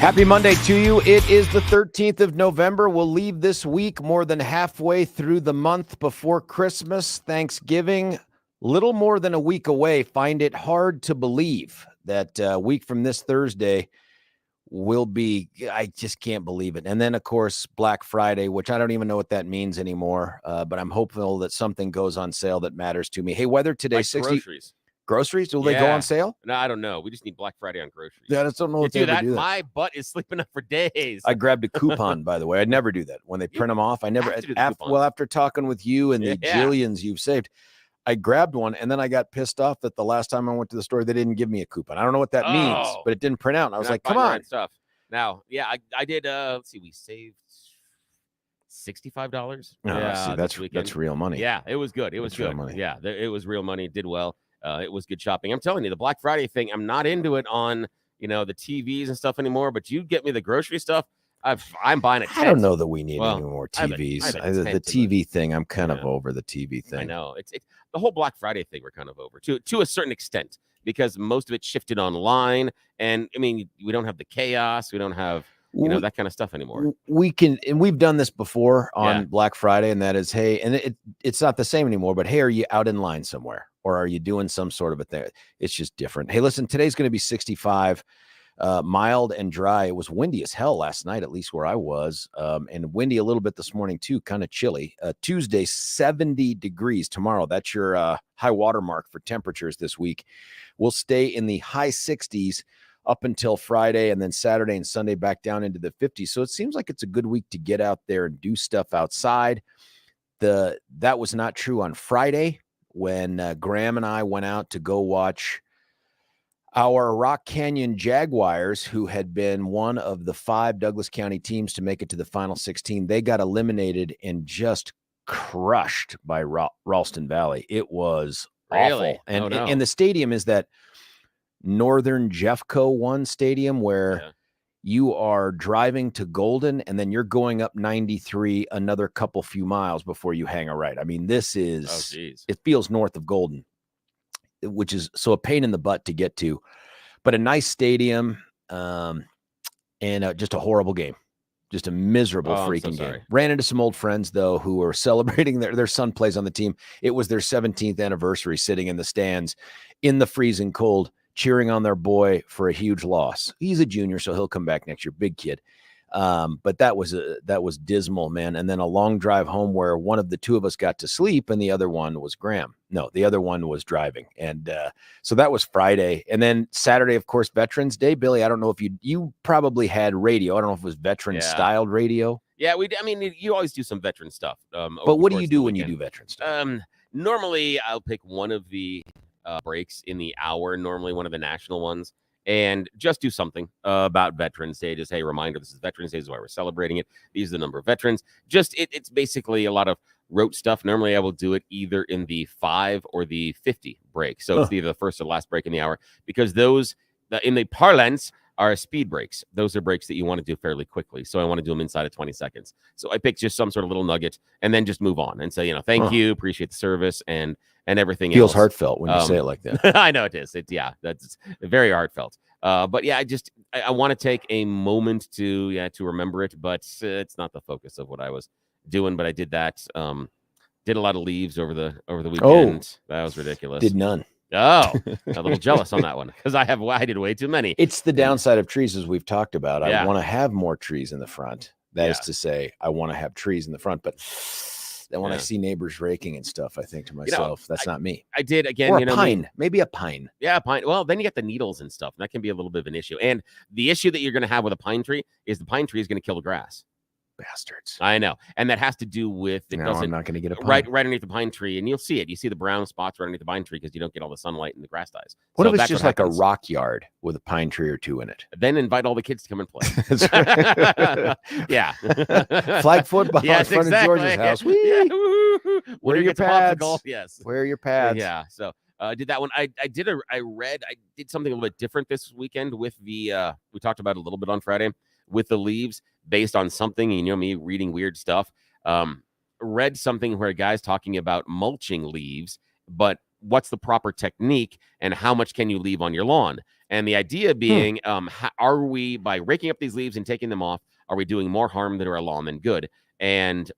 Happy Monday to you. It is the 13th of November. We'll leave this week more than halfway through the month before Christmas, Thanksgiving, little more than a week away. Find it hard to believe that a week from this Thursday will be, I just can't believe it. And then, of course, Black Friday, which I don't even know what that means anymore, but I'm hopeful that something goes on sale that matters to me. Hey, weather today, like 60 groceries. Groceries? Will they go on sale? No, I don't know. We just need Black Friday on groceries. Yeah, I just don't know if they ever do that. My butt is sleeping up for days. I grabbed a coupon, by the way. I never do that. When they print them off, I never. After talking with you and the jillions you've saved, I grabbed one, and then I got pissed off that the last time I went to the store, they didn't give me a coupon. I don't know what that means, but it didn't print out. And I was like, come on. Stuff. Now, I did, let's see, we saved $65. See, that's real money. Yeah, it was good. It was good. Real money. Yeah, it was real money. It did well. It was good shopping. I'm telling you, the Black Friday thing, I'm not into it on, the TVs and stuff anymore, but you get me the grocery stuff, I'm buying a tent. I don't know that we need any more TVs. The TV thing, I'm kind of over the TV thing. I know. It's the whole Black Friday thing we're kind of over to a certain extent, because most of it shifted online. And, I mean, we don't have the chaos. We don't have, that kind of stuff anymore. We can, and we've done this before on Black Friday, and that is, hey, and it's not the same anymore, but hey, are you out in line somewhere? Or are you doing some sort of a thing? It's just different. Hey, listen, today's going to be 65, mild and dry. It was windy as hell last night, at least where I was, and windy a little bit this morning too, kind of chilly. Tuesday, 70 degrees. Tomorrow, that's your high water mark for temperatures this week. We'll stay in the high 60s up until Friday, and then Saturday and Sunday back down into the 50s. So it seems like it's a good week to get out there and do stuff outside. That was not true on Friday, when Graham and I went out to go watch our Rock Canyon Jaguars, who had been one of the 5 Douglas County teams to make it to the Final 16. They got eliminated and just crushed by Ralston Valley. It was awful. And the stadium is that Northern Jeffco 1 stadium where you are driving to Golden, and then you're going up 93 another few miles before you hang a right. I mean, this is, it feels north of Golden, which is so a pain in the butt to get to, but a nice stadium, and just a horrible game. Just a miserable freaking game. Ran into some old friends, though, who were celebrating their son plays on the team. It was their 17th anniversary, sitting in the stands in the freezing cold, cheering on their boy for a huge loss. He's a junior, so he'll come back next year. Big kid. But that was dismal, man. And then a long drive home where one of the two of us got to sleep and the other one was Graham. No, the other one was driving. And so that was Friday. And then Saturday, of course, Veterans Day. Billy, I don't know if you probably had radio. I don't know if it was veteran-styled radio. Yeah, you always do some veteran stuff. But what do you do when you do veteran stuff? Normally, I'll pick one of the breaks in the hour, normally one of the national ones, and just do something about Veterans Day. Just, hey, reminder, this is Veterans Day, this is why we're celebrating it. These are the number of veterans. It's basically a lot of rote stuff. Normally, I will do it either in the 5 or the 50 break. So it's either the first or last break in the hour, because those, in the parlance, are speed breaks. Those are breaks that you want to do fairly quickly. So I want to do them inside of 20 seconds. So I pick just some sort of little nugget and then just move on and say, thank you, appreciate the service and everything else. Feels heartfelt when you say it like that. I know it is. That's very heartfelt. But yeah, I want to take a moment to remember it, but it's not the focus of what I was doing. But I did that. Did a lot of leaves over the weekend. That was ridiculous. Did none. Oh, a little jealous on that one, because I did way too many. It's the downside of trees, as we've talked about. I want to have more trees in the front. That is to say, I want to have trees in the front, but then when I see neighbors raking and stuff, I think to myself, that's not me. I did again. Or a pine, maybe a pine. Yeah, pine. Well, then you get the needles and stuff. And that can be a little bit of an issue. And the issue that you're going to have with a pine tree is the pine tree is going to kill the grass. Bastards. I know. And that has to do with I'm not going to get a pine. Right underneath the pine tree, and you'll see it. You see the brown spots right underneath the pine tree because you don't get all the sunlight and the grass dies. What if it's just like a rock yard with a pine tree or two in it? Then invite all the kids to come and play. Yeah. Flag football in front of George's house. Yeah. Wear your pads. Yes. Wear your pads. Yeah. So I did that one. I did something a little bit different this weekend with the we talked about it a little bit on Friday with the leaves, based on something, me reading weird stuff. Read something where a guy's talking about mulching leaves, but what's the proper technique and how much can you leave on your lawn? And the idea being, are we, by raking up these leaves and taking them off, are we doing more harm to our lawn than good? And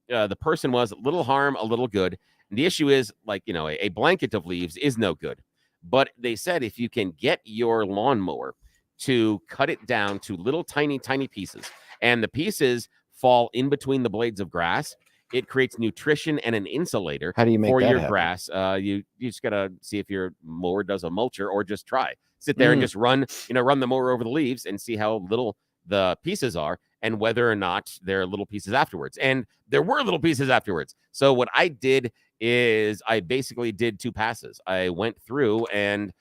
the person was little harm, a little good. And the issue is, like, a blanket of leaves is no good. But they said if you can get your lawnmower to cut it down to little tiny pieces, and the pieces fall in between the blades of grass, it creates nutrition and an insulator. How do you make for that your happen? grass? You just gotta see if your mower does a mulcher, or just try sit there and just run the mower over the leaves and see how little the pieces are, and whether or not there are little pieces afterwards. And there were little pieces afterwards. So what I did is I basically did 2 passes. I went through and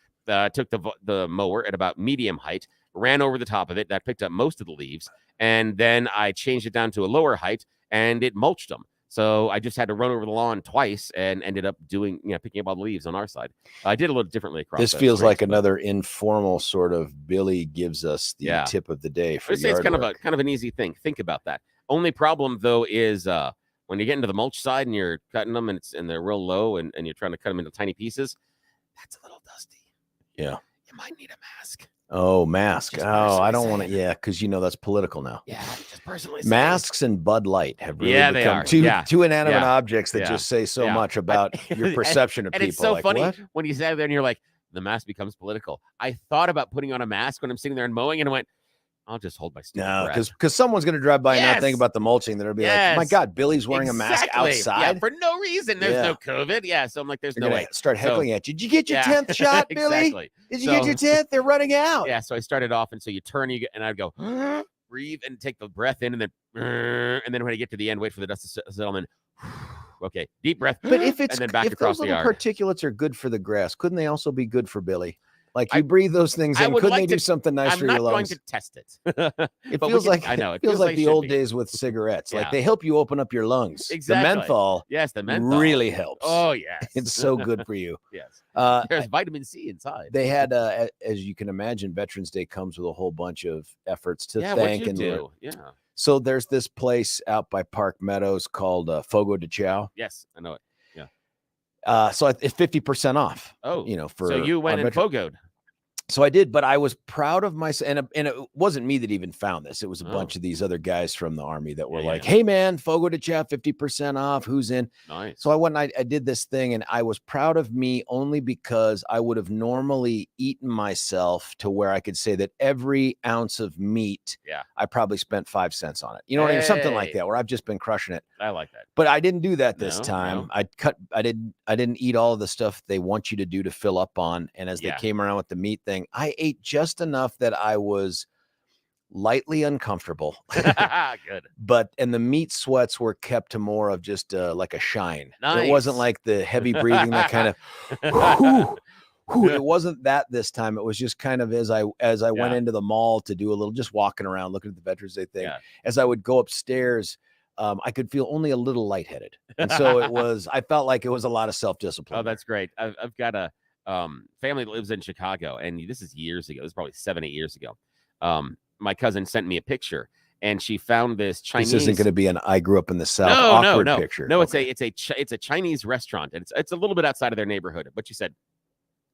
took the mower at about medium height, ran over the top of it. That picked up most of the leaves. And then I changed it down to a lower height, and it mulched them. So I just had to run over the lawn twice and ended up picking up all the leaves on our side. I did a little differently across. This feels like another informal sort of Billy gives us the tip of the day for yard it's kind work. of an easy thing. Think about that. Only problem though is when you get into the mulch side and you're cutting them and they're real low and you're trying to cut them into tiny pieces, that's a little dusty. Yeah. You might need a mask. Oh, mask. Just I don't want to. Yeah, because that's political now. Yeah, just personally. Masks and Bud Light have really they become are. two inanimate objects that just say so much about your perception of and people. It's so like, funny what? when you sit there and you're like, the mask becomes political. I thought about putting on a mask when I'm sitting there and mowing, and I went, I'll just hold my stupid breath. Because someone's going to drive by and not think about the mulching. They'll be like, oh my God, Billy's wearing a mask outside. Yeah, for no reason. There's no COVID. Yeah, so I'm like, there's no way. Start heckling at you. Did you get your 10th shot, Billy? Exactly. Did you get your 10th? They're running out. Yeah, so I started off, and so you turn, and I'd go, breathe, and take the breath in, and then when I get to the end, wait for the dust to settle in. Okay, deep breath. But if and then back across those the little yard. particulates are good for the grass, couldn't they also be good for Billy? Like you breathe those things in, couldn't they do something nice for your lungs? I'm not going to test it. It feels like I know. It feels like the old days with cigarettes. Like they help you open up your lungs. Exactly. The menthol, the menthol really helps. Oh yes, it's so good for you. Yes, there's vitamin C inside. They had, as you can imagine, Veterans Day comes with a whole bunch of efforts to thank and learn. Yeah. So there's this place out by Park Meadows called Fogo de Chao. Yes, I know it. Yeah. So it's 50% off. Oh, for so you went and fogoed. So I did, but I was proud of myself. And it wasn't me that even found this. It was a bunch of these other guys from the Army that were like, hey, man, Fogo de Chao, 50% off. Who's in? Nice. So I went and I did this thing, and I was proud of me only because I would have normally eaten myself to where I could say that every ounce of meat, I probably spent 5 cents on it. You know what I mean? Something like that, where I've just been crushing it. I like that. But I didn't do that this time. No. I didn't eat all of the stuff they want you to do to fill up on. And as they came around with the meat thing, I ate just enough that I was lightly uncomfortable. Good. And the meat sweats were kept to more of just like a shine. Nice. It wasn't like the heavy breathing, that kind of, it wasn't that this time. It was just kind of as I went into the mall to do a little, just walking around, looking at the Veterans Day thing, as I would go upstairs, I could feel only a little lightheaded. And so I felt like it was a lot of self-discipline. Oh, that's great. I've got a family that lives in Chicago, and this is years ago. This is probably 7-8 years ago. My cousin sent me a picture, and she found this Chinese. This isn't going to be an "I grew up in the South" picture. No, okay. It's a Chinese restaurant, and it's a little bit outside of their neighborhood. But she said,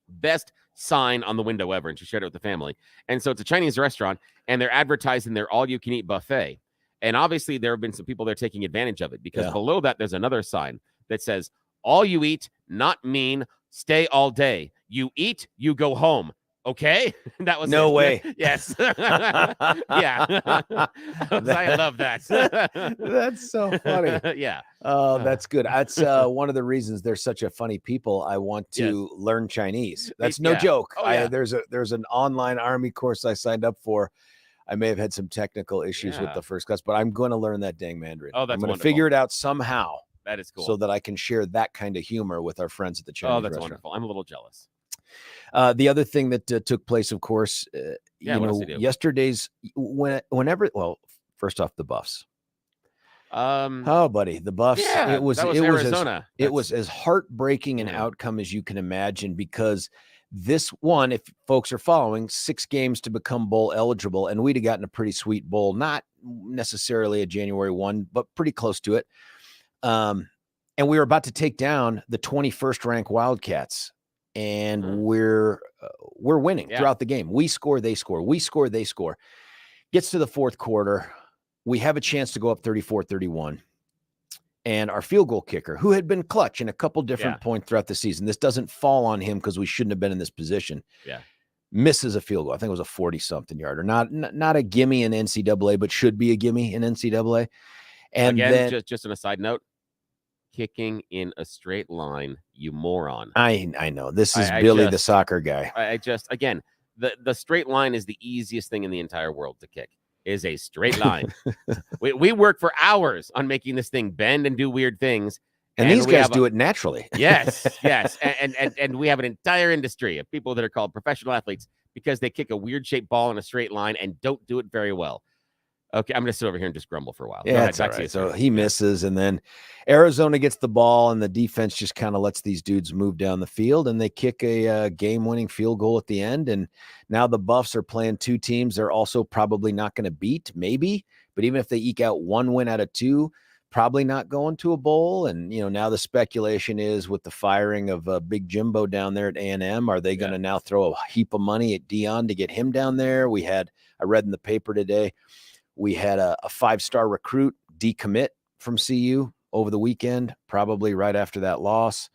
best sign on the window ever, and she shared it with the family. And so it's a Chinese restaurant, and they're advertising their all-you-can-eat buffet. And obviously, there have been some people there taking advantage of it, because below that, there's another sign that says, all you eat, not mean, stay all day. You eat, you go home. Okay? That was no way. Yes. Yeah. I love that. That's so funny. Yeah. Oh, that's good. That's one of the reasons they're such a funny people. I want to learn Chinese. That's no joke. Oh, there's an online Army course I signed up for. I may have had some technical issues with the first class, but I'm going to learn that dang Mandarin. Oh, that's I'm going to figure it out somehow. That is cool. So that I can share that kind of humor with our friends at the Chinese restaurant. Wonderful. I'm a little jealous. The other thing that took place, of course, yesterday's first off, the Buffs. Buddy, the Buffs. Yeah, it was Arizona. It was as heartbreaking an outcome as you can imagine, because this one, if folks are following, 6 games to become bowl eligible, and we'd have gotten a pretty sweet bowl, not necessarily a January 1, but pretty close to it. And we were about to take down the 21st ranked Wildcats. and we're winning throughout the game. We score, they score. We score, they score. Gets to the fourth quarter. We have a chance to go up 34-31. And our field goal kicker, who had been clutch in a couple different points throughout the season, this doesn't fall on him because we shouldn't have been in this position. Yeah. Misses a field goal. I think it was a 40-something yarder. Not a gimme in NCAA, but should be a gimme in NCAA. And again, then, just on a side note, kicking in a straight line, you moron. I know. This is Billy, the soccer guy. Again, the straight line is the easiest thing in the entire world to kick. Is a straight line. we work for hours on making this thing bend and do weird things. And these guys do it naturally. Yes. And we have an entire industry of people that are called professional athletes because they kick a weird shaped ball in a straight line and don't do it very well. Okay, I'm going to sit over here and just grumble for a while. Yeah, that's all right. So he misses, and then Arizona gets the ball, and the defense just kind of lets these dudes move down the field, and they kick a game-winning field goal at the end. And now the Buffs are playing two teams they're also probably not going to beat, maybe. But even if they eke out one win out of two, probably not going to a bowl. And, now the speculation is with the firing of Big Jimbo down there at A&M, are they going to now throw a heap of money at Dion to get him down there? I read in the paper today, we had a 5-star recruit decommit from CU over the weekend, probably right after that loss.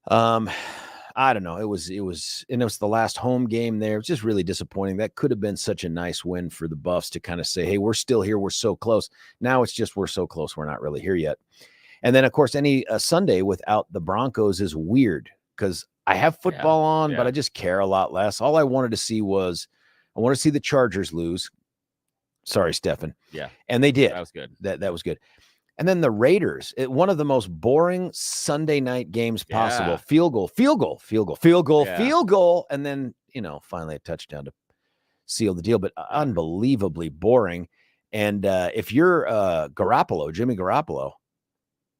I don't know. It was the last home game there. It was just really disappointing. That could have been such a nice win for the Buffs to kind of say, hey, we're still here. We're so close. Now it's just, we're so close. We're not really here yet. And then of course, any Sunday without the Broncos is weird because I have football on, but I just care a lot less. All I wanted to see was, I want to see the Chargers lose. Sorry, Stefan. Yeah. And they did. That was good. That was good. And then the Raiders, one of the most boring Sunday night games possible. Field goal. And then, finally a touchdown to seal the deal, but unbelievably boring. And if you're Jimmy Garoppolo,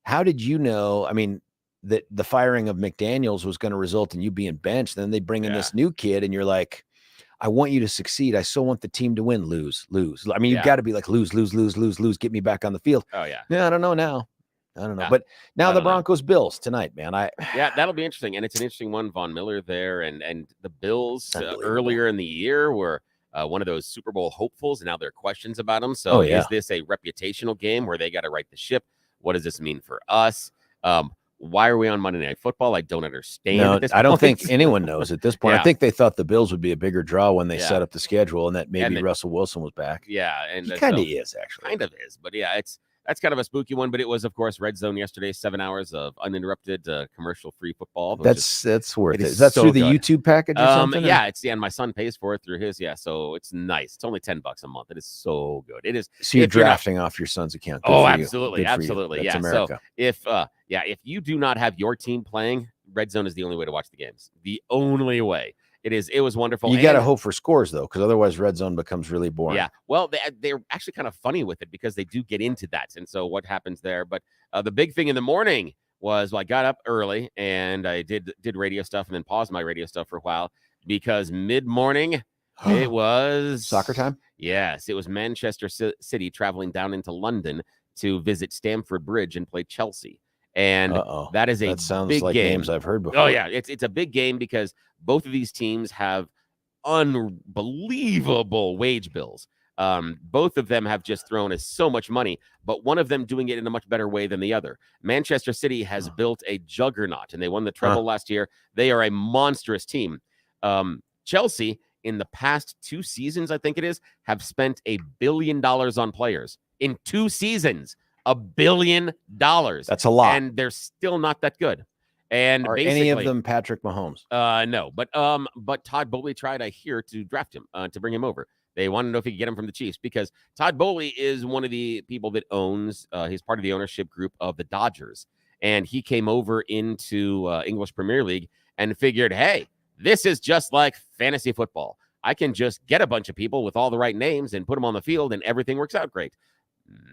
how did you know? I mean, that the firing of McDaniels was going to result in you being benched. Then they bring in this new kid and you're like, I want you to succeed. I so want the team to win. Lose. I mean, you've got to be like, lose. Get me back on the field. Oh, yeah. Yeah, I don't know now. I don't know. But now the Broncos Bills tonight, man. That'll be interesting. And it's an interesting one. Von Miller there. And the Bills earlier in the year were one of those Super Bowl hopefuls. And now there are questions about them. So is this a reputational game where they got to right the ship? What does this mean for us? Why are we on Monday Night Football? I don't understand. No, I don't think anyone knows at this point. I think they thought the Bills would be a bigger draw when they set up the schedule and that maybe Russell Wilson was back. Yeah. And he kind of is, actually. Kind of is. But that's kind of a spooky one. But it was, of course, Red Zone yesterday, 7 hours of uninterrupted commercial-free football. That's worth it. Is that through the YouTube package or something? Yeah, and my son pays for it through his. Yeah, so it's nice. It's only $10 a month. It is so good. It is. So you're drafting off your son's account. Good absolutely. That's America. So if you do not have your team playing, Red Zone is the only way to watch the games. The only way. It was wonderful. You got to hope for scores, though, because otherwise Red Zone becomes really boring. Yeah. Well, they're actually kind of funny with it because they do get into that. And so what happens there? But the big thing in the morning was I got up early and I did radio stuff and then paused my radio stuff for a while because mid-morning it was soccer time. Yes. It was Manchester City traveling down into London to visit Stamford Bridge and play Chelsea. And that sounds big like game. Games I've heard before. Oh, yeah. It's a big game because both of these teams have unbelievable wage bills. Both of them have just thrown us so much money, but one of them doing it in a much better way than the other. Manchester City has built a juggernaut, and they won the treble last year. They are a monstrous team. Chelsea, in the past 2 seasons, I think it is, have spent $1 billion on players. In 2 seasons, $1 billion. That's a lot. And they're still not that good. And are any of them Patrick Mahomes? No, but Todd Bowley tried, I hear, to draft him, to bring him over. They want to know if he could get him from the Chiefs because Todd Bowley is one of the people that owns, he's part of the ownership group of the Dodgers. And he came over into English Premier League and figured, hey, this is just like fantasy football. I can just get a bunch of people with all the right names and put them on the field and everything works out great.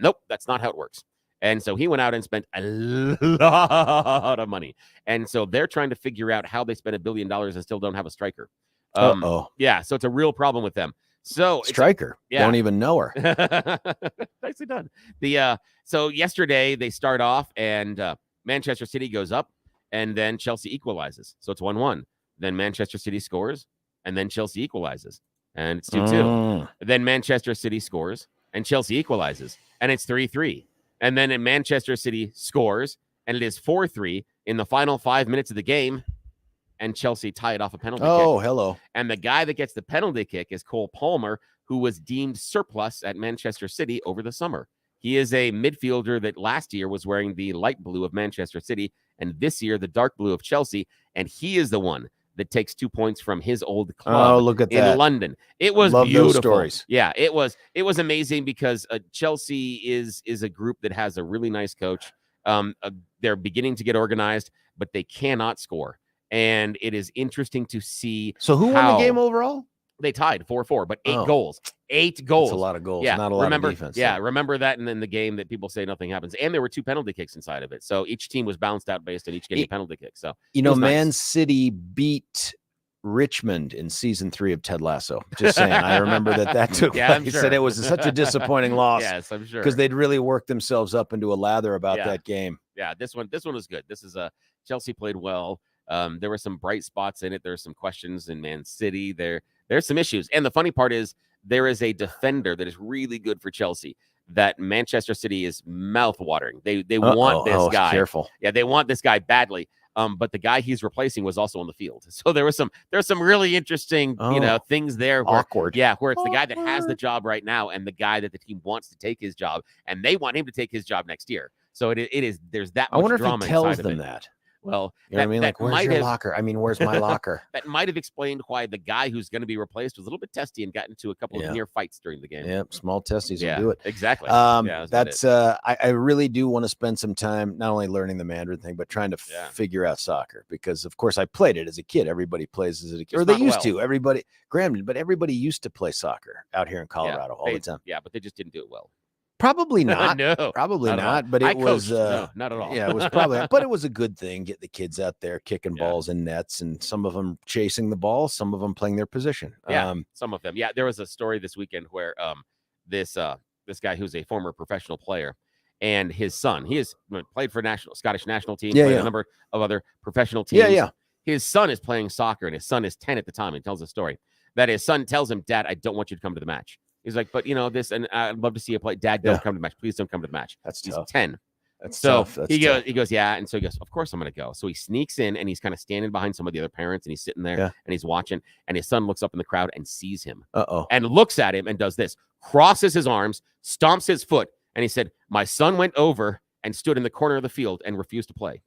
Nope, that's not how it works. And so he went out and spent a lot of money. And so they're trying to figure out how they spent $1 billion and still don't have a striker. Yeah, so it's a real problem with them. So striker, don't even know her. Nicely done. So yesterday they start off and Manchester City goes up and then Chelsea equalizes. So it's 1-1. Then Manchester City scores, and then Chelsea equalizes, and it's 2-2. Then Manchester City scores, and Chelsea equalizes, and it's 3-3. And then Manchester City scores, and it is 4-3 in the final 5 minutes of the game, and Chelsea tie it off a penalty kick. Oh, hello. And the guy that gets the penalty kick is Cole Palmer, who was deemed surplus at Manchester City over the summer. He is a midfielder that last year was wearing the light blue of Manchester City, and this year the dark blue of Chelsea, and he is the one that takes 2 points from his old club look at in that. London. It was Love beautiful. those stories. Yeah, it was amazing because Chelsea is a group that has a really nice coach. They're beginning to get organized, but they cannot score. And it is interesting to see. So who won the game overall? They tied 4-4, but 8 goals. 8 goals. That's a lot of goals. Yeah, not a lot of defense. Yeah, remember that, and then the game that people say nothing happens. And there were 2 penalty kicks inside of it. So each team was bounced out based on each getting a penalty kick. So Man City beat Richmond in season 3 of Ted Lasso. Just saying. I remember that took place. He said it was such a disappointing loss. Yes, I'm sure. Because they'd really worked themselves up into a lather about that game. Yeah, this one was good. This is Chelsea played well. There were some bright spots in it. There were some questions in Man City. There's some issues. And the funny part is there is a defender that is really good for Chelsea that Manchester City is mouth-watering. They want this guy. Careful. Yeah, they want this guy badly. But the guy he's replacing was also on the field. So there's some really interesting, things there. Awkward. Yeah, where it's the guy that has the job right now and the guy that the team wants to take his job, and they want him to take his job next year. So there's that much drama. I wonder if he tells them it. that. Well, you know what I mean? Like, where's your locker? I mean, where's my locker? That might have explained why the guy who's going to be replaced was a little bit testy and got into a couple of near fights during the game. Yep, small testes will do it. Exactly. I really do want to spend some time not only learning the Mandarin thing, but trying to figure out soccer because, of course, I played it as a kid. Everybody plays as a kid, or they used to. Everybody, granted, but everybody used to play soccer out here in Colorado all the time. Yeah, but they just didn't do it well. Probably not. No, probably not. But it was not at all. Yeah, it was probably. But it was a good thing. Get the kids out there kicking balls in nets, and some of them chasing the ball, some of them playing their position. Yeah, some of them. Yeah, there was a story this weekend where this guy who's a former professional player and his son, he has played for Scottish national team, played a number of other professional teams. Yeah. His son is playing soccer, and his son is 10 at the time. He tells a story that his son tells him, "Dad, I don't want you to come to the match." He's like, but this, and I'd love to see you play. Dad, don't come to the match. Please don't come to the match. He's tough. 10. That's so tough. He goes, yeah. And so he goes, of course I'm going to go. So he sneaks in and he's kind of standing behind some of the other parents and he's sitting there and he's watching. And his son looks up in the crowd and sees him and looks at him and does this, crosses his arms, stomps his foot. And he said, my son went over and stood in the corner of the field and refused to play.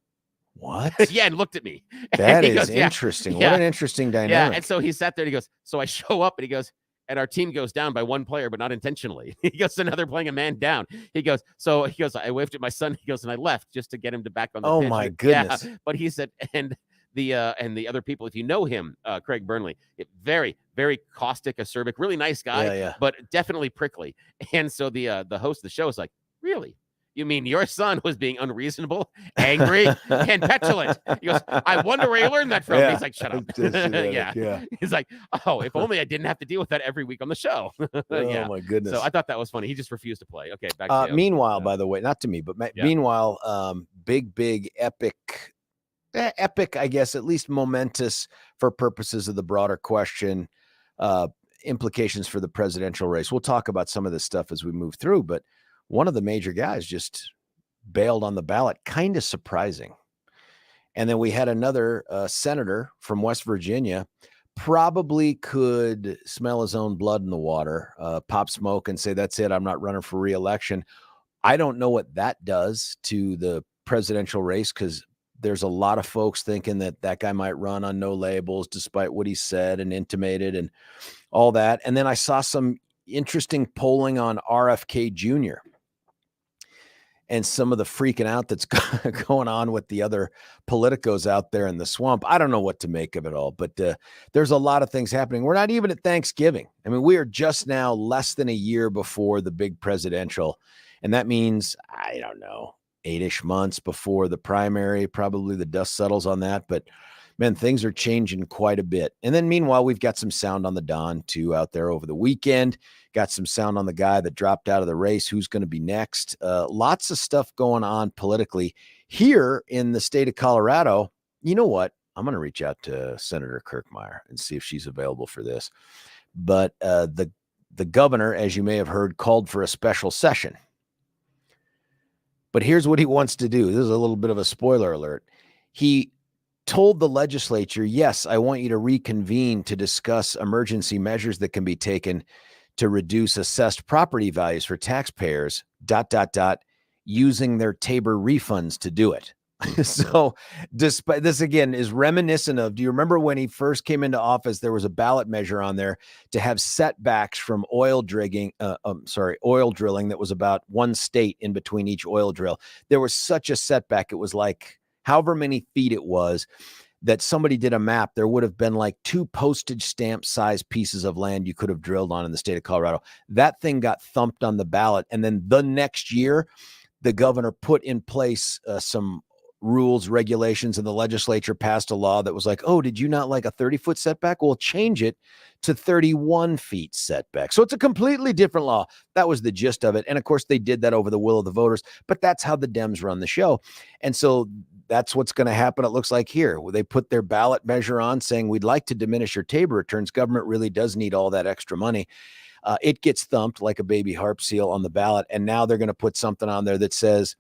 What? Yeah, and looked at me. That is interesting. What an interesting dynamic. Yeah, and so he sat there and he goes, so I show up and he goes, and our team goes down by one player, but not intentionally. He goes, so now they're playing a man down. He goes, I waved at my son. He goes, and I left just to get him to back on the pitch. Oh my goodness. Yeah. But he said, and the other people, if you know him, Craig Burnley, very, very caustic, acerbic, really nice guy, but definitely prickly. And so the host of the show is like, really? You mean your son was being unreasonable, angry, and petulant? He goes, I wonder where you learned that from. He's like, shut up. Yeah. He's like, oh, if only I didn't have to deal with that every week on the show. Oh, my goodness. So I thought that was funny. He just refused to play. Okay, back to you. Meanwhile, by the way, not to me, but meanwhile, big, epic, I guess, at least momentous for purposes of the broader question, implications for the presidential race. We'll talk about some of this stuff as we move through, but one of the major guys just bailed on the ballot, kind of surprising. And then we had another senator from West Virginia, probably could smell his own blood in the water, pop smoke and say, that's it, I'm not running for re-election. I don't know what that does to the presidential race because there's a lot of folks thinking that guy might run on no labels despite what he said and intimated and all that. And then I saw some interesting polling on RFK Jr., and some of the freaking out that's going on with the other politicos out there in the swamp. I don't know what to make of it all, but there's a lot of things happening. We're not even at Thanksgiving. I mean, we are just now less than a year before the big presidential. And that means, I don't know, 8-ish months before the primary, probably the dust settles on that. But man, things are changing quite a bit. And then meanwhile, we've got some sound on the Don too out there over the weekend. Got some sound on the guy that dropped out of the race. Who's going to be next? Lots of stuff going on politically here in the state of Colorado. you know what? I'm going to reach out to Senator Kirkmeyer and see if she's available for this. But the governor, as you may have heard, called for a special session. But here's what he wants to do. This is a little bit of a spoiler alert. He told the legislature, yes, I want you to reconvene to discuss emergency measures that can be taken to reduce assessed property values for taxpayers, ... using their Tabor refunds to do it. So despite this, again, is reminiscent of, do you remember when he first came into office, there was a ballot measure on there to have setbacks from oil drilling that was about one state in between each oil drill. There was such a setback. It was like however many feet it was that somebody did a map. There would have been like 2 postage stamp size pieces of land you could have drilled on in the state of Colorado. That thing got thumped on the ballot. And then the next year, the governor put in place some rules, regulations, and the legislature passed a law that was like, oh, did you not like a 30-foot setback? We'll change it to 31 feet setback. So it's a completely different law. That was the gist of it. And of course, they did that over the will of the voters, but that's how the Dems run the show. And so that's what's going to happen. It looks like here, where they put their ballot measure on saying, we'd like to diminish your Tabor returns. Government really does need all that extra money. It gets thumped like a baby harp seal on the ballot. And now they're going to put something on there that says,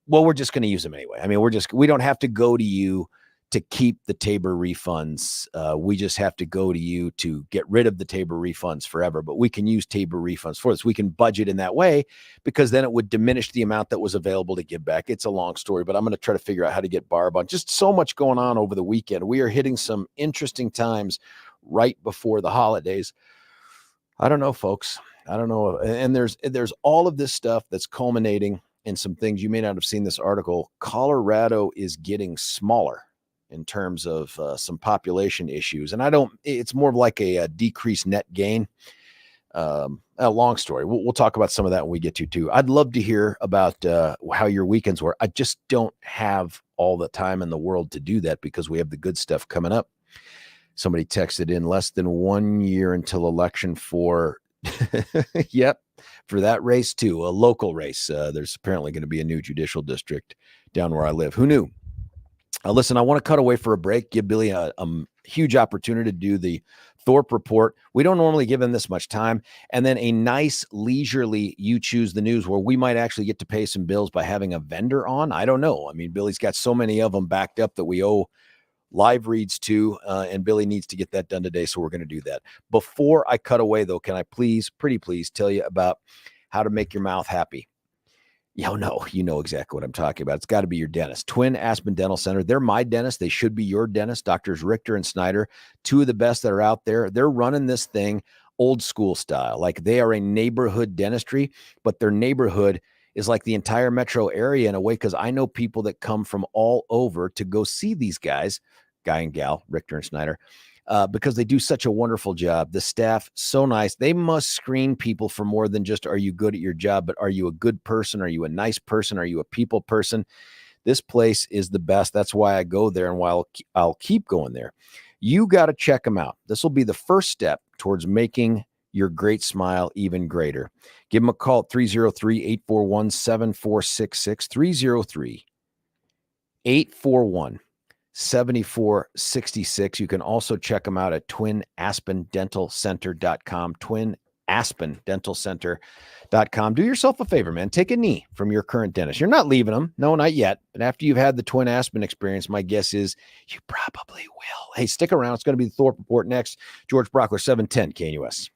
well, we're just going to use them anyway. I mean, we don't have to go to you to keep the Tabor refunds. We just have to go to you to get rid of the Tabor refunds forever, but we can use Tabor refunds for this. We can budget in that way because then it would diminish the amount that was available to give back. It's a long story, but I'm going to try to figure out how to get Barb on. Just so much going on over the weekend. We are hitting some interesting times right before the holidays. I don't know, folks. I don't know. And there's all of this stuff that's culminating in some things. You may not have seen this article. Colorado is getting smaller in terms of some population issues. And it's more of like a decreased net gain. A long story. We'll talk about some of that when we get to too. I'd love to hear about how your weekends were. I just don't have all the time in the world to do that because we have the good stuff coming up. Somebody texted in less than 1 year until election for, yep, for that race too, a local race. There's apparently going to be a new judicial district down where I live. Who knew? Listen, I want to cut away for a break, give Billy a huge opportunity to do the Thorpe report. We don't normally give him this much time. And then a nice leisurely You Choose the News where we might actually get to pay some bills by having a vendor on. I don't know. I mean, Billy's got so many of them backed up that we owe live reads too, and Billy needs to get that done today, so we're going to do that. Before I cut away, though, can I pretty please tell you about how to make your mouth happy? You know exactly what I'm talking about. It's got to be your dentist. Twin Aspen Dental Center. They're my dentist. They should be your dentist. Doctors Richter and Snyder, 2 of the best that are out there. They're running this thing old school style. Like they are a neighborhood dentistry, but their neighborhood is like the entire metro area in a way, because I know people that come from all over to go see these guy and gal, Richter and Snyder, because they do such a wonderful job. The staff, so nice. They must screen people for more than just, are you good at your job, but are you a good person? Are you a nice person? Are you a people person? This place is the best. That's why I go there and why I'll keep going there. You got to check them out. This will be the first step towards making your great smile even greater. Give them a call at 303-841-7466, 303-841-7466. You can also check them out at twinaspendentalcenter.com, twinaspendentalcenter.com. Do yourself a favor, man. Take a knee from your current dentist. You're not leaving them. No, not yet. But after you've had the Twin Aspen experience, my guess is you probably will. Hey, stick around. It's going to be the Thorpe Report next. George Brauchler, 710 KNUS.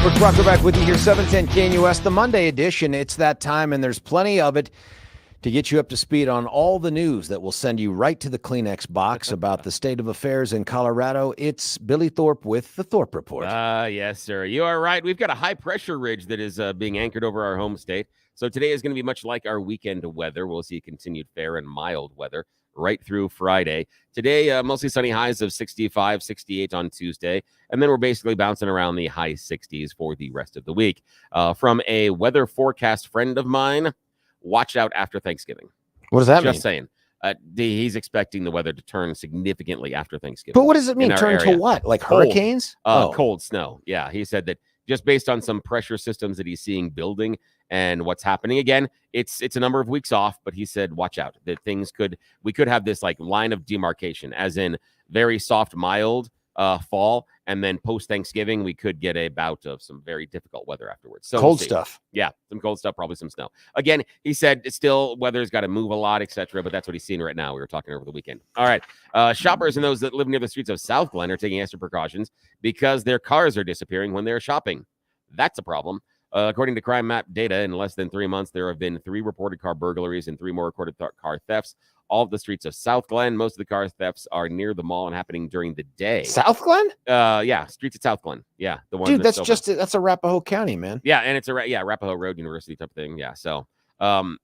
Rick Brauchler back with you here, 710 KNUS, the Monday edition. It's that time, and there's plenty of it to get you up to speed on all the news that will send you right to the Kleenex box about the state of affairs in Colorado. It's Billy Thorpe with the Thorpe Report. Yes, sir. You are right. We've got a high-pressure ridge that is being anchored over our home state. So today is going to be much like our weekend weather. We'll see continued fair and mild weather right through Friday. Today, mostly sunny highs of 65, 68 on Tuesday. And then we're basically bouncing around the high 60s for the rest of the week. From a weather forecast friend of mine, watch out after Thanksgiving. What does that mean? Just saying. He's expecting the weather to turn significantly after Thanksgiving. But what does it mean? Turn to what? Like cold. Hurricanes? Cold snow. Yeah, he said that just based on some pressure systems that he's seeing building and what's happening. Again, it's a number of weeks off, but he said, watch out that we could have this like line of demarcation, as in very soft, mild fall, and then post Thanksgiving we could get a bout of some very difficult weather afterwards. So cold stuff. Yeah, some cold stuff, probably some snow. Again, he said it's still weather's got to move a lot, etc. But that's what he's seeing right now. We were talking over the weekend. All right, shoppers and those that live near the streets of South Glen are taking extra precautions because their cars are disappearing when they're shopping. That's a problem. According to Crime Map data, in less than 3 months, there have been 3 reported car burglaries and 3 more recorded car thefts. All of the streets of South Glen. Most of the car thefts are near the mall and happening during the day. South Glen? Yeah, streets of South Glen. Yeah, the one. Dude, that's Arapahoe County, man. Yeah, and it's Arapahoe Road University type of thing. Yeah, so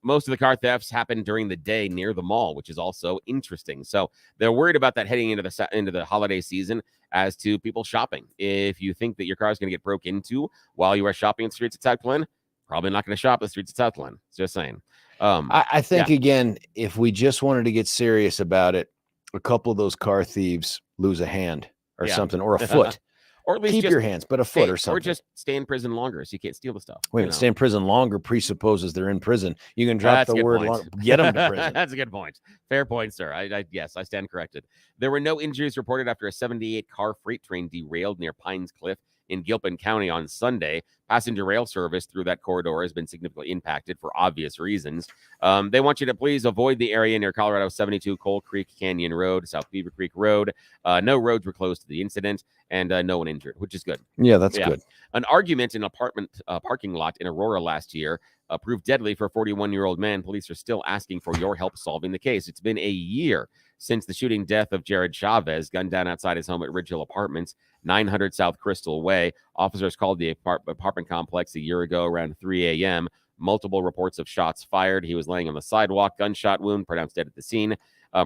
most of the car thefts happen during the day near the mall, which is also interesting. So they're worried about that heading into the holiday season as to people shopping. If you think that your car is going to get broke into while you are shopping in the streets of South Glen, probably not going to shop in the streets of South Glen. Just saying. I think, again, if we just wanted to get serious about it, a couple of those car thieves lose a hand or something, or a foot. Or at least keep your hands, but a foot or something. Or just stay in prison longer so you can't steal the stuff. Wait, stay in prison longer presupposes they're in prison. You can drop the word long, get them to prison. That's a good point. Fair point, sir. Yes, I stand corrected. There were no injuries reported after a 78-car freight train derailed near Pines Cliff in Gilpin County on Sunday. Passenger rail service through that corridor has been significantly impacted for obvious reasons. They want you to please avoid the area near Colorado 72 Coal Creek Canyon Road, South Beaver Creek Road. No roads were closed to the incident, and no one injured, which is good. Yeah, that's good. An argument in an apartment parking lot in Aurora last year proved deadly for a 41-year-old man. Police are still asking for your help solving the case. It's been a year since the shooting death of Jared Chavez, gunned down outside his home at Ridge Hill Apartments, 900 South Crystal Way. Officers called the apartment complex a year ago around 3 a.m. Multiple reports of shots fired. He was laying on the sidewalk, gunshot wound, pronounced dead at the scene.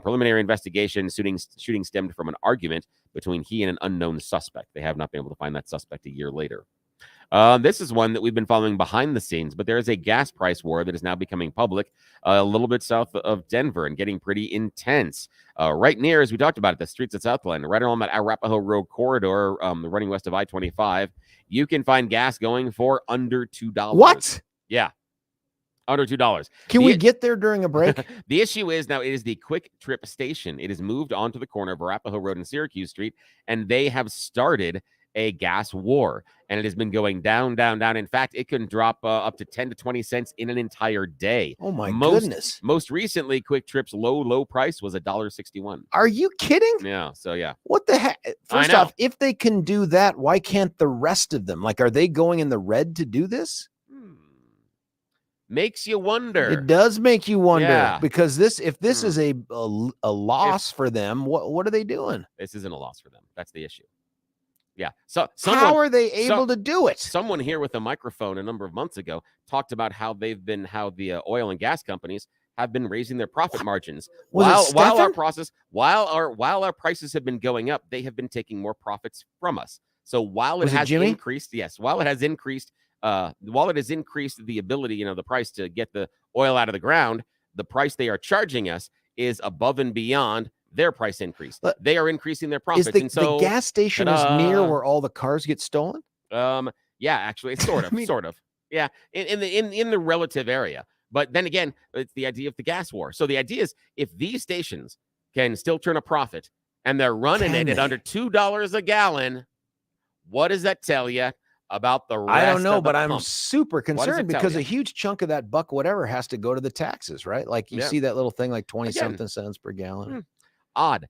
Preliminary investigation, shooting stemmed from an argument between he and an unknown suspect. They have not been able to find that suspect a year later. This is one that we've been following behind the scenes, but there is a gas price war that is now becoming public a little bit south of Denver and getting pretty intense. Right near, as we talked about, the streets of South Glen, right along that Arapahoe Road corridor, running west of I-25, you can find gas going for under $2. What? Yeah. Under $2. Can we get there during a break? The issue is now it is the Quick Trip station. It has moved onto the corner of Arapahoe Road and Syracuse Street, and they have started a gas war, and it has been going down, down, down. In fact, it can drop up to 10 to 20 cents in an entire day. Oh my goodness. Most recently, Quick Trip's low price was $1.61. Are you kidding? Yeah, so yeah. What the heck? First off, if they can do that, why can't the rest of them? Like, are they going in the red to do this? Makes you wonder. It does make you wonder, because if this is a loss for them, what are they doing? This isn't a loss for them. That's the issue. Yeah. So how are they able to do it? Someone here with a microphone a number of months ago talked about how the oil and gas companies have been raising their profit margins. While our prices have been going up, they have been taking more profits from us. So while it has increased the ability, the price to get the oil out of the ground, the price they are charging us is above and beyond their price increase. They are increasing their profits. The gas station is near where all the cars get stolen? Yeah, actually, it's sort of, sort of. Yeah, in the relative area. But then again, it's the idea of the gas war. So the idea is if these stations can still turn a profit and they're running it at under $2 a gallon, what does that tell you about the rest? I don't know, but pump? I'm super concerned because a huge chunk of that buck whatever has to go to the taxes, right? Like you see that little thing like 20-something cents per gallon. Odd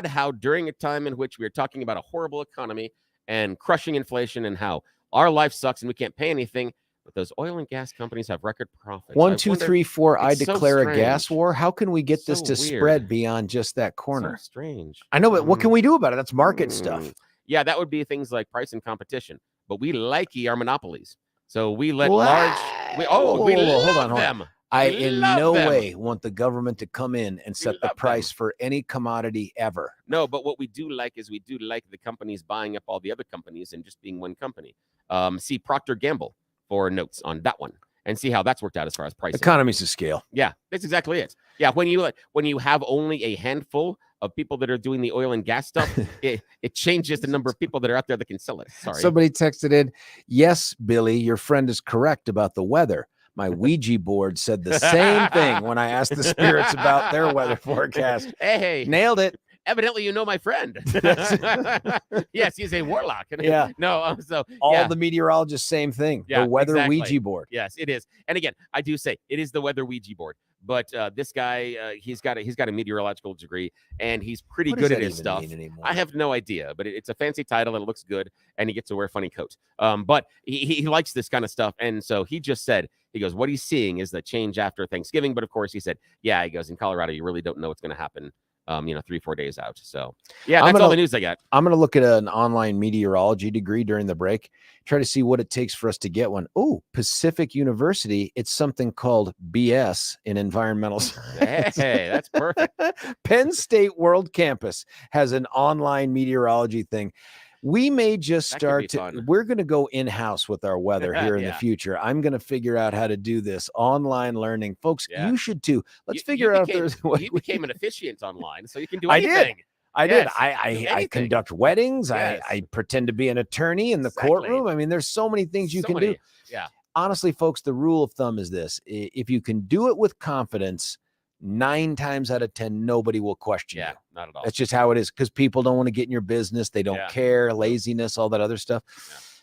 how during a time in which we are talking about a horrible economy and crushing inflation and how our life sucks and we can't pay anything. But those oil and gas companies have record profits. 1, 2, 3, 4. I declare a gas strange. war. How can we get this So to weird. spread beyond just that corner? So strange. I know, but what can we do about it? That's market stuff. Yeah, that would be things like price and competition. But we like our monopolies. So we let Well, we love hold on. them. I We in love no them. way want the government to come in and set the love price for any commodity ever. No, but what we do like is we do like the companies buying up all the other companies and just being one company. See Procter & Gamble for notes on that one and see how that's worked out as far as pricing. Economies of scale. Yeah, that's exactly it. Yeah, when you have only a handful of people that are doing the oil and gas stuff, it changes the number of people that are out there that can sell it. Sorry. Somebody texted in, yes, Billy, your friend is correct about the weather. My Ouija board said the same thing when I asked the spirits about their weather forecast. Hey, Nailed it. Evidently, you know my friend. Yes, he's a warlock. Yeah. No, so all the meteorologists, same thing. Yeah, the weather exactly. Ouija board. Yes, it is. And again, I do say it is the weather Ouija board. But this guy, he's got a meteorological degree, and he's pretty What good does at that his even stuff. mean anymore? I have no idea, but it's a fancy title and it looks good, and he gets to wear a funny coat. But he likes this kind of stuff, and so he just said, he goes, what he's seeing is the change after Thanksgiving. But of course, he said, yeah, he goes, in Colorado, you really don't know what's going to happen. 3-4 days out. So yeah, that's all the news I got. I'm going to look at an online meteorology degree during the break, try to see what it takes for us to get one. Oh, Pacific University. It's something called BS in environmental science. Hey, that's perfect. Penn State World Campus has an online meteorology thing. We may just start we're going to go in-house with our weather here in the future. I'm going to figure out how to do this online learning. Folks, you should too. Let's figure out if there's a way. You became an officiant online, so you can do anything. I did. I conduct weddings. Yes. I pretend to be an attorney in the courtroom. I mean, there's so many things you can do. Yeah. Honestly, folks, the rule of thumb is this. If you can do it with confidence, 9 times out of 10, nobody will question you. Not at all. That's just how it is, because people don't want to get in your business. They don't care, laziness, all that other stuff.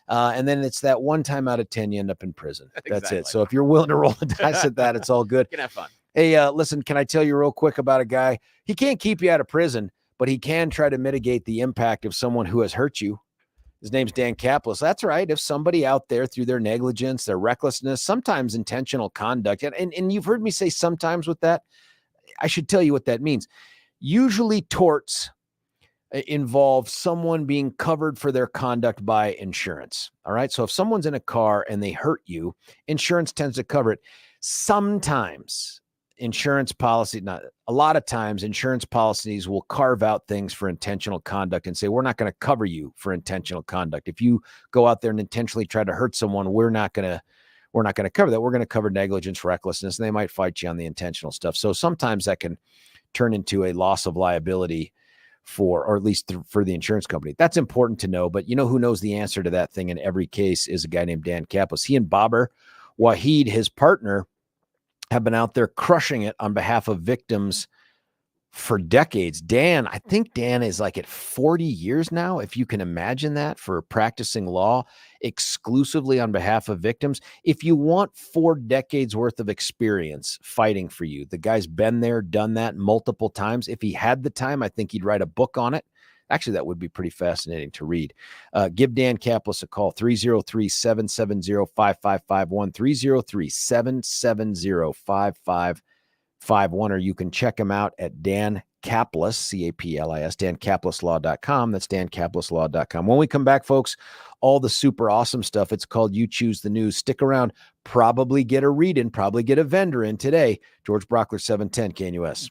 Yeah. And then it's that 1 time out of 10, you end up in prison. That's it. So if you're willing to roll the dice at that, it's all good. You can have fun. Hey, listen, can I tell you real quick about a guy? He can't keep you out of prison, but he can try to mitigate the impact of someone who has hurt you. His name's Dan Kaplis. That's right. If somebody out there, through their negligence, their recklessness, sometimes intentional conduct, and you've heard me say sometimes with that, I should tell you what that means. Usually torts involve someone being covered for their conduct by insurance. All right. So if someone's in a car and they hurt you, insurance tends to cover it. Sometimes a lot of times insurance policies will carve out things for intentional conduct and say, we're not going to cover you for intentional conduct. If you go out there and intentionally try to hurt someone, we're not going to cover that. We're going to cover negligence, recklessness, and they might fight you on the intentional stuff. So sometimes that can turn into a loss of liability or at least for the insurance company. That's important to know. But you know who knows the answer to that thing in every case is a guy named Dan Kaplis. He and Babar Wahid, his partner, have been out there crushing it on behalf of victims for decades. I think Dan is like at 40 years now, if you can imagine that, for practicing law exclusively on behalf of victims. If you want 4 decades worth of experience fighting for you, the guy's been there, done that multiple times. If he had the time, I think he'd write a book on it. Actually, that would be pretty fascinating to read. Give Dan Kaplis a call, 303-770-5551, 303-770-5551, or you can check him out at Dan Kaplis, C-A-P-L-I-S, dankaplislaw.com. That's dankaplislaw.com. When we come back, folks, all the super awesome stuff. It's called You Choose the News. Stick around. Probably get a read-in, probably get a vendor in today. George Brauchler, 710 KNUS.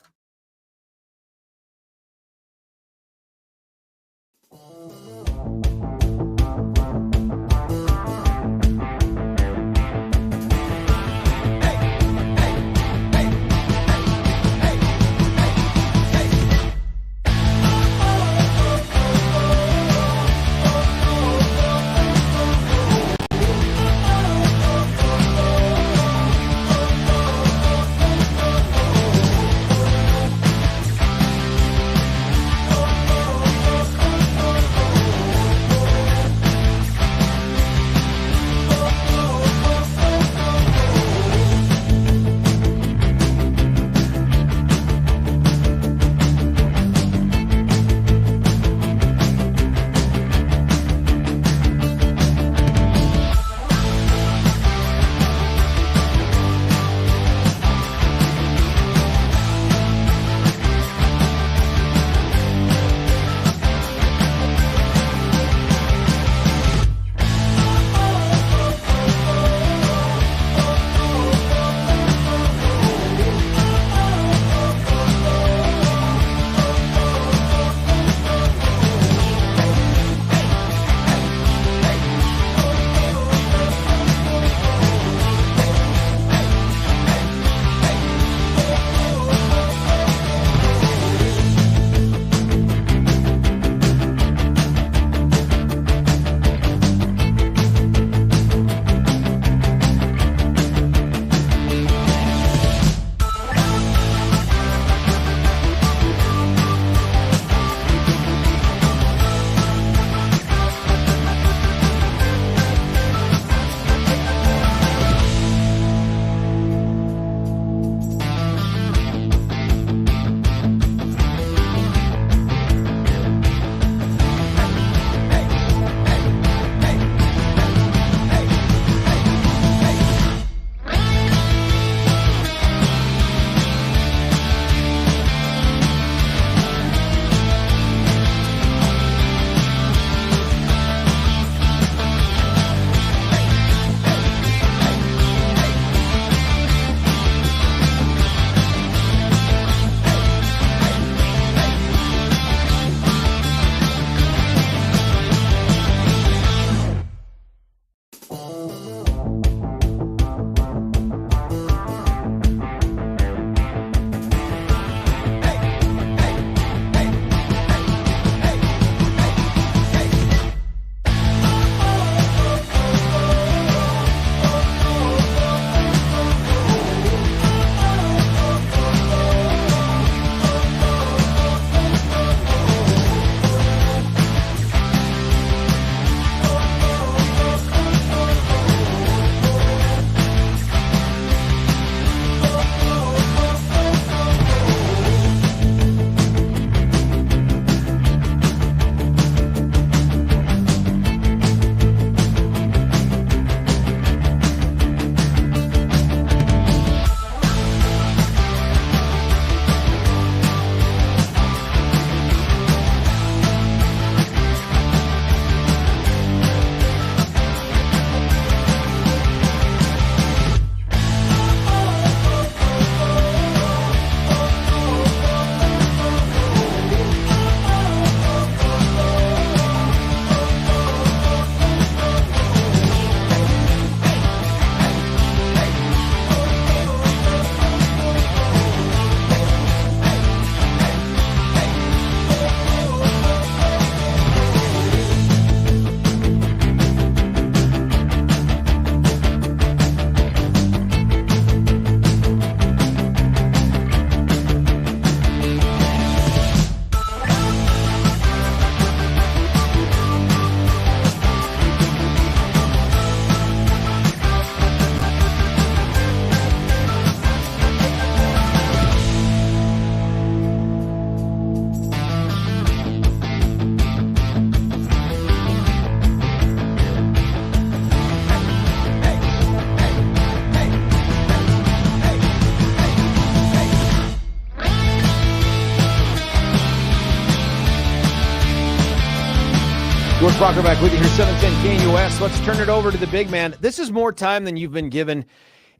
George Brauchler back with you here, 710 Can US. Let's turn it over to the big man. This is more time than you've been given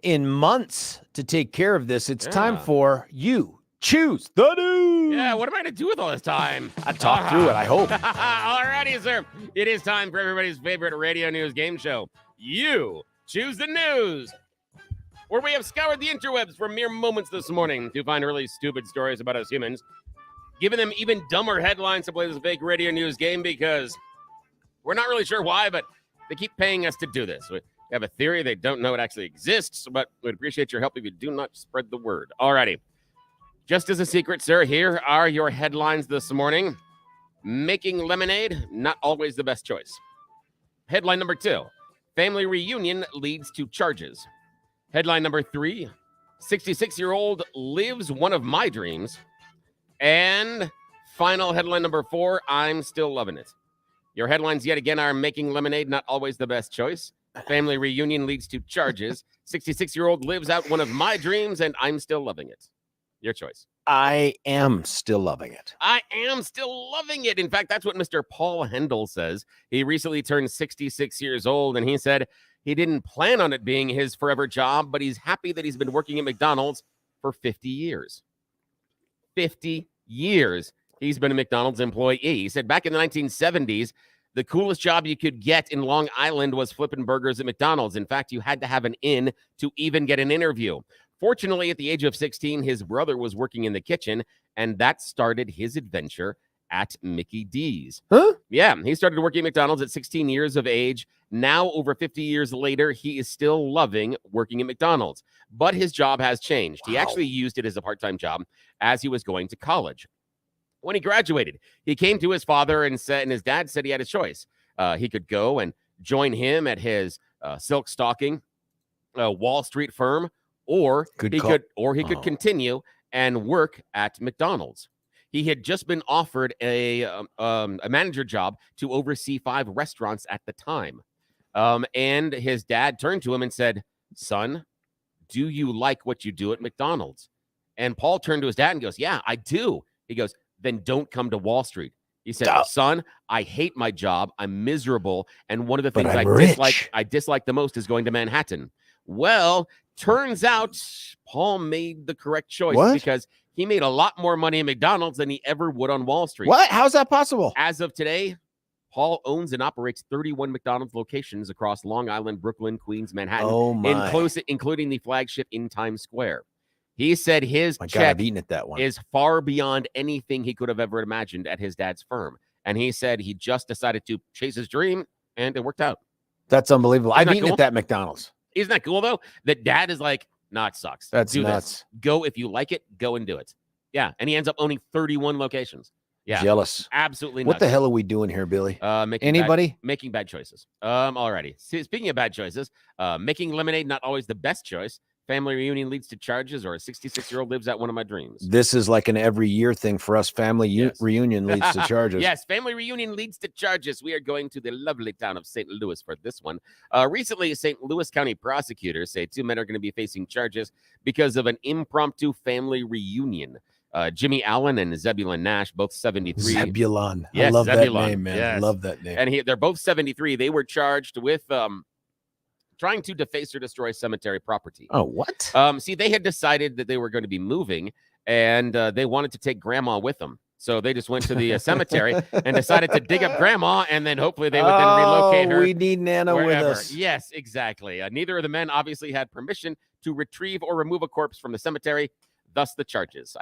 in months to take care of this. It's time for You Choose the News. Yeah, what am I going to do with all this time? I talk through it, I hope. All righty, sir. It is time for everybody's favorite radio news game show, You Choose the News, where we have scoured the interwebs for mere moments this morning to find really stupid stories about us humans, giving them even dumber headlines to play this fake radio news game because we're not really sure why, but they keep paying us to do this. We have a theory they don't know it actually exists, but we'd appreciate your help if you do not spread the word. All righty. Just as a secret, sir, here are your headlines this morning. Making lemonade, not always the best choice. Headline number 2, family reunion leads to charges. Headline number 3, 66-year-old lives one of my dreams. And final headline number 4, I'm still loving it. Your headlines yet again are making lemonade, not always the best choice. Family reunion leads to charges. 66-year-old lives out one of my dreams, and I'm still loving it. Your choice. I am still loving it. I am still loving it. In fact, that's what Mr. Paul Hendel says. He recently turned 66 years old, and he said he didn't plan on it being his forever job, but he's happy that he's been working at McDonald's for 50 years. 50 years. He's been a McDonald's employee. He said back in the 1970s, the coolest job you could get in Long Island was flipping burgers at McDonald's. In fact, you had to have an in to even get an interview. Fortunately, at the age of 16, his brother was working in the kitchen, and that started his adventure at Mickey D's. Huh? Yeah, he started working at McDonald's at 16 years of age. Now, over 50 years later, he is still loving working at McDonald's. But his job has changed. Wow. He actually used it as a part-time job as he was going to college. When he graduated, he came to his father and his dad said he had a choice. He could go and join him at his silk stocking Wall Street firm, or he could continue and work at McDonald's. He had just been offered a manager job to oversee 5 restaurants at the time. And his dad turned to him and said, "Son, do you like what you do at McDonald's?" And Paul turned to his dad and goes, "Yeah, I do." He goes, "Then don't come to Wall Street." He said, "Son, I hate my job. I'm miserable. And one of the things I dislike the most is going to Manhattan." Well, turns out Paul made the correct choice because he made a lot more money at McDonald's than he ever would on Wall Street. What? How's that possible? As of today, Paul owns and operates 31 McDonald's locations across Long Island, Brooklyn, Queens, Manhattan, including the flagship in Times Square. He said his check is far beyond anything he could have ever imagined at his dad's firm. And he said he just decided to chase his dream, and it worked out. That's unbelievable. I've eaten at that McDonald's. Isn't that cool, though? That dad is like, "Nah, it sucks. That's do nuts. This. Go if you like it. Go and do it." Yeah, and he ends up owning 31 locations. Yeah, jealous. Absolutely nuts. What the hell are we doing here, Billy? Making bad choices. Alrighty. Speaking of bad choices, making lemonade not always the best choice. Family reunion leads to charges, or a 66-year-old lives out one of my dreams. This is like an every year thing for us. Family reunion leads to charges. Yes, family reunion leads to charges. We are going to the lovely town of St. Louis for this one. Recently, St. Louis County prosecutors say 2 men are going to be facing charges because of an impromptu family reunion. Jimmy Allen and Zebulon Nash, both 73. Zebulon. Yes, I love Zebulon. That name, man. Yes. I love that name. And they're both 73. They were charged with trying to deface or destroy cemetery property. Oh, what? See, they had decided that they were going to be moving, and they wanted to take Grandma with them. So they just went to the cemetery and decided to dig up Grandma, and then hopefully they would then relocate her. We need Nana wherever. with us. Yes, exactly. Neither of the men obviously had permission to retrieve or remove a corpse from the cemetery. Thus the charges.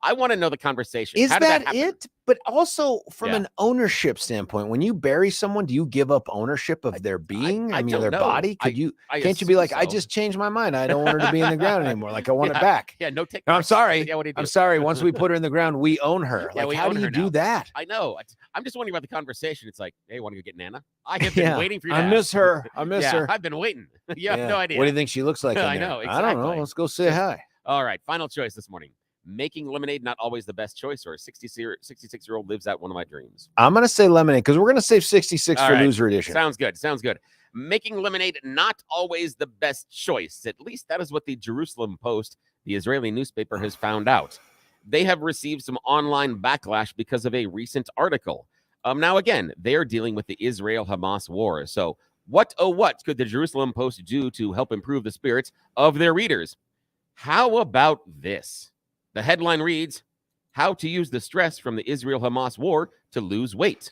I want to know the conversation. Is that it? But also from an ownership standpoint, when you bury someone, do you give up ownership of their being? I mean, their body? Can't you be like, I just changed my mind. I don't want her to be in the ground anymore. Like I want it back. Yeah, no take. No, I'm sorry. Yeah, what do you do? I'm sorry. Once we put her in the ground, we own her. Like, how do you do that? I know. I'm just wondering about the conversation. It's like, hey, want to go get Nana? I have been waiting for you. I miss her. I miss her. I've been waiting. You have no idea. What do you think she looks like? I know. Exactly. I don't know. Let's go say hi. All right. Final choice this morning. Making lemonade not always the best choice, or a 66-year-old lives out one of my dreams. I'm going to say lemonade because we're going to save 66 for loser edition. Sounds good. Making lemonade not always the best choice. At least that is what the Jerusalem Post, the Israeli newspaper, has found out. They have received some online backlash because of a recent article. Now, again, they are dealing with the Israel-Hamas war. So what could the Jerusalem Post do to help improve the spirits of their readers? How about this? The headline reads, "How to use the stress from the Israel-Hamas war to lose weight."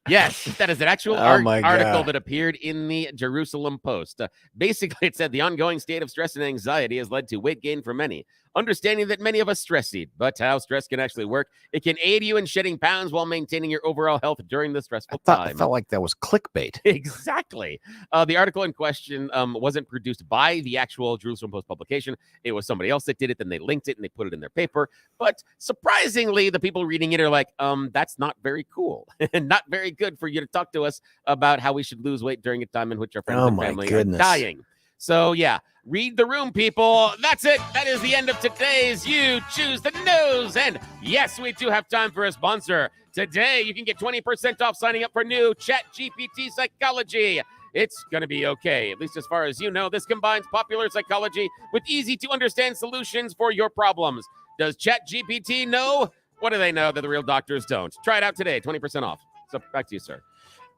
Yes, that is an actual article that appeared in the Jerusalem Post. Basically, it said the ongoing state of stress and anxiety has led to weight gain for many. Understanding that many of us stress eat, but how stress can actually work. It can aid you in shedding pounds while maintaining your overall health during the stressful time. I felt like that was clickbait. Exactly. The article in question wasn't produced by the actual Jerusalem Post publication. It was somebody else that did it. Then they linked it and they put it in their paper. But surprisingly, the people reading it are like, that's not very cool and not very good for you to talk to us about how we should lose weight during a time in which our friends and family are dying. So, yeah, read the room, people. That's it. That is the end of today's You Choose the News. And yes, we do have time for a sponsor. Today, you can get 20% off signing up for new ChatGPT Psychology. It's going to be okay, at least as far as you know. This combines popular psychology with easy-to-understand solutions for your problems. Does ChatGPT know? What do they know that the real doctors don't? Try it out today, 20% off. So back to you, sir.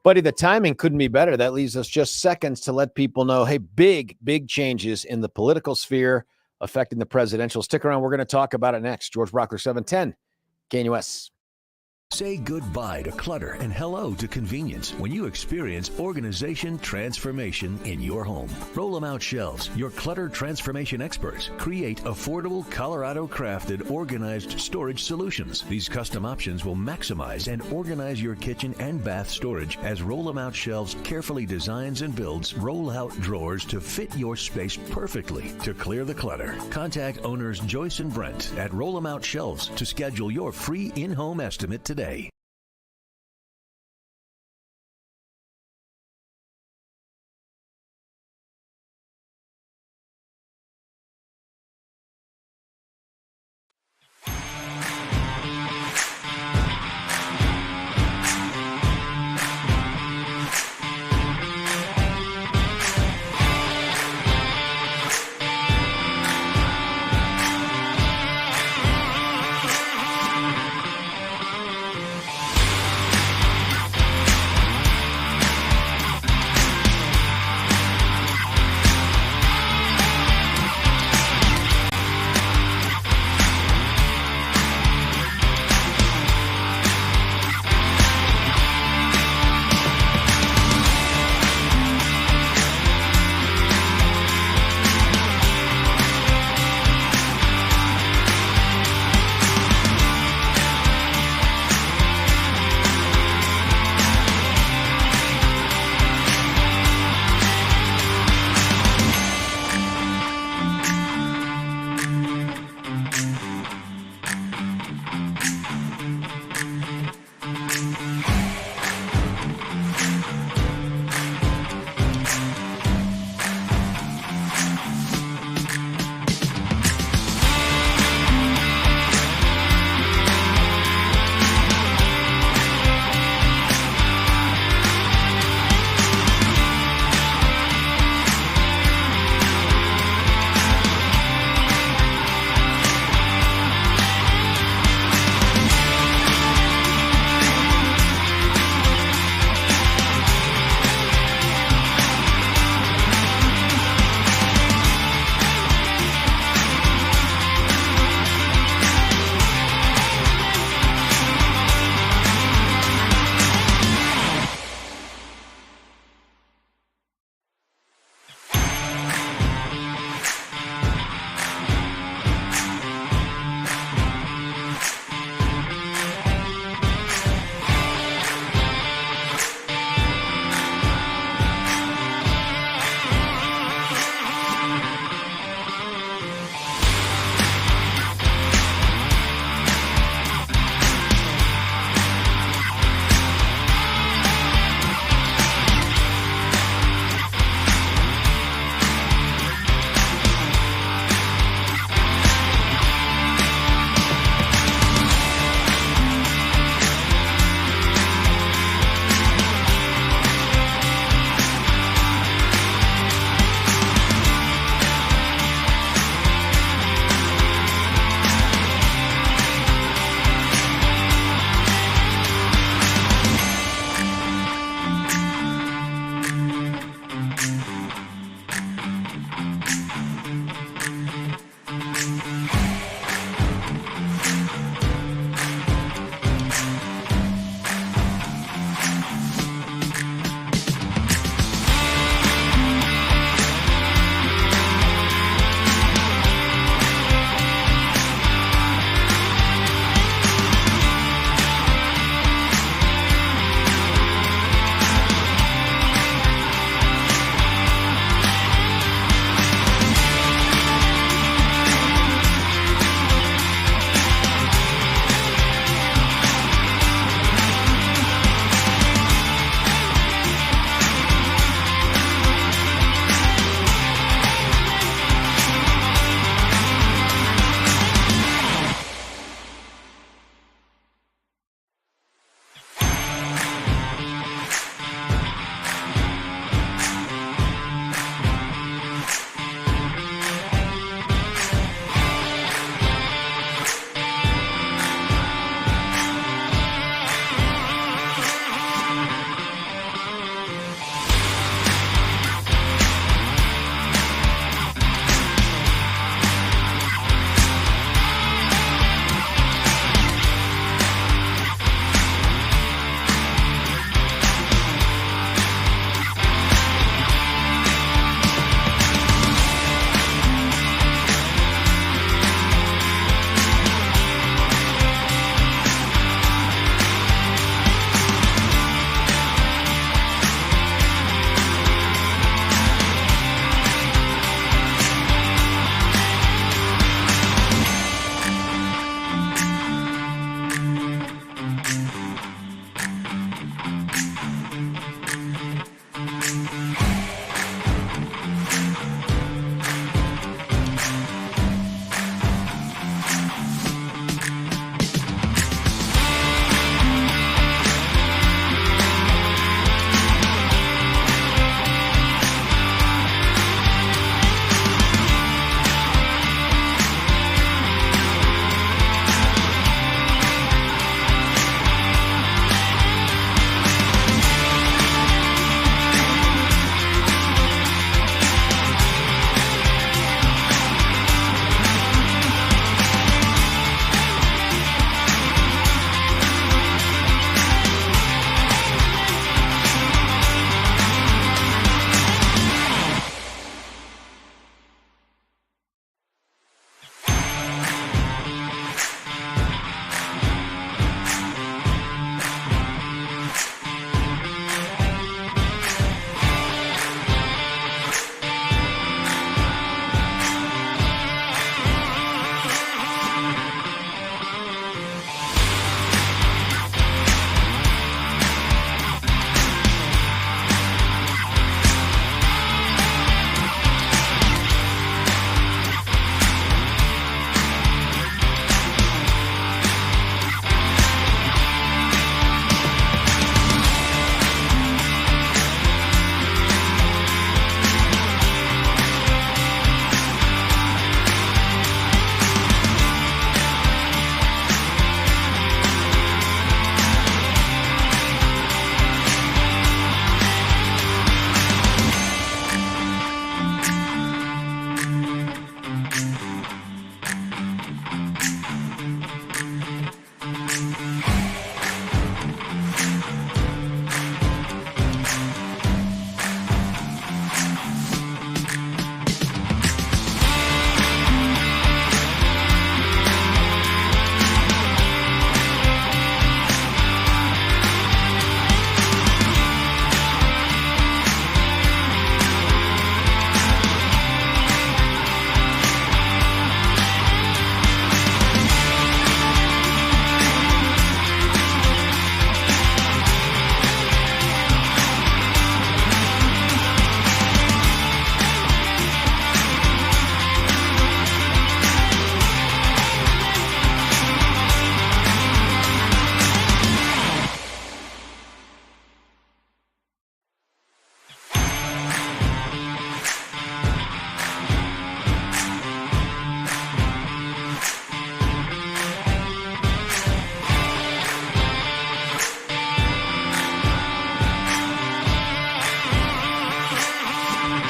Buddy, the timing couldn't be better. That leaves us just seconds to let people know, hey, big changes in the political sphere affecting the presidential. Stick around. We're going to talk about it next. George Brauchler, 710, KNUS. Say goodbye to clutter and hello to convenience when you experience organization transformation in your home. Roll 'em Out Shelves, your clutter transformation experts, create affordable Colorado-crafted organized storage solutions. These custom options will maximize and organize your kitchen and bath storage as Roll 'em Out Shelves carefully designs and builds roll-out drawers to fit your space perfectly. To clear the clutter, contact owners Joyce and Brent at Roll 'em Out Shelves to schedule your free in-home estimate today.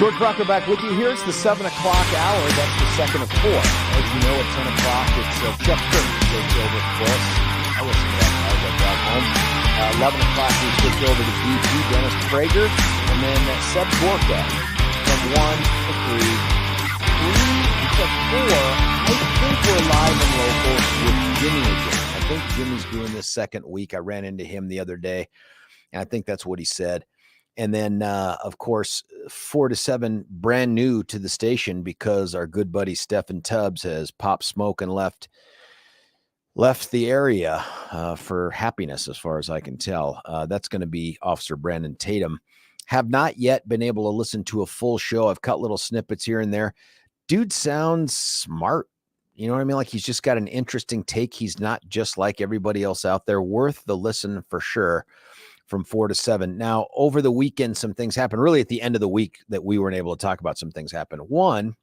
George Brauchler back with you. Here's the 7 o'clock hour. That's the second of 4. As you know, at 10 o'clock, it's Chuck Curtin takes over for us. I listen to that as I drive home. 11 o'clock, we switch over to DP, Dennis Prager, and then Seb Gorka from 1 to 3. 3 to 4, I think we're live and local with Jimmy again. I think Jimmy's doing this second week. I ran into him the other day, and I think that's what he said. And then, of course, 4 to 7, brand new to the station because our good buddy Stephen Tubbs has popped smoke and left the area for happiness, as far as I can tell. That's going to be Officer Brandon Tatum. Have not yet been able to listen to a full show. I've cut little snippets here and there. Dude sounds smart. You know what I mean? Like he's just got an interesting take. He's not just like everybody else out there. Worth the listen for sure. From 4 to 7. Now, over the weekend, some things happened. Really, at the end of the week, that we weren't able to talk about, some things happened. One,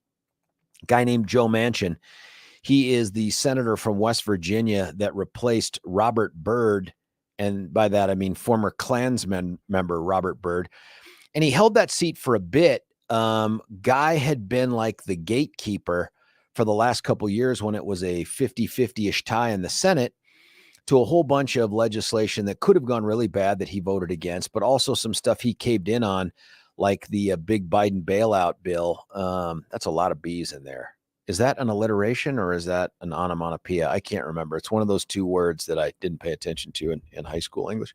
a guy named Joe Manchin. He is the senator from West Virginia that replaced Robert Byrd, and by that I mean former Klansman member Robert Byrd. And he held that seat for a bit. Guy had been like the gatekeeper for the last couple years when it was a 50-50-ish tie in the Senate, to a whole bunch of legislation that could have gone really bad that he voted against, but also some stuff he caved in on, like the big Biden bailout bill. That's a lot of B's in there. Is that an alliteration or is that an onomatopoeia? I can't remember. It's one of those two words that I didn't pay attention to in high school English.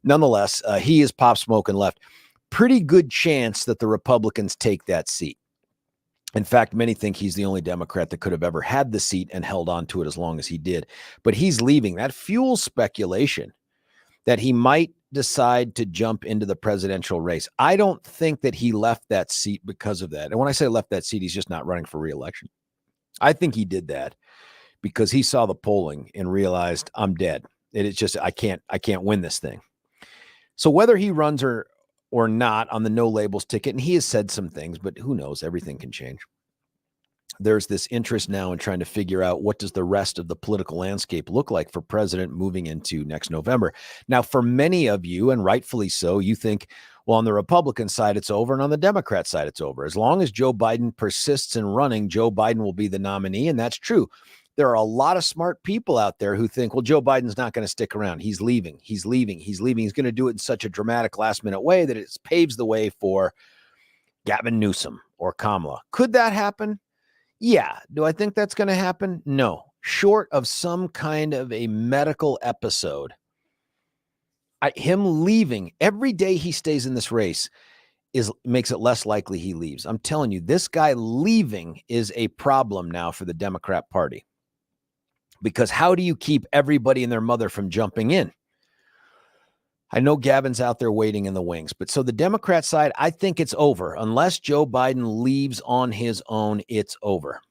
Nonetheless, he is pop smoke and left. Pretty good chance that the Republicans take that seat. In fact, many think he's the only Democrat that could have ever had the seat and held on to it as long as he did. But he's leaving. That fuels speculation that he might decide to jump into the presidential race. I don't think that he left that seat because of that. And when I say left that seat, he's just not running for re-election. I think he did that because he saw the polling and realized I'm dead. It's just I can't win this thing. So whether he runs or not on the no labels ticket, and he has said some things, but who knows? Everything can change. There's this interest now in trying to figure out what does the rest of the political landscape look like for president moving into next November. Now, for many of you, and rightfully so, you think, well, on the Republican side, it's over, and on the Democrat side, it's over. As long as Joe Biden persists in running, Joe Biden will be the nominee, and that's true. There are a lot of smart people out there who think, well, Joe Biden's not going to stick around. He's leaving. He's leaving. He's leaving. He's going to do it in such a dramatic last-minute way that it paves the way for Gavin Newsom or Kamala. Could that happen? Yeah. Do I think that's going to happen? No. Short of some kind of a medical episode, him leaving, every day he stays in this race makes it less likely he leaves. I'm telling you, this guy leaving is a problem now for the Democrat Party. Because how do you keep everybody and their mother from jumping in? I know Gavin's out there waiting in the wings, but so the Democrat side, I think it's over. Unless Joe Biden leaves on his own, it's over.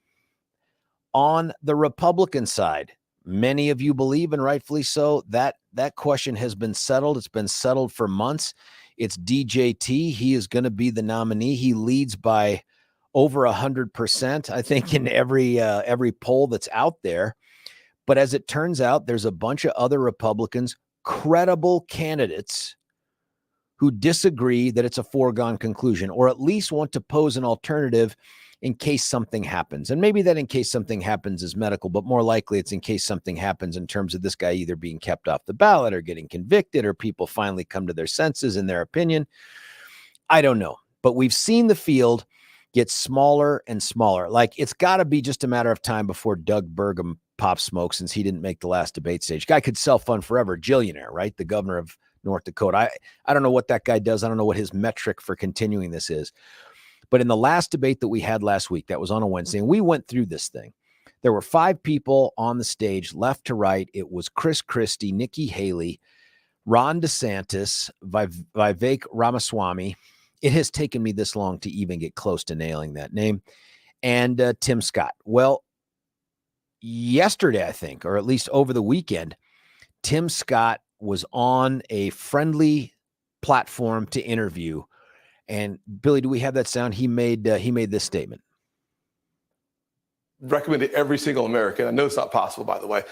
On the Republican side, many of you believe, and rightfully so, that question has been settled. It's been settled for months. It's DJT. He is going to be the nominee. He leads by over 100%, I think, in every poll that's out there. But as it turns out, there's a bunch of other Republicans, credible candidates, who disagree that it's a foregone conclusion, or at least want to pose an alternative in case something happens. And maybe that in case something happens is medical, but more likely it's in case something happens in terms of this guy either being kept off the ballot or getting convicted, or people finally come to their senses in their opinion. I don't know. But we've seen the field get smaller and smaller. Like, it's got to be just a matter of time before Doug Burgum pops smoke, since he didn't make the last debate stage. Guy could self-fund forever. Jillionaire, right? The governor of North Dakota. I don't know what that guy does. I don't know what his metric for continuing this is. But in the last debate that we had last week, that was on a Wednesday, and we went through this thing. There were 5 people on the stage, left to right. It was Chris Christie, Nikki Haley, Ron DeSantis, Vivek Ramaswamy. It has taken me this long to even get close to nailing that name. And Tim Scott. Well, yesterday, I think, or at least over the weekend, Tim Scott was on a friendly platform to interview. And Billy, do we have that sound? He made this statement. Recommend to every single American. I know it's not possible, by the way.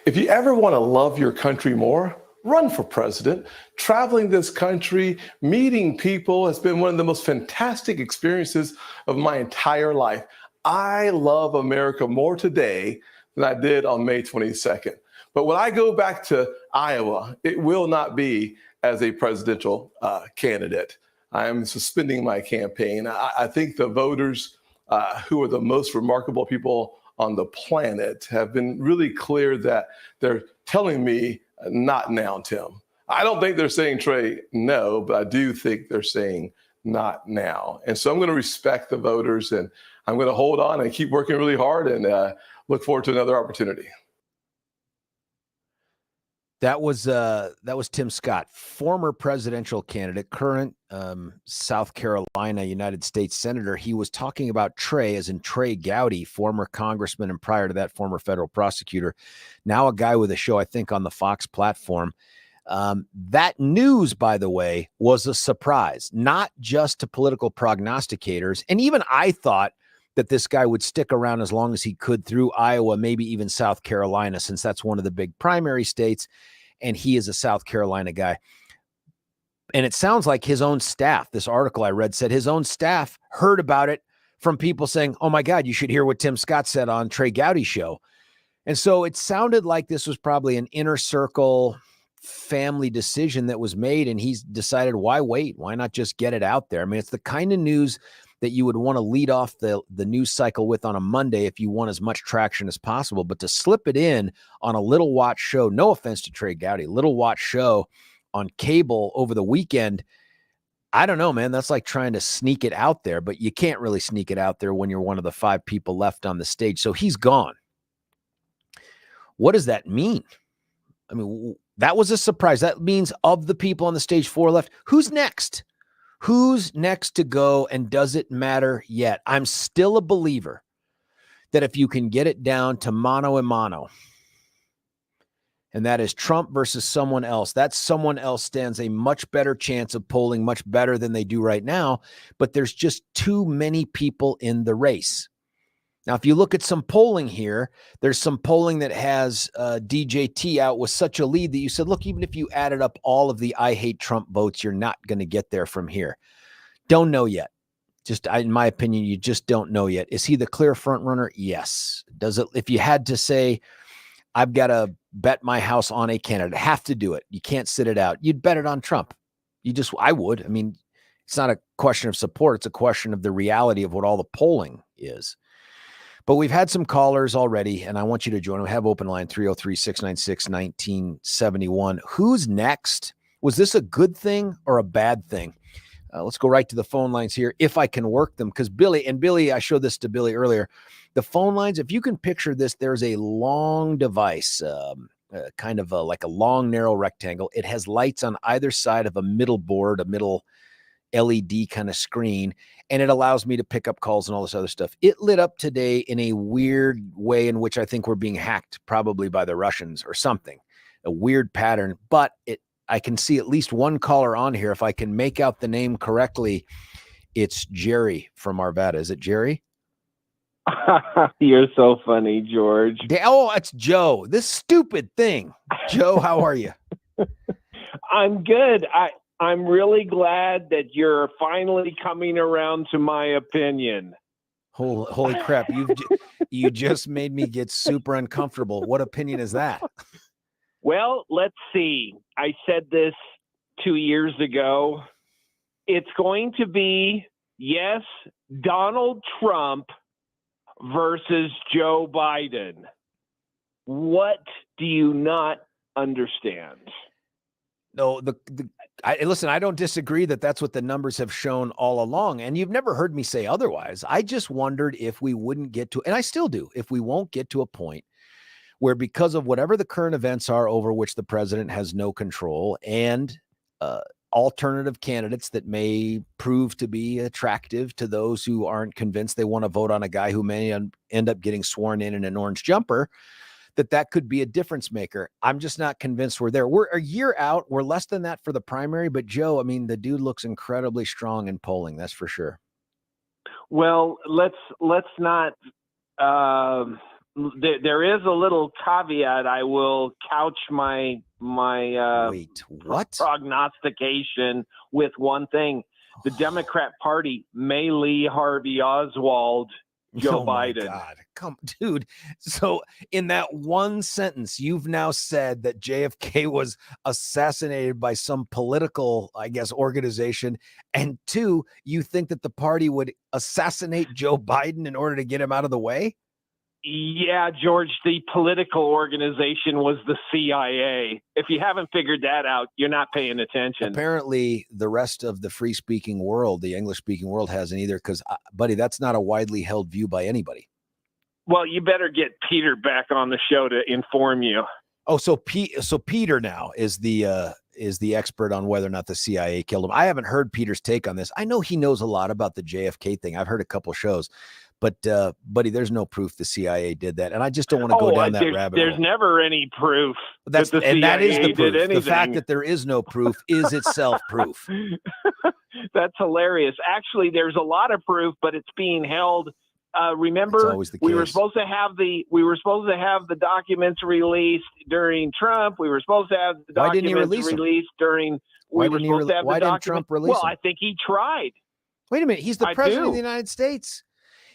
If you ever want to love your country more, run for president. Traveling this country, meeting people has been one of the most fantastic experiences of my entire life. I love America more today than I did on May 22nd. But when I go back to Iowa, it will not be as a presidential candidate. I am suspending my campaign. I think the voters who are the most remarkable people on the planet have been really clear that they're telling me not now, Tim. I don't think they're saying, Trey, no, but I do think they're saying not now. And so I'm going to respect the voters, and I'm going to hold on and keep working really hard, and look forward to another opportunity. That was Tim Scott, former presidential candidate, current South Carolina United States Senator. He was talking about Trey, as in Trey Gowdy, former congressman, and prior to that, former federal prosecutor. Now a guy with a show, I think, on the Fox platform. That news, by the way, was a surprise, not just to political prognosticators. And even I thought that this guy would stick around as long as he could through Iowa, maybe even South Carolina, since that's one of the big primary states, and he is a South Carolina guy. And it sounds like his own staff, this article I read said his own staff heard about it from people saying, oh my God, you should hear what Tim Scott said on Trey Gowdy's show. And so it sounded like this was probably an inner circle family decision that was made, and he's decided, why wait? Why not just get it out there? I mean, it's the kind of news that you would want to lead off the news cycle with on a Monday if you want as much traction as possible. But to slip it in on a little watch show, no offense to Trey Gowdy, little watch show on cable over the weekend, I don't know, man. That's like trying to sneak it out there, but you can't really sneak it out there when you're one of the 5 people left on the stage. So he's gone. What does that mean? I mean, that was a surprise. That means of the people on the stage 4 left, who's next? Who's next to go, and does it matter yet? I'm still a believer that if you can get it down to mano a mano, and that is Trump versus someone else, that someone else stands a much better chance of polling, much better than they do right now, but there's just too many people in the race. Now, if you look at some polling here, there's some polling that has DJT out with such a lead that you said, look, even if you added up all of the I hate Trump votes, you're not going to get there from here. Don't know yet. In my opinion, you just don't know yet. Is he the clear front runner? Yes. Does it? If you had to say, I've got to bet my house on a candidate, have to do it. You can't sit it out. You'd bet it on Trump. I would. I mean, it's not a question of support. It's a question of the reality of what all the polling is. But we've had some callers already, and I want you to join. We have open line 303-696-1971. Who's next? Was this a good thing or a bad thing? Let's go right to the phone lines here, if I can work them, because Billy, I showed this to Billy earlier. The phone lines, if you can picture this, there's a long device, kind of like a long, narrow rectangle. It has lights on either side of a middle board, a middle LED kind of screen, and it allows me to pick up calls and all this other stuff. It lit up today in a weird way in which I think we're being hacked, probably by the Russians or something, a weird pattern, but I can see at least one caller on here. If I can make out the name correctly, it's Jerry from Arvada. Is it Jerry? You're so funny, George. Oh, it's Joe. This stupid thing. Joe, how are you? I'm good. I'm really glad that you're finally coming around to my opinion. Holy crap. You just made me get super uncomfortable. What opinion is that? Well, let's see. I said this 2 years ago. It's going to be, yes, Donald Trump versus Joe Biden. What do you not understand? No, listen, I don't disagree that that's what the numbers have shown all along, and you've never heard me say otherwise. I just wondered if we wouldn't get to, and I still do, if we won't get to a point where, because of whatever the current events are over which the president has no control, and alternative candidates that may prove to be attractive to those who aren't convinced they want to vote on a guy who may end up getting sworn in an orange jumper, that could be a difference maker. I'm just not convinced we're there. We're a year out. We're less than that for the primary, but Joe, I mean, the dude looks incredibly strong in polling. That's for sure. Well, let's not there is a little caveat. I will couch my Wait, what? prognostication with one thing: the Democrat Party may Lee Harvey Oswald Joe Biden. My God, come, dude. So in that one sentence, you've now said that JFK was assassinated by some political, I guess, organization. And 2, you think that the party would assassinate Joe Biden in order to get him out of the way? Yeah, George, the political organization was the CIA. If you haven't figured that out, you're not paying attention. Apparently, the rest of the free-speaking world, the English-speaking world, hasn't either. Because, buddy, that's not a widely held view by anybody. Well, you better get Peter back on the show to inform you. Oh, so Peter now is the expert on whether or not the CIA killed him. I haven't heard Peter's take on this. I know he knows a lot about the JFK thing. I've heard a couple shows. But, buddy, there's no proof the CIA did that. And I just don't want to go down that rabbit hole. There's never any proof that the CIA is the proof. did anything. The fact that there is no proof is itself proof. That's hilarious. Actually, there's a lot of proof, but it's being held. Remember, we were supposed to have the documents released during Trump. We were supposed to have the documents released during. Why didn't Trump release them? Well, I think he tried. Wait a minute. He's the president of the United States.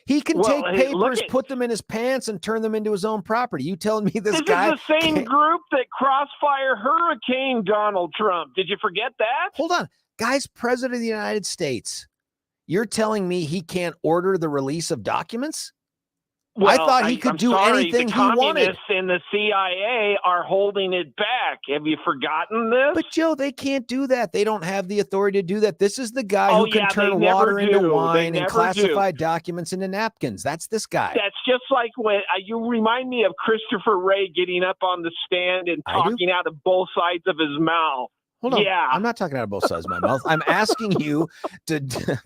He can take papers, put them in his pants, and turn them into his own property. You telling me this guy is the same group that Crossfire Hurricane Donald Trump? Did you forget that? Hold on. Guy's president of the United States. You're telling me he can't order the release of documents? Well, I thought he could do anything he wanted. The communists and the CIA are holding it back. Have you forgotten this? But, Joe, they can't do that. They don't have the authority to do that. This is the guy who can turn water into wine and classify documents into napkins. That's this guy. That's just like when you remind me of Christopher Wray getting up on the stand and talking out of both sides of his mouth. Hold on. Yeah. I'm not talking out of both sides of my mouth. I'm asking you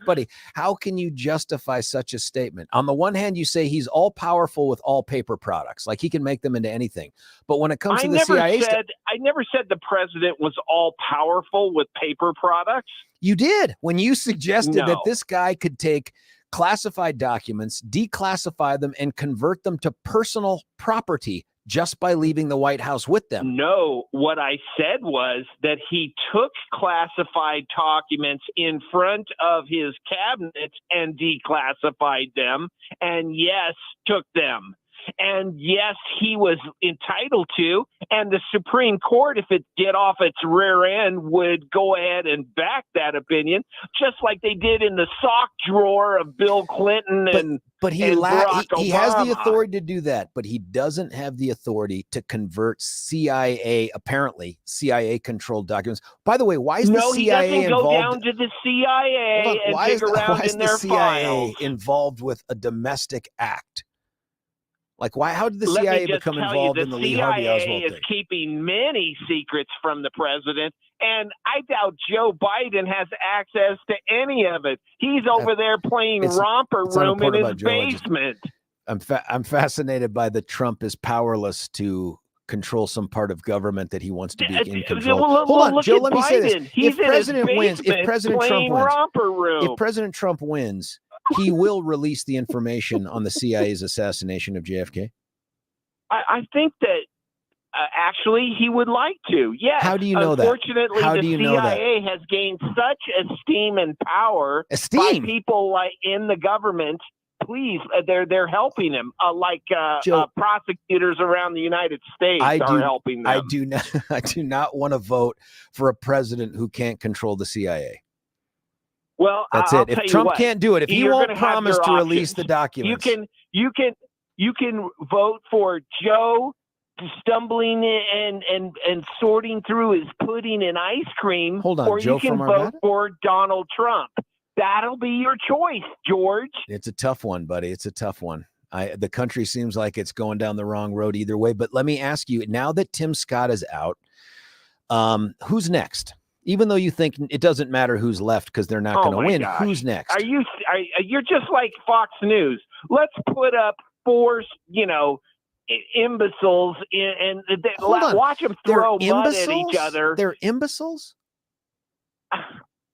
buddy, how can you justify such a statement? On the one hand, you say he's all powerful with all paper products, like he can make them into anything. But when it comes to the CIA, I never said the president was all powerful with paper products. You did when you suggested that this guy could take classified documents, declassify them, and convert them to personal property just by leaving the White House with them. No, what I said was that he took classified documents in front of his cabinet and declassified them, and yes, took them. And yes, he was entitled to, and the Supreme Court, if it get off its rear end, would go ahead and back that opinion, just like they did in the sock drawer of Bill Clinton But he has the authority to do that, but he doesn't have the authority to convert apparently CIA-controlled documents. By the way, why is the CIA involved? No, he doesn't go down to the CIA and dig around in their files. Why is the CIA involved with a domestic act? Like, why? How did the CIA become involved in the Lee Harvey Oswald thing? The CIA is keeping many secrets from the president, and I doubt Joe Biden has access to any of it. He's over there playing romper room in his basement. I'm fascinated by the Trump is powerless to control some part of government that he wants to be in control. Hold on, Joe, let me say this. If President Trump wins, he will release the information on the CIA's assassination of JFK? I think that actually he would like to. Yes. How do you know that? Unfortunately, the CIA has gained such esteem and power by people like in the government. Please, they're helping him, prosecutors around the United States are helping them. I do not want to vote for a president who can't control the CIA. Well, that's it. If Trump can't do it, if he won't promise to release the documents, you can vote for Joe stumbling and sorting through his pudding and ice cream. Hold on, or Joe, you can vote for Donald Trump. That'll be your choice, George. It's a tough one, buddy. It's a tough one. The country seems like it's going down the wrong road either way. But let me ask you, now that Tim Scott is out, who's next? Even though you think it doesn't matter who's left because they're not going to win, who's next? You're just like Fox News. Let's put up four, imbeciles and watch them throw mud at each other. They're imbeciles?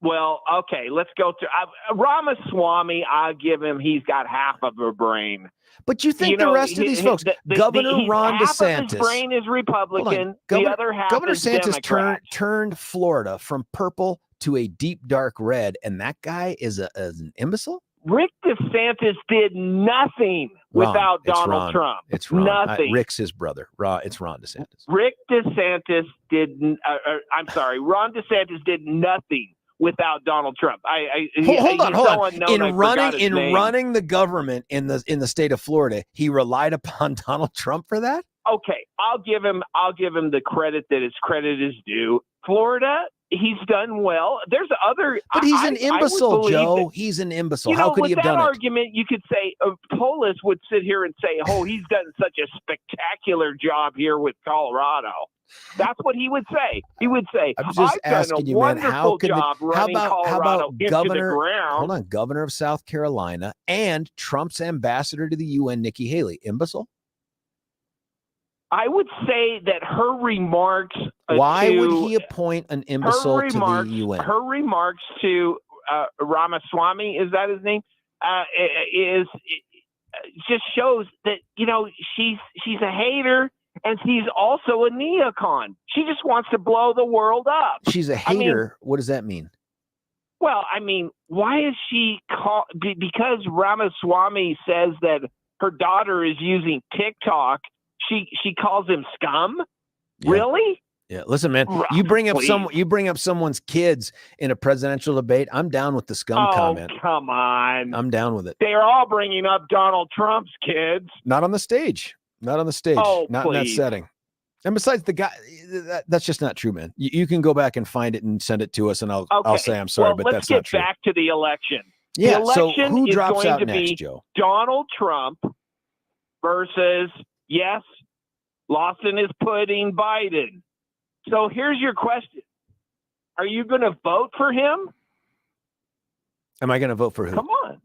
Well, okay, let's go to Ramaswamy. I'll give him. He's got half of a brain. But you think the rest of these folks, Governor Ron DeSantis, half of his brain is Republican. The other half Governor is DeSantis Democrat. turned Florida from purple to a deep dark red, and that guy is an imbecile. Rick DeSantis did nothing without Donald Trump. It's Ron. Nothing. Rick's his brother. It's Ron DeSantis. Rick DeSantis did. I'm sorry. Ron DeSantis did nothing without Donald Trump. Hold on. In running the government in the state of Florida, he relied upon Donald Trump for that. Okay, I'll give him the credit that his credit is due. Florida, he's done well. There's other, but he's an imbecile, Joe. He's an imbecile. How could he have done it? With that argument, you could say Polis would sit here and say, "Oh, he's done such a spectacular job here with Colorado." That's what he would say. He would say, "I'm just asking you, man. How about Governor of South Carolina and Trump's ambassador to the UN, Nikki Haley, imbecile?" I would say that her remarks. Why would he appoint an imbecile to the UN? Her remarks to Ramaswamy, is that his name? Just shows that she's a hater and she's also a neocon. She just wants to blow the world up. She's a hater. What does that mean? Well, why is she called? Because Ramaswamy says that her daughter is using TikTok. She calls him scum. Yeah. Really? Yeah. Listen, man. You bring up someone's kids in a presidential debate. I'm down with the scum comment. Oh, come on. I'm down with it. They're all bringing up Donald Trump's kids. Not on the stage. Oh, not please. in that setting. And besides, the guy, that's just not true, man. You can go back and find it and send it to us, and I'll say I'm sorry, but that's not true. Let's get back to the election. Yeah. The election so who drops is going out to next, be Joe? Donald Trump versus Lawson is putting Biden. So here's your question. Are you going to vote for him? Am I going to vote for who? Come on.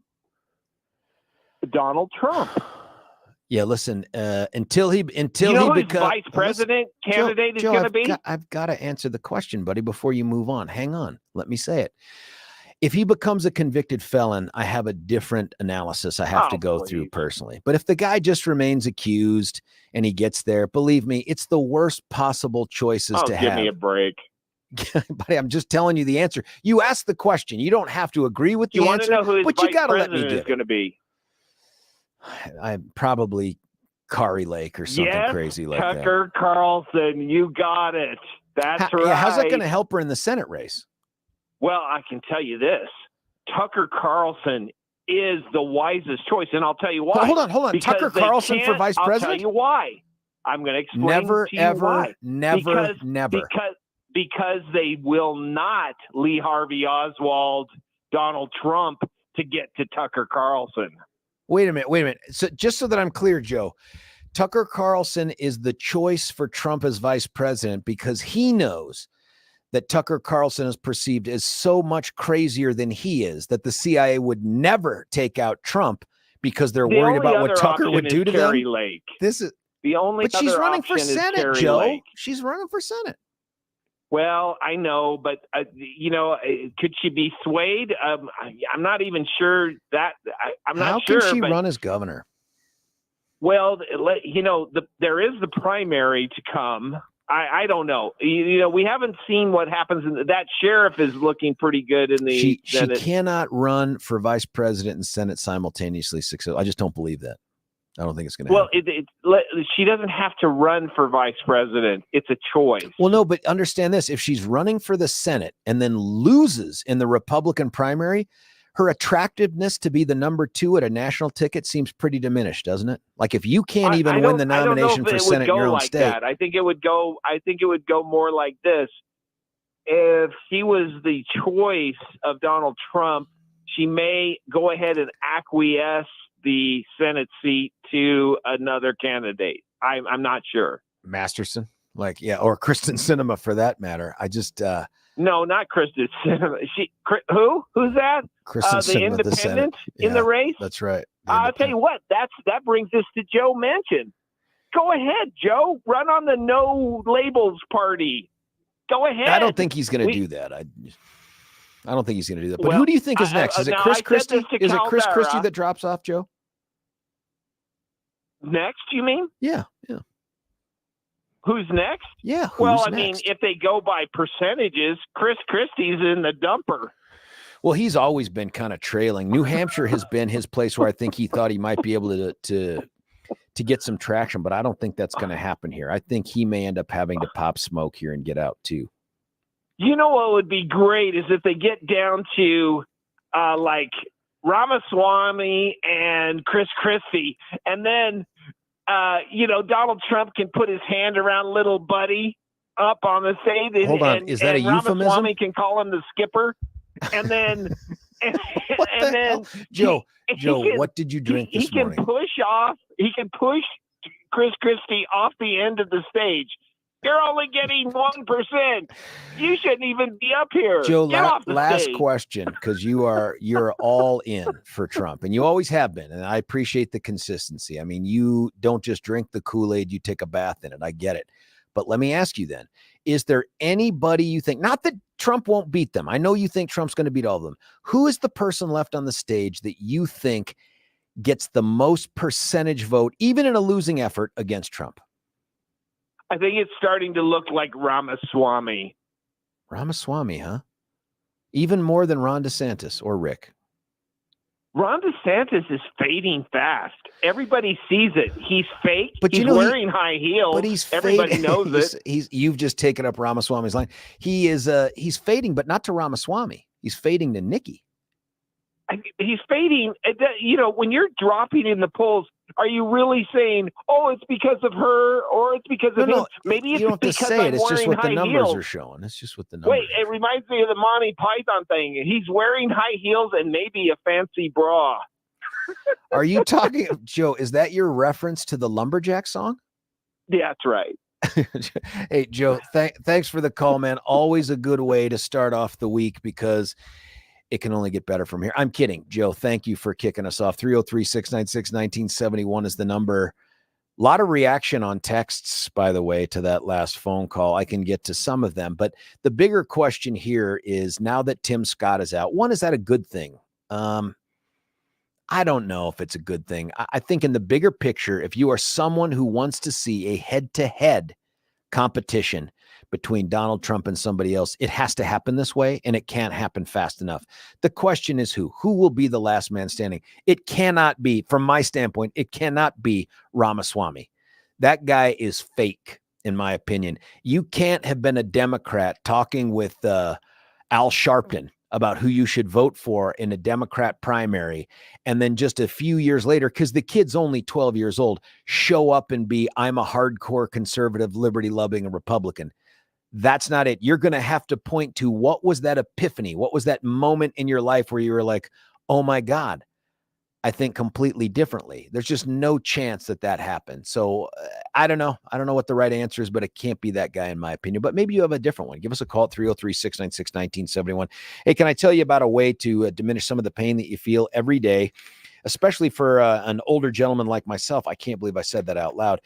Donald Trump. Yeah, listen, until he becomes vice president candidate is going to be? I've got to answer the question, buddy, before you move on. Hang on. Let me say it. If he becomes a convicted felon, I have a different analysis I have to go through personally. But if the guy just remains accused and he gets there, believe me, it's the worst possible choices to have. Give me a break. Buddy, I'm just telling you the answer. You asked the question. You don't have to agree with the answer, know who but you got to let me do it. Going to be. I'm probably Kari Lake or something crazy like that. Tucker Carlson, you got it. That's right. Yeah, how's that going to help her in the Senate race? Well, I can tell you this. Tucker Carlson is the wisest choice, and I'll tell you why. Hold on. Because Tucker Carlson for vice president? I'll tell you why. I'm going to explain to you why. Never. Because they will not Lee Harvey Oswald, Donald Trump to get to Tucker Carlson. Wait a minute. So just so that I'm clear, Joe, Tucker Carlson is the choice for Trump as vice president because he knows that Tucker Carlson is perceived as so much crazier than he is, that the CIA would never take out Trump because they're worried about what Tucker would do to them. Lake. This is the only. But she's running for Senate, Joe. Lake. She's running for Senate. Well, I know, but could she be swayed? I'm not even sure that. I'm not sure. How can she run as governor? Well, there is the primary to come. I don't know. We haven't seen what happens. That sheriff is looking pretty good in the Senate. She cannot run for vice president and Senate simultaneously. I just don't believe that. I don't think it's going to happen. Well, she doesn't have to run for vice president. It's a choice. Well, no, but understand this. If she's running for the Senate and then loses in the Republican primary, her attractiveness to be the number 2 at a national ticket seems pretty diminished, doesn't it? Like if you can't even win the nomination for Senate in your own state. That. I think it would go more like this. If she was the choice of Donald Trump, she may go ahead and acquiesce the Senate seat to another candidate. I'm not sure. Masterson, or Kristen Sinema for that matter. I just no, not Kristen Sinema. Who's that? Kristen the Sinema, independent in the race. That's right. I'll tell you what. That brings us to Joe Manchin. Go ahead, Joe. Run on the no labels party. Go ahead. I don't think he's going to do that. I don't think he's going to do that. But Well, who do you think is next? Is it now, Chris I said Christie? this to Is it Chris Caldera. Christie that drops off, Joe? Next, you mean? Yeah. Who's next? Yeah. Well, I next? mean, if they go by percentages, Chris Christie's in the dumper. Well, he's always been kind of trailing. New Hampshire has been his place where I think he thought he might be able to get some traction, but I don't think that's going to happen here. I think he may end up having to pop smoke here and get out too. You know what would be great is if they get down to like Ramaswamy and Chris Christie, and then Donald Trump can put his hand around little buddy up on the stage. And, hold on, is that a euphemism? Ramaswamy can call him the skipper, and then Joe, what did you drink this morning? He can push Chris Christie off the end of the stage. You're only getting 1%. You shouldn't even be up here. Joe, last question, because you're all in for Trump, and you always have been, and I appreciate the consistency. I mean, you don't just drink the Kool-Aid, you take a bath in it. I get it. But let me ask you then, is there anybody you think, not that Trump won't beat them, I know you think Trump's going to beat all of them, who is the person left on the stage that you think gets the most percentage vote, even in a losing effort against Trump? I think it's starting to look like Ramaswamy. Ramaswamy, huh? Even more than Ron DeSantis or Rick? Ron DeSantis is fading fast. Everybody sees it. He's fake. But he's wearing high heels. But he's everybody knows it. You've just taken up Ramaswamy's line. He's fading, but not to Ramaswamy. He's fading to Nikki. He's fading. When you're dropping in the polls, are you really saying, "Oh, it's because of her," or it's because of him? No, maybe it's you don't have because to say it. It's just what the numbers heels. are showing. It's just what the numbers. Wait, it reminds me of the Monty Python thing. He's wearing high heels and maybe a fancy bra. Are you talking, Joe? Is that your reference to the Lumberjack song? Yeah, that's right. Hey, Joe, thanks for the call, man. Always a good way to start off the week because it can only get better from here. I'm kidding. Joe, thank you for kicking us off. 303-696-1971 is the number. A lot of reaction on texts, by the way, to that last phone call. I can get to some of them. But the bigger question here is, now that Tim Scott is out, one, is that a good thing? I don't know if it's a good thing. I think in the bigger picture, if you are someone who wants to see a head-to-head competition between Donald Trump and somebody else, it has to happen this way, and it can't happen fast enough. The question is who will be the last man standing? It cannot be, from my standpoint, it cannot be Ramaswamy. That guy is fake, in my opinion. You can't have been a Democrat talking with Al Sharpton about who you should vote for in a Democrat primary, and then just a few years later, because the kid's only 12 years old, show up and be, I'm a hardcore conservative, liberty-loving Republican. That's not it. You're going to have to point to, what was that epiphany? What was that moment in your life where you were like, oh my God, I think completely differently. There's just no chance that happened. So I don't know. I don't know what the right answer is, but it can't be that guy in my opinion. But maybe you have a different one. Give us a call at 303-696-1971. Hey, can I tell you about a way to diminish some of the pain that you feel every day, especially for an older gentleman like myself? I can't believe I said that out loud.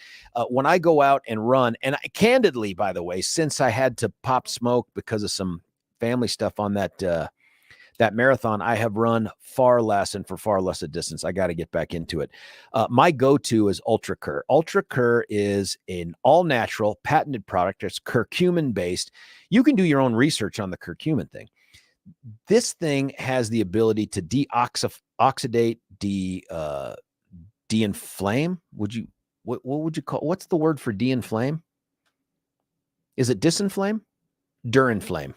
When I go out and run, and candidly, by the way, since I had to pop smoke because of some family stuff on that marathon, I have run far less and for far less a distance. I got to get back into it. My go-to is UltraCur. UltraCur is an all-natural patented product. It's curcumin-based. You can do your own research on the curcumin thing. This thing has the ability to deoxidate, de-inflame. What would you call? What's the word for de-inflame? Is it disinflame? Durinflame.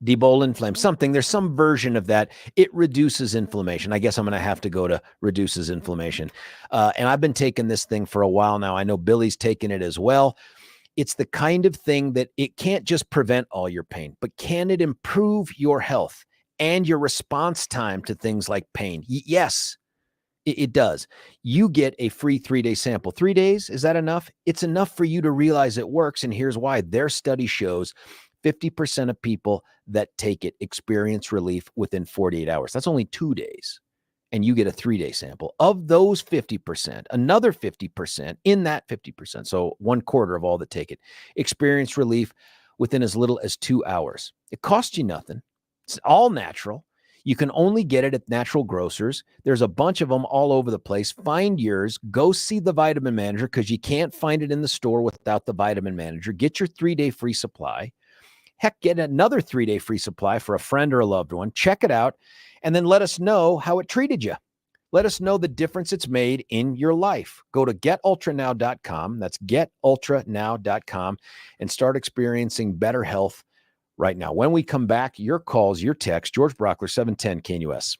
Debolinflame, something. There's some version of that. It reduces inflammation. I guess I'm going to have to go to reduces inflammation. And I've been taking this thing for a while now. I know Billy's taken it as well. It's the kind of thing that it can't just prevent all your pain, but can it improve your health and your response time to things like pain? Yes, it does. You get a free 3-day sample. 3 days, is that enough? It's enough for you to realize it works. And here's why. Their study shows 50% of people that take it experience relief within 48 hours. That's only 2 days. And you get a 3-day sample. Of those 50%, another 50% in that 50%, so 1/4 of all that take it, experience relief within as little as 2 hours. It costs you nothing. It's all natural. You can only get it at natural grocers. There's a bunch of them all over the place. Find yours. Go see the vitamin manager because you can't find it in the store without the vitamin manager. Get your 3-day free supply. Heck, get another 3-day free supply for a friend or a loved one. Check it out, and then let us know how it treated you. Let us know the difference it's made in your life. Go to getultranow.com. That's getultranow.com and start experiencing better health right now. When we come back, your calls, your text, George Brauchler, 710 KNUS.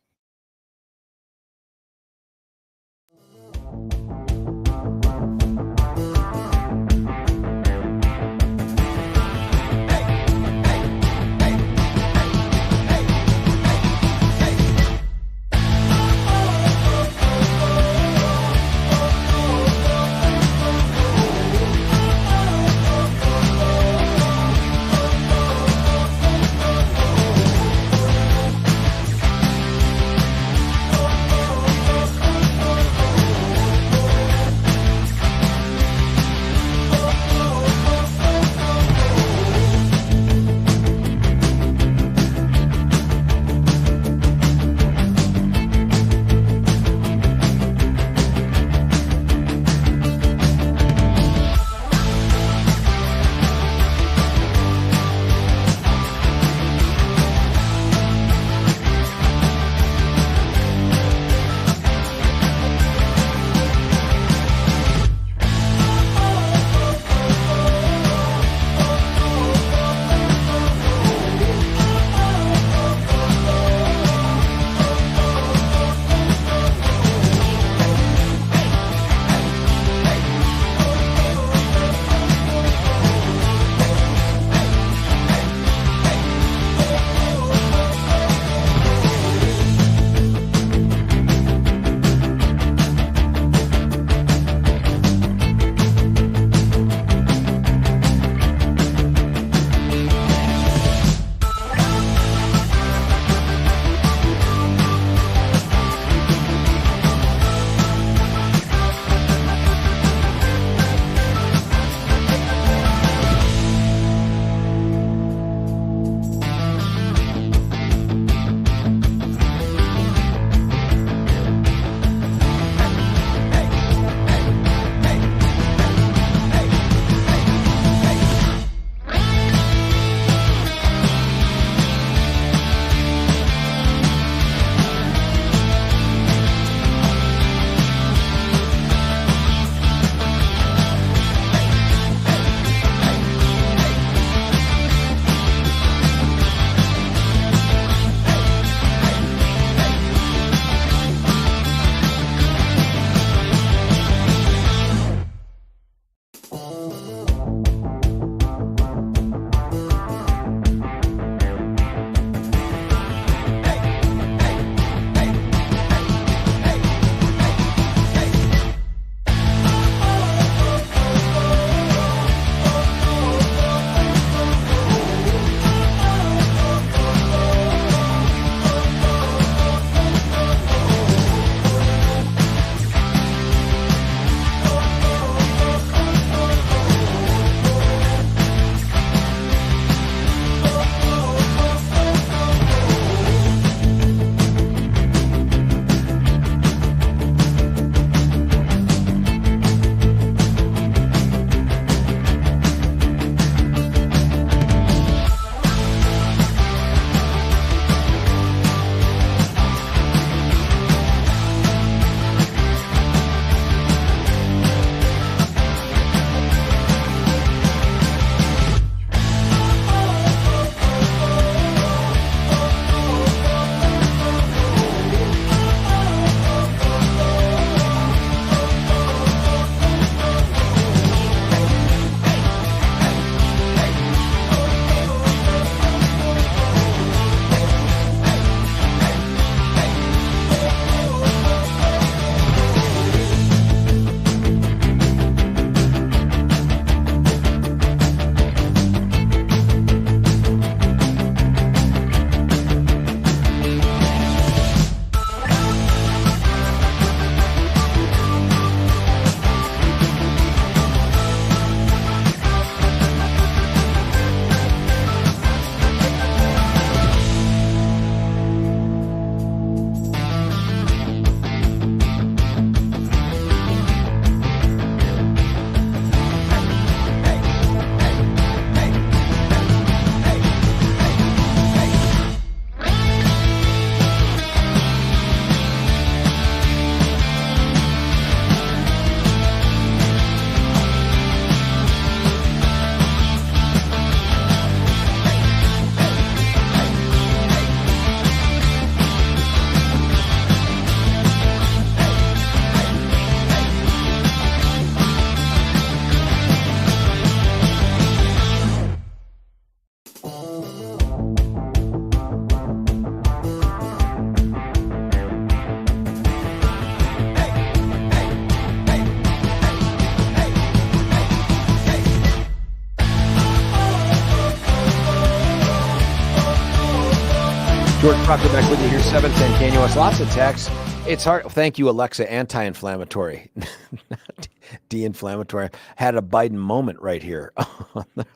George Brauchler back with you here, 710 Can US. Lots of texts. It's hard. Thank you, Alexa. Anti-inflammatory, not de-inflammatory. Had a Biden moment right here on the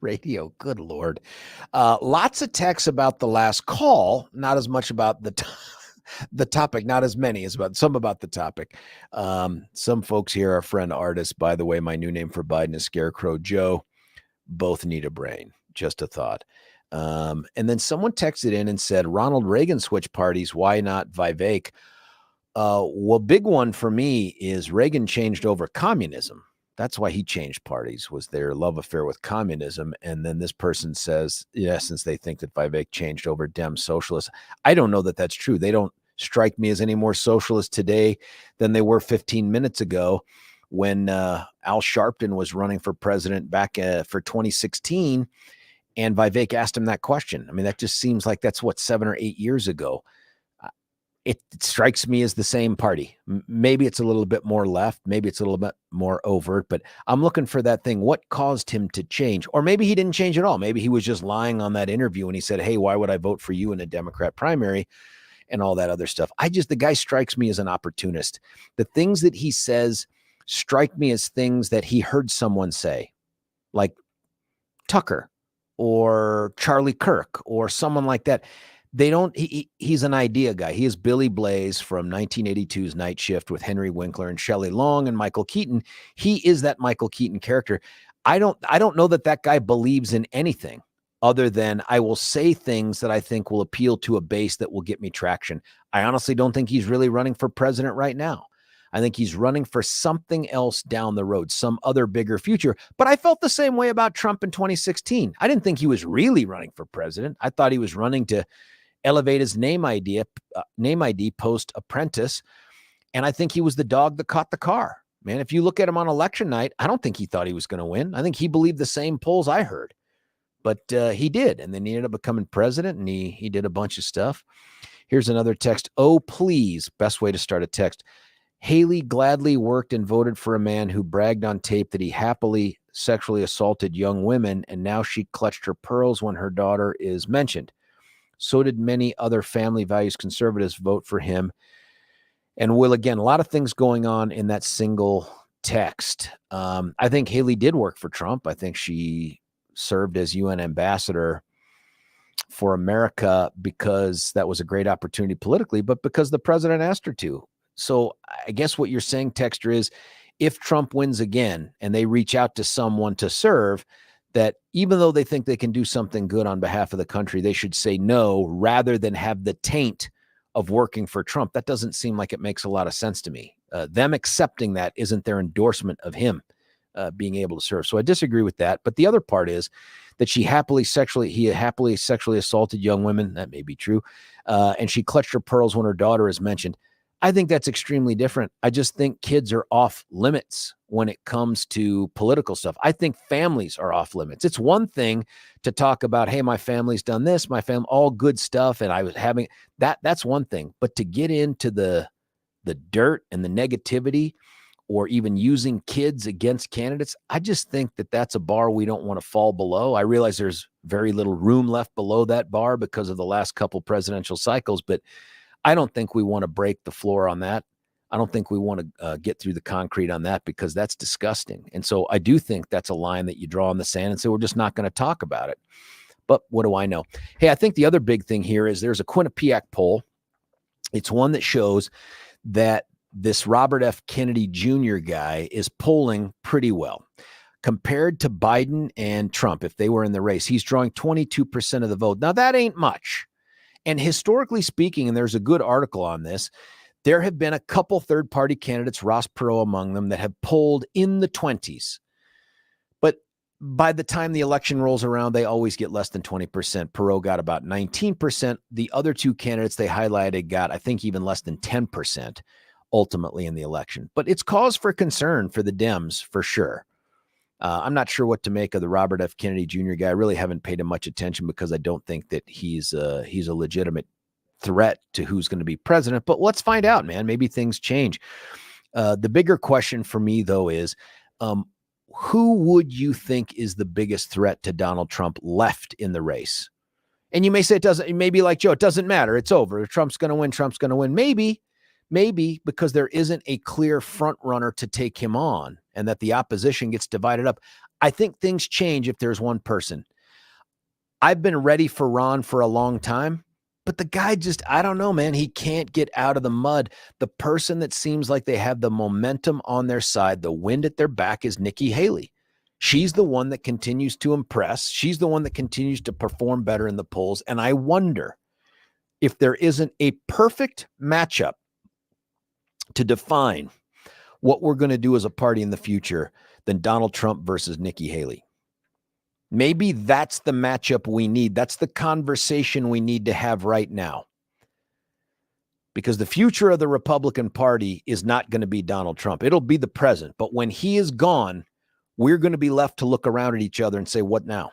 radio. Good Lord. Lots of texts about the last call, not as much about the topic, not as many as about the topic. Some folks here, our friend Artist, by the way, my new name for Biden is Scarecrow Joe. Both need a brain. Just a thought. And then someone texted in and said, Ronald Reagan switched parties. Why not Vivek? Well, big one for me is Reagan changed over communism. That's why he changed parties, was their love affair with communism. And then this person says, in essence, they think that Vivek changed over Dem socialists. I don't know that that's true. They don't strike me as any more socialist today than they were 15 minutes ago when Al Sharpton was running for president back for 2016. And Vivek asked him that question. I mean, that just seems like that's 7 or 8 years ago. It strikes me as the same party. Maybe it's a little bit more left. Maybe it's a little bit more overt, but I'm looking for that thing. What caused him to change? Or maybe he didn't change at all. Maybe he was just lying on that interview and he said, hey, why would I vote for you in a Democrat primary and all that other stuff? The guy strikes me as an opportunist. The things that he says strike me as things that he heard someone say, like Tucker or Charlie Kirk or someone like that. He's an idea guy. He is Billy Blaze from 1982's Night Shift with Henry Winkler and Shelley Long and Michael Keaton. He is that Michael Keaton character. I don't know that guy believes in anything other than I will say things that I think will appeal to a base that will get me traction. I honestly don't think he's really running for president right now. I think he's running for something else down the road, some other bigger future. But I felt the same way about Trump in 2016. I didn't think he was really running for president. I thought he was running to elevate his name ID post Apprentice. And I think he was the dog that caught the car. Man, if you look at him on election night, I don't think he thought he was going to win. I think he believed the same polls I heard. But he did. And then he ended up becoming president, and he did a bunch of stuff. Here's another text. Oh, please. Best way to start a text. Haley gladly worked and voted for a man who bragged on tape that he happily sexually assaulted young women, and now she clutched her pearls when her daughter is mentioned. So did many other family values conservatives vote for him. And will, again, a lot of things going on in that single text. I think Haley did work for Trump. I think she served as UN ambassador for America because that was a great opportunity politically, but because the president asked her to. So I guess what you're saying, Texter, is if Trump wins again and they reach out to someone to serve, that even though they think they can do something good on behalf of the country, they should say no rather than have the taint of working for Trump. That doesn't seem like it makes a lot of sense to me. Them accepting that isn't their endorsement of him being able to serve. So I disagree with that. But the other part is that he happily sexually assaulted young women. That may be true. And she clutched her pearls when her daughter is mentioned. I think that's extremely different. I just think kids are off limits when it comes to political stuff. I think families are off limits. It's one thing to talk about, hey, my family's done this, my family, all good stuff, and I was having that's one thing. But to get into the dirt and the negativity or even using kids against candidates, I just think that that's a bar we don't want to fall below. I realize there's very little room left below that bar because of the last couple presidential cycles, but I don't think we want to break the floor on that. I don't think we want to get through the concrete on that because that's disgusting. And so I do think that's a line that you draw in the sand and say, we're just not going to talk about it. But what do I know? Hey, I think the other big thing here is there's a Quinnipiac poll. It's one that shows that this Robert F. Kennedy Jr. guy is polling pretty well. Compared to Biden and Trump, if they were in the race, he's drawing 22% of the vote. Now, that ain't much. And historically speaking, and there's a good article on this, there have been a couple third-party candidates, Ross Perot among them, that have polled in the 20s. But by the time the election rolls around, they always get less than 20%. Perot got about 19%. The other two candidates they highlighted got, I think, even less than 10% ultimately in the election. But it's cause for concern for the Dems, for sure. I'm not sure what to make of the Robert F. Kennedy Jr. guy. I really haven't paid him much attention because I don't think that he's a legitimate threat to who's going to be president. But let's find out, man. Maybe things change. The bigger question for me, though, is who would you think is the biggest threat to Donald Trump left in the race? And you may say it doesn't. Maybe like Joe, it doesn't matter. It's over. Trump's going to win. Trump's going to win. Maybe because there isn't a clear front runner to take him on and that the opposition gets divided up. I think things change if there's one person. I've been ready for Ron for a long time, but the guy just, I don't know, man. He can't get out of the mud. The person that seems like they have the momentum on their side, the wind at their back, is Nikki Haley. She's the one that continues to impress. She's the one that continues to perform better in the polls. And I wonder if there isn't a perfect matchup to define what we're going to do as a party in the future than Donald Trump versus Nikki Haley. Maybe that's the matchup we need. That's the conversation we need to have right now. Because the future of the Republican Party is not going to be Donald Trump. It'll be the present. But when he is gone, we're going to be left to look around at each other and say, what now?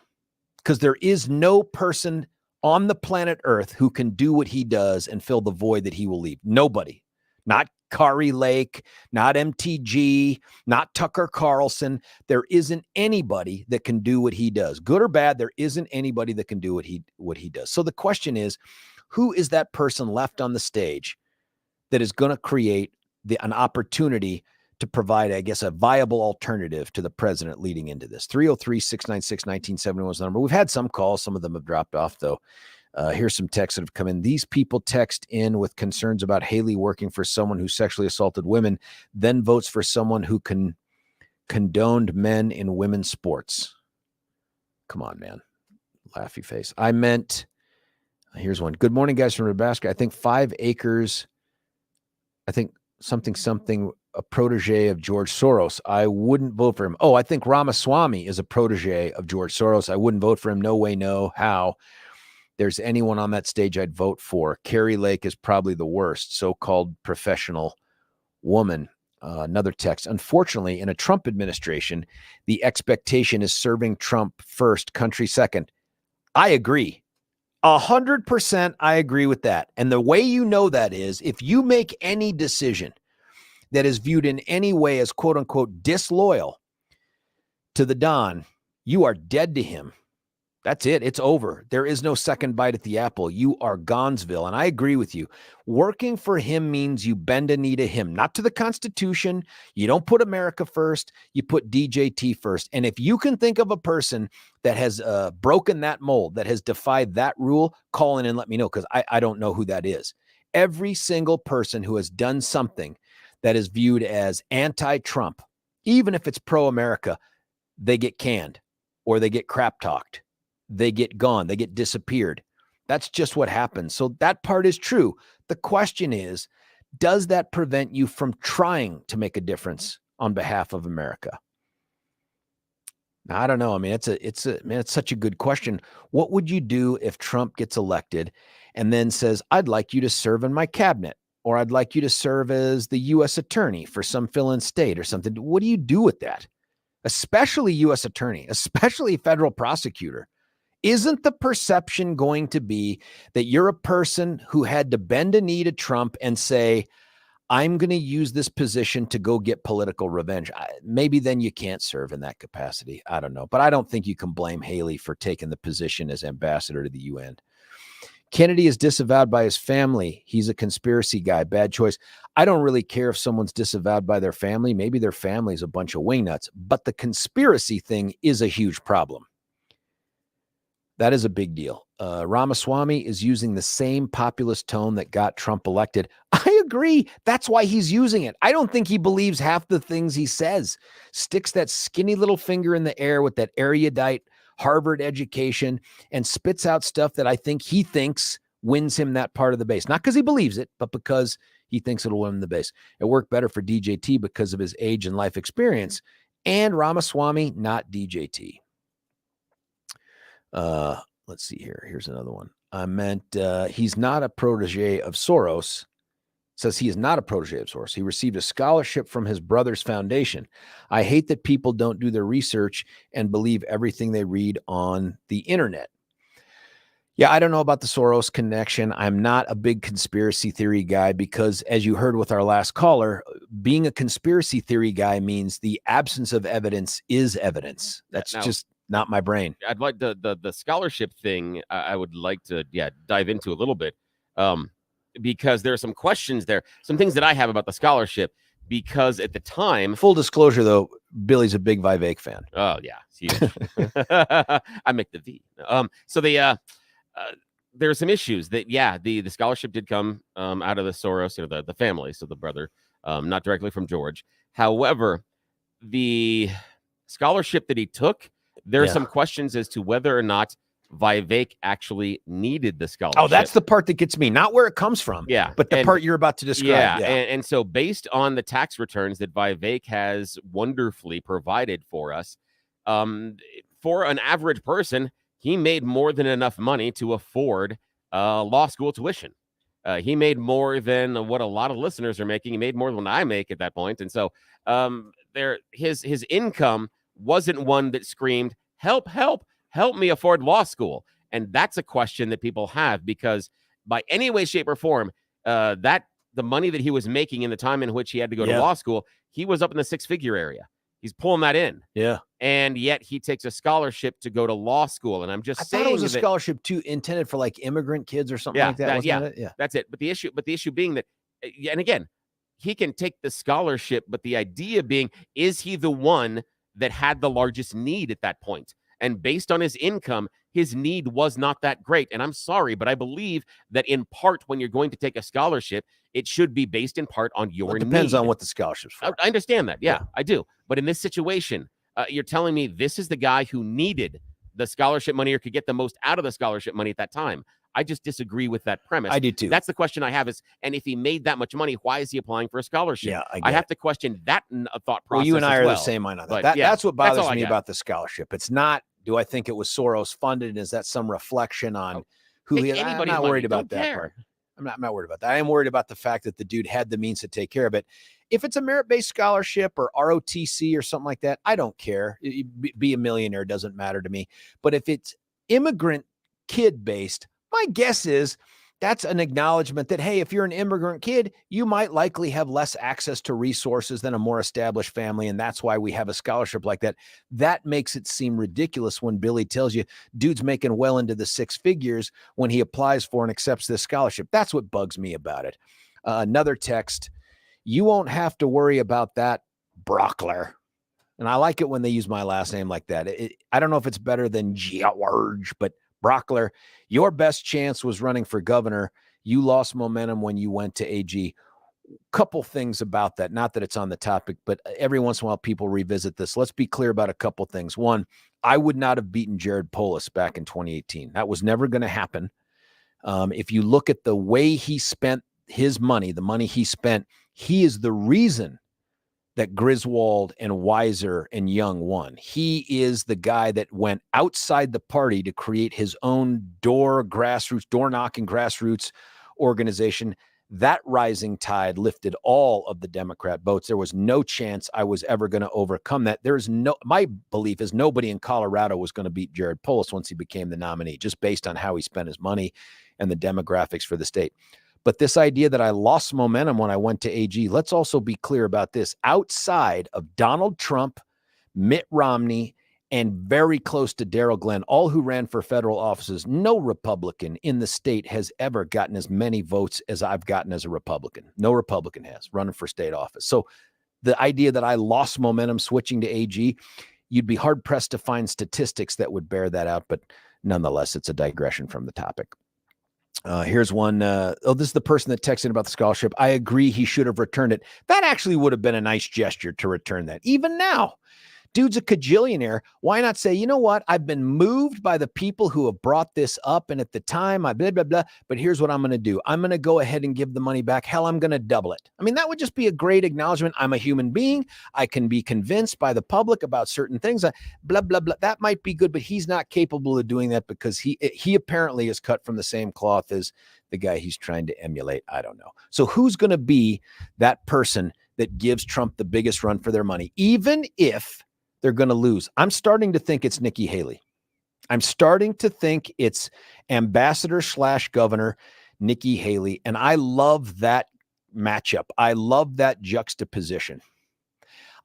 Because there is no person on the planet Earth who can do what he does and fill the void that he will leave. Nobody. Not Kari Lake, not MTG, not Tucker Carlson. There isn't anybody that can do what he does. Good or bad, there isn't anybody that can do what he does. So the question is, who is that person left on the stage that is going to create an opportunity to provide, I guess, a viable alternative to the president leading into this? 303-696-1971 is the number. We've had some calls. Some of them have dropped off, though. Here's some texts that have come in. These people text in with concerns about Haley working for someone who sexually assaulted women, then votes for someone who condoned men in women's sports. Come on, man. Laughy face. I meant, here's one. Good morning, guys from Nebraska. I think 5 acres, I think something, a protege of George Soros. I wouldn't vote for him. Oh, I think Ramaswamy is a protege of George Soros. I wouldn't vote for him. No way, no how. There's anyone on that stage I'd vote for. Kari Lake is probably the worst, so-called professional woman. Another text. Unfortunately, in a Trump administration, the expectation is serving Trump first, country second. I agree. 100% I agree with that. And the way you know that is if you make any decision that is viewed in any way as quote unquote disloyal to the Don, you are dead to him. That's it. It's over. There is no second bite at the apple. You are Gonzville. And I agree with you. Working for him means you bend a knee to him, not to the Constitution. You don't put America first. You put DJT first. And if you can think of a person that has broken that mold, that has defied that rule, call in and let me know, because I don't know who that is. Every single person who has done something that is viewed as anti-Trump, even if it's pro-America, they get canned or they get crap talked. They get gone. They get disappeared. That's just what happens. So that part is true. The question is, does that prevent you from trying to make a difference on behalf of America? Now, I don't know. I mean, it's such a good question. What would you do if Trump gets elected and then says, I'd like you to serve in my cabinet, or I'd like you to serve as the U.S. attorney for some fill-in state or something? What do you do with that? Especially U.S. attorney, especially federal prosecutor. Isn't the perception going to be that you're a person who had to bend a knee to Trump and say, I'm going to use this position to go get political revenge? Maybe then you can't serve in that capacity. I don't know. But I don't think you can blame Haley for taking the position as ambassador to the UN. Kennedy is disavowed by his family. He's a conspiracy guy. Bad choice. I don't really care if someone's disavowed by their family. Maybe their family's a bunch of wingnuts. But the conspiracy thing is a huge problem. That is a big deal. Ramaswamy is using the same populist tone that got Trump elected. I agree. That's why he's using it. I don't think he believes half the things he says. Sticks that skinny little finger in the air with that erudite Harvard education and spits out stuff that I think he thinks wins him that part of the base. Not because he believes it, but because he thinks it'll win the base. It worked better for DJT because of his age and life experience. And Ramaswamy, not DJT. Let's see here. Here's another one. I meant he's not a protege of Soros. says he is not a protege of Soros. He received a scholarship from his brother's foundation. I hate that people don't do their research and believe everything they read on the internet. Yeah, I don't know about the Soros connection. I'm not a big conspiracy theory guy because, as you heard with our last caller, being a conspiracy theory guy means the absence of evidence is evidence. That's just not my brain. I'd like the scholarship thing. I would like to dive into a little bit, because there are some questions there, some things that I have about the scholarship. Because at the time, full disclosure though, Billy's a big Vivek fan. Oh yeah, it's huge. I make the V. So there are some issues that the scholarship did come out of the Soros, the family, so the brother, not directly from George. However, the scholarship that he took, there are some questions as to whether or not Vivek actually needed the scholarship. Oh, that's the part that gets me, not where it comes from. Yeah. But the part you're about to describe. Yeah. And so based on the tax returns that Vivek has wonderfully provided for us, for an average person, he made more than enough money to afford law school tuition. He made more than what a lot of listeners are making. He made more than what I make at that point. And so his income wasn't one that screamed, help me afford law school. And that's a question that people have, because by any way, shape, or form, the money that he was making in the time in which he had to go to law school, he was up in the six-figure area. He's pulling that in. Yeah. And yet he takes a scholarship to go to law school. And I'm just saying, thought it was a scholarship too intended for like immigrant kids or something like that. That's it. But the issue being that, and again, he can take the scholarship, but the idea being, is he the one that had the largest need at that point? And based on his income, his need was not that great. And I'm sorry, but I believe that in part, when you're going to take a scholarship, it should be based in part on your need. It depends on what the scholarship's for. I understand that. Yeah, I do. But in this situation, you're telling me this is the guy who needed the scholarship money or could get the most out of the scholarship money at that time. I just disagree with that premise. I do too. That's the question I have is, and if he made that much money, why is he applying for a scholarship? Yeah, I have to question that thought process. Well, you and I are the same mind on that. That's what bothers me about the scholarship. It's not, do I think it was Soros funded? Is that some reflection on who he is? I'm not worried about that part. I'm not worried about that. I am worried about the fact that the dude had the means to take care of it. If it's a merit-based scholarship or ROTC or something like that, I don't care. Be a millionaire doesn't matter to me. But if it's immigrant kid-based, my guess is that's an acknowledgement that, hey, if you're an immigrant kid, you might likely have less access to resources than a more established family. And that's why we have a scholarship like that. That makes it seem ridiculous when Billy tells you dude's making well into the six figures when he applies for and accepts this scholarship. That's what bugs me about it. Another text, you won't have to worry about that, Brauchler. And I like it when they use my last name like that. I don't know if it's better than George, but Brauchler, your best chance was running for governor. You lost momentum when you went to AG. Couple things about that. Not that it's on the topic, but every once in a while people revisit this. Let's be clear about a couple things. One, I would not have beaten Jared Polis back in 2018. That was never going to happen. If you look at the way he spent his money, the money he spent, he is the reason that Griswold and Weiser and Young won. He is the guy that went outside the party to create his own door knocking grassroots organization. That rising tide lifted all of the Democrat votes. There was no chance I was ever going to overcome that. My belief is nobody in Colorado was going to beat Jared Polis once he became the nominee, just based on how he spent his money and the demographics for the state. But this idea that I lost momentum when I went to AG, let's also be clear about this. Outside of Donald Trump, Mitt Romney, and very close to Darrell Glenn, all who ran for federal offices, no Republican in the state has ever gotten as many votes as I've gotten as a Republican. No Republican has running for state office. So the idea that I lost momentum switching to AG, you'd be hard-pressed to find statistics that would bear that out. But nonetheless, it's a digression from the topic. Here's one. This is the person that texted about the scholarship. I agree he should have returned it. That actually would have been a nice gesture to return that. Even now, Dude's a cajillionaire. Why not say, you know what? I've been moved by the people who have brought this up. And at the time, I blah, blah, blah. But here's what I'm going to do. I'm going to go ahead and give the money back. Hell, I'm going to double it. I mean, that would just be a great acknowledgement. I'm a human being. I can be convinced by the public about certain things. Blah, blah, blah. That might be good, but he's not capable of doing that because he apparently is cut from the same cloth as the guy he's trying to emulate. I don't know. So who's going to be that person that gives Trump the biggest run for their money, even if they're going to lose? I'm starting to think it's Nikki Haley. I'm starting to think it's ambassador/governor Nikki Haley. And I love that matchup. I love that juxtaposition.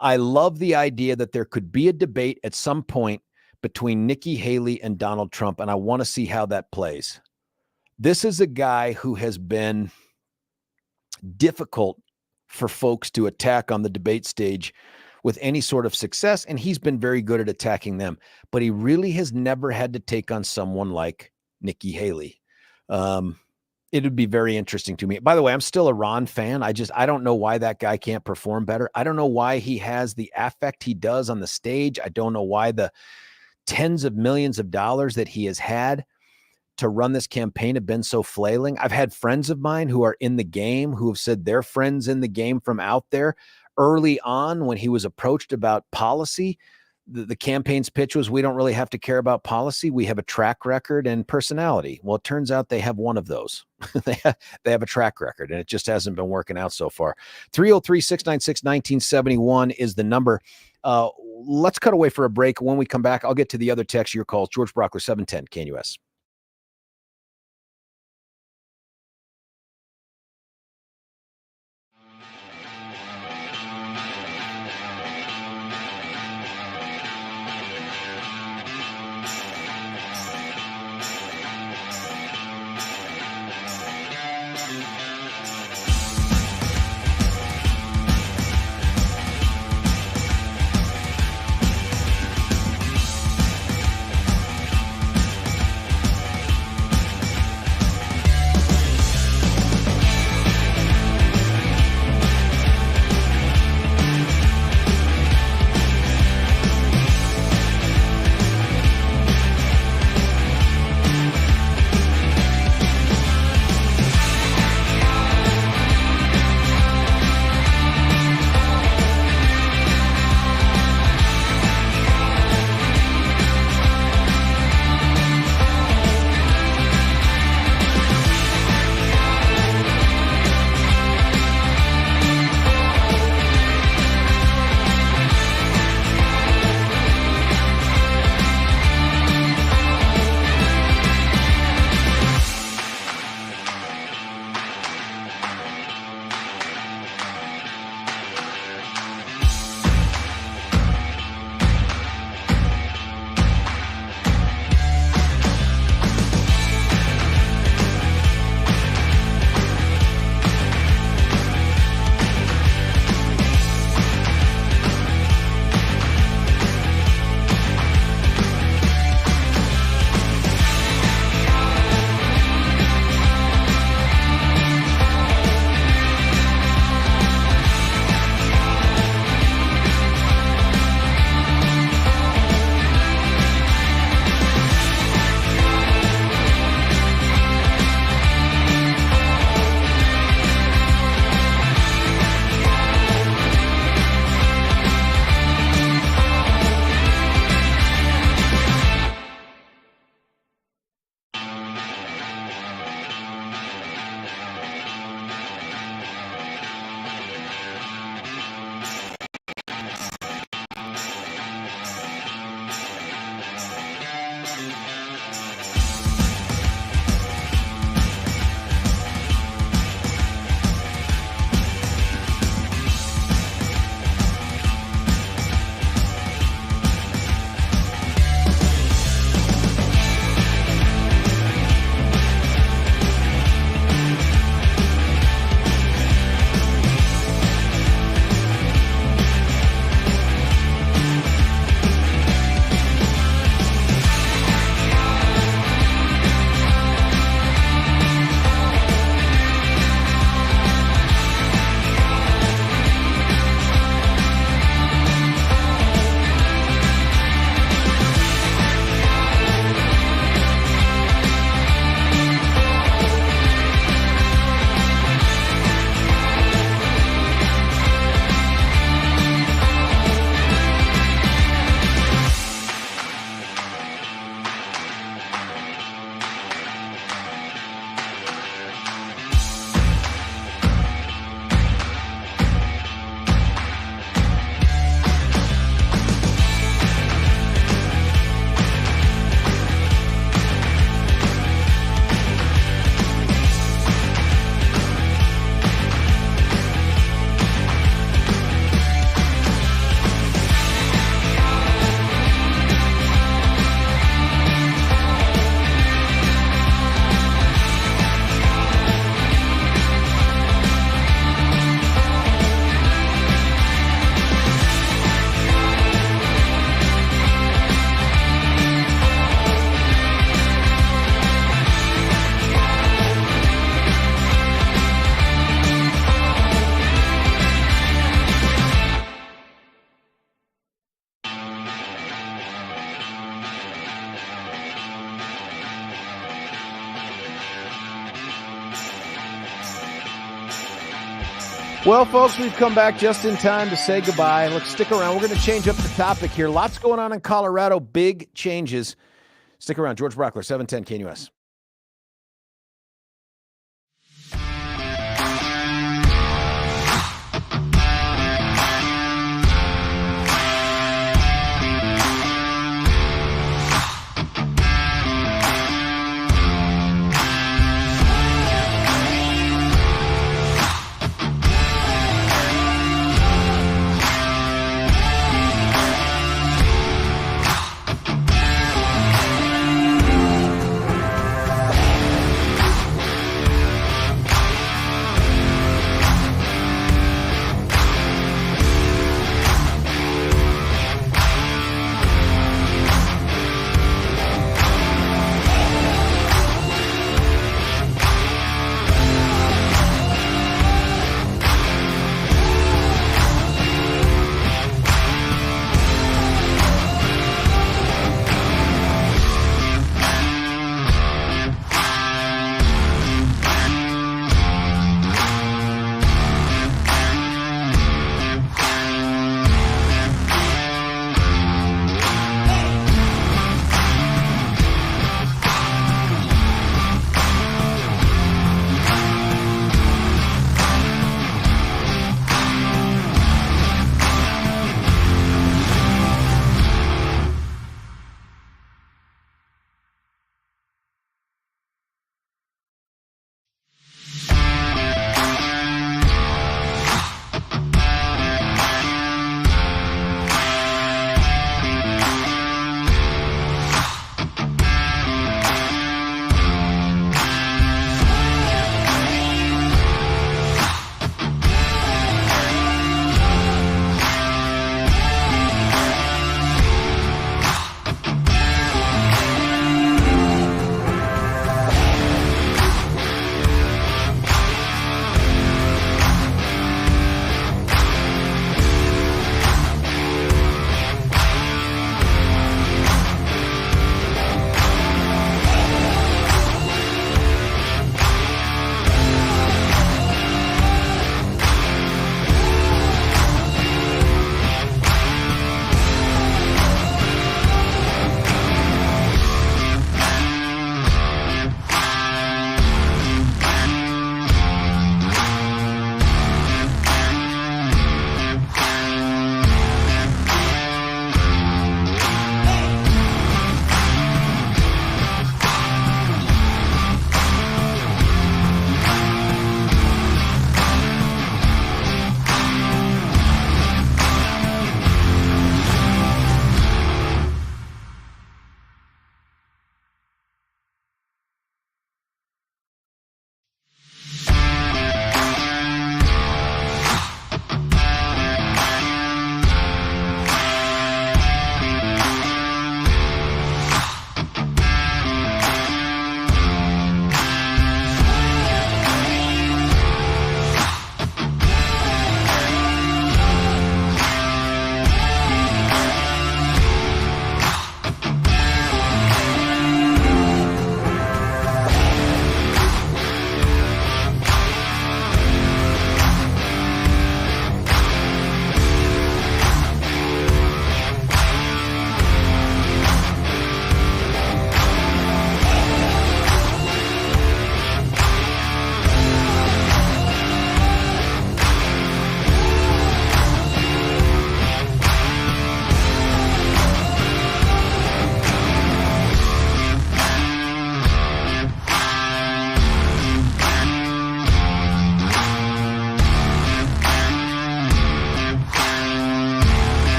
I love the idea that there could be a debate at some point between Nikki Haley and Donald Trump. And I want to see how that plays. This is a guy who has been difficult for folks to attack on the debate stage with any sort of success, and he's been very good at attacking them. But he really has never had to take on someone like Nikki Haley. It would be very interesting to me. By the way, I'm still a Ron fan. I don't know why that guy can't perform better. I don't know why he has the affect he does on the stage. I don't know why the tens of millions of dollars that he has had to run this campaign have been so flailing. I've had friends of mine who are in the game who have said they're friends in the game from out there. Early on, when he was approached about policy, the campaign's pitch was, we don't really have to care about policy. We have a track record and personality. Well, it turns out they have one of those. They have a track record, and it just hasn't been working out so far. 303-696-1971 is the number. Let's cut away for a break. When we come back, I'll get to the other text, your calls. George Brauchler, 710 KNUS. Well, folks, we've come back just in time to say goodbye. Look, stick around. We're going to change up the topic here. Lots going on in Colorado. Big changes. Stick around. George Brauchler, 710 KNUS.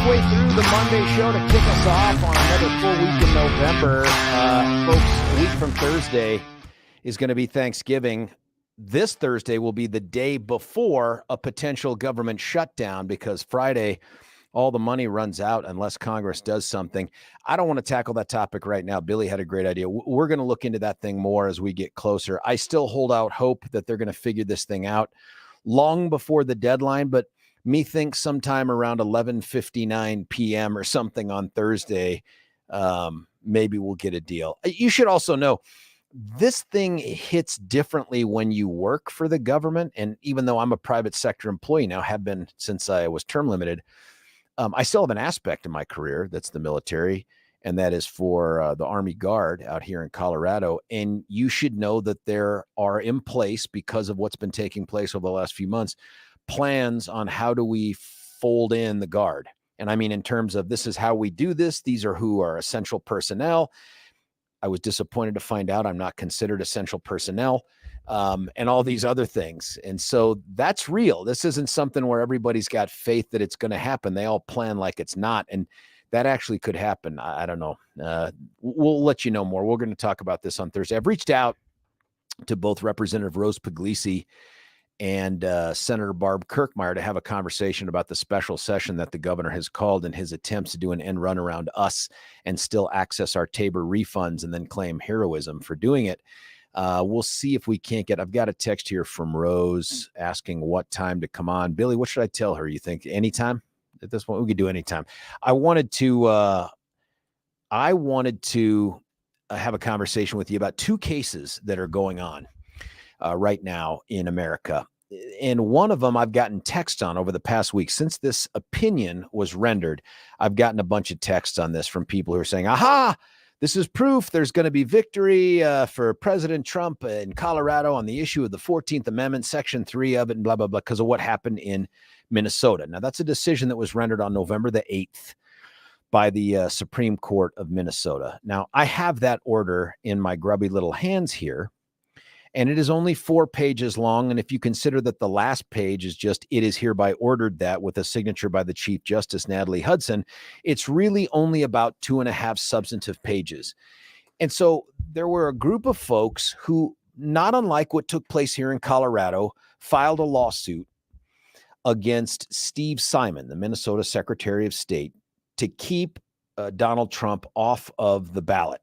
halfway through the Monday show to kick us off on another full week in November. Folks, a week from Thursday is going to be Thanksgiving. This Thursday will be the day before a potential government shutdown because Friday, all the money runs out unless Congress does something. I don't want to tackle that topic right now. Billy had a great idea. We're going to look into that thing more as we get closer. I still hold out hope that they're going to figure this thing out long before the deadline, but methinks sometime around 11:59 p.m. or something on Thursday, maybe we'll get a deal. You should also know this thing hits differently when you work for the government. And even though I'm a private sector employee now, have been since I was term limited, I still have an aspect of my career that's the military, and that is for the Army Guard out here in Colorado. And you should know that there are in place, because of what's been taking place over the last few months, plans on how do we fold in the Guard. And I mean, in terms of this is how we do this. These are who are essential personnel. I was disappointed to find out I'm not considered essential personnel, and all these other things. And so that's real. This isn't something where everybody's got faith that it's going to happen. They all plan like it's not. And that actually could happen. I don't know. We'll let you know more. We're going to talk about this on Thursday. I've reached out to both Representative Rose Puglisi and Senator Barb Kirkmeyer to have a conversation about the special session that the governor has called in his attempts to do an end run around us and still access our Tabor refunds and then claim heroism for doing it. We'll see if we can't get, I've got a text here from Rose asking what time to come on. Billy, what should I tell her? You think anytime at this point? We could do anytime. I wanted to have a conversation with you about two cases that are going on right now in America. And one of them I've gotten text on over the past week. Since this opinion was rendered, I've gotten a bunch of texts on this from people who are saying, aha, this is proof there's going to be victory for President Trump in Colorado on the issue of the 14th Amendment, Section 3 of it, and blah, blah, blah, because of what happened in Minnesota. Now, that's a decision that was rendered on November the 8th by the Supreme Court of Minnesota. Now, I have that order in my grubby little hands here, and it is only 4 pages long. And if you consider that the last page is just, it is hereby ordered that, with a signature by the Chief Justice, Natalie Hudson, it's really only about 2.5 substantive pages. And so there were a group of folks who, not unlike what took place here in Colorado, filed a lawsuit against Steve Simon, the Minnesota Secretary of State, to keep Donald Trump off of the ballot.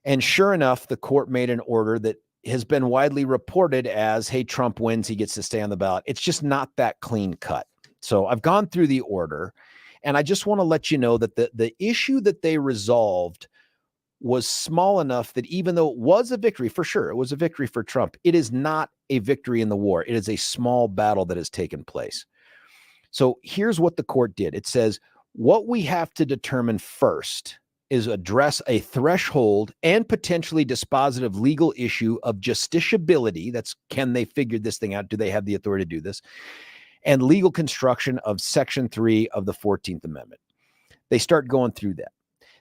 And sure enough, the court made an order that has been widely reported as, hey, Trump wins, he gets to stay on the ballot. It's just not that clean cut. So I've gone through the order, and I just want to let you know that the issue that they resolved was small enough that even though it was a victory, for sure, it was a victory for Trump, it is not a victory in the war. It is a small battle that has taken place. So here's what the court did. It says, what we have to determine first is address a threshold and potentially dispositive legal issue of justiciability. That's, can they figure this thing out? Do they have the authority to do this? And legal construction of Section 3 of the 14th Amendment. They start going through that.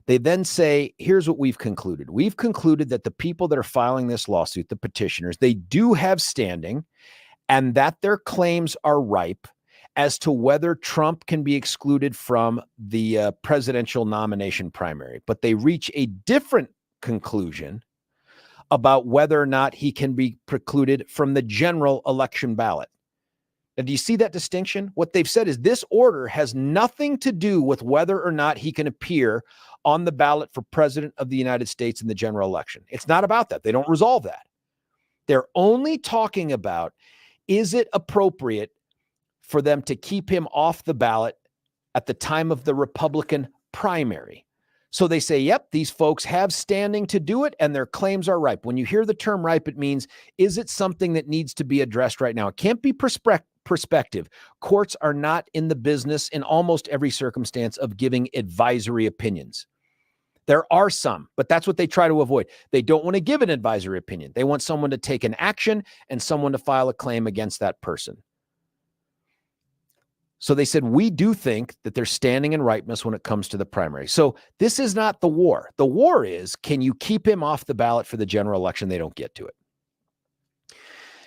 They then say, here's what we've concluded. We've concluded that the people that are filing this lawsuit, the petitioners, they do have standing, and that their claims are ripe as to whether Trump can be excluded from the presidential nomination primary. But they reach a different conclusion about whether or not he can be precluded from the general election ballot. Now, do you see that distinction? What they've said is this order has nothing to do with whether or not he can appear on the ballot for president of the United States in the general election. It's not about that. They don't resolve that. They're only talking about, is it appropriate for them to keep him off the ballot at the time of the Republican primary? So they say, yep, these folks have standing to do it, and their claims are ripe. When you hear the term ripe, it means, is it something that needs to be addressed right now? It can't be perspective. Courts are not in the business in almost every circumstance of giving advisory opinions. There are some, but that's what they try to avoid. They don't want to give an advisory opinion. They want someone to take an action and someone to file a claim against that person. So they said, we do think that there's standing and ripeness when it comes to the primary. So this is not the war. The war is, can you keep him off the ballot for the general election? They don't get to it.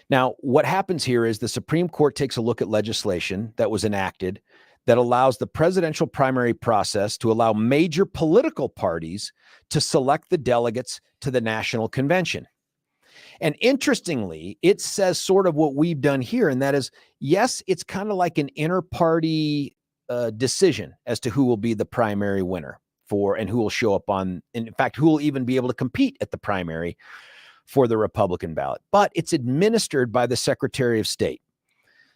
Now, what happens here is the Supreme Court takes a look at legislation that was enacted that allows the presidential primary process to allow major political parties to select the delegates to the national convention. And interestingly, it says sort of what we've done here, and that is, yes, it's kind of like an inter-party decision as to who will be the primary winner for, and who will show up on, and in fact, who will even be able to compete at the primary for the Republican ballot. But it's administered by the Secretary of State.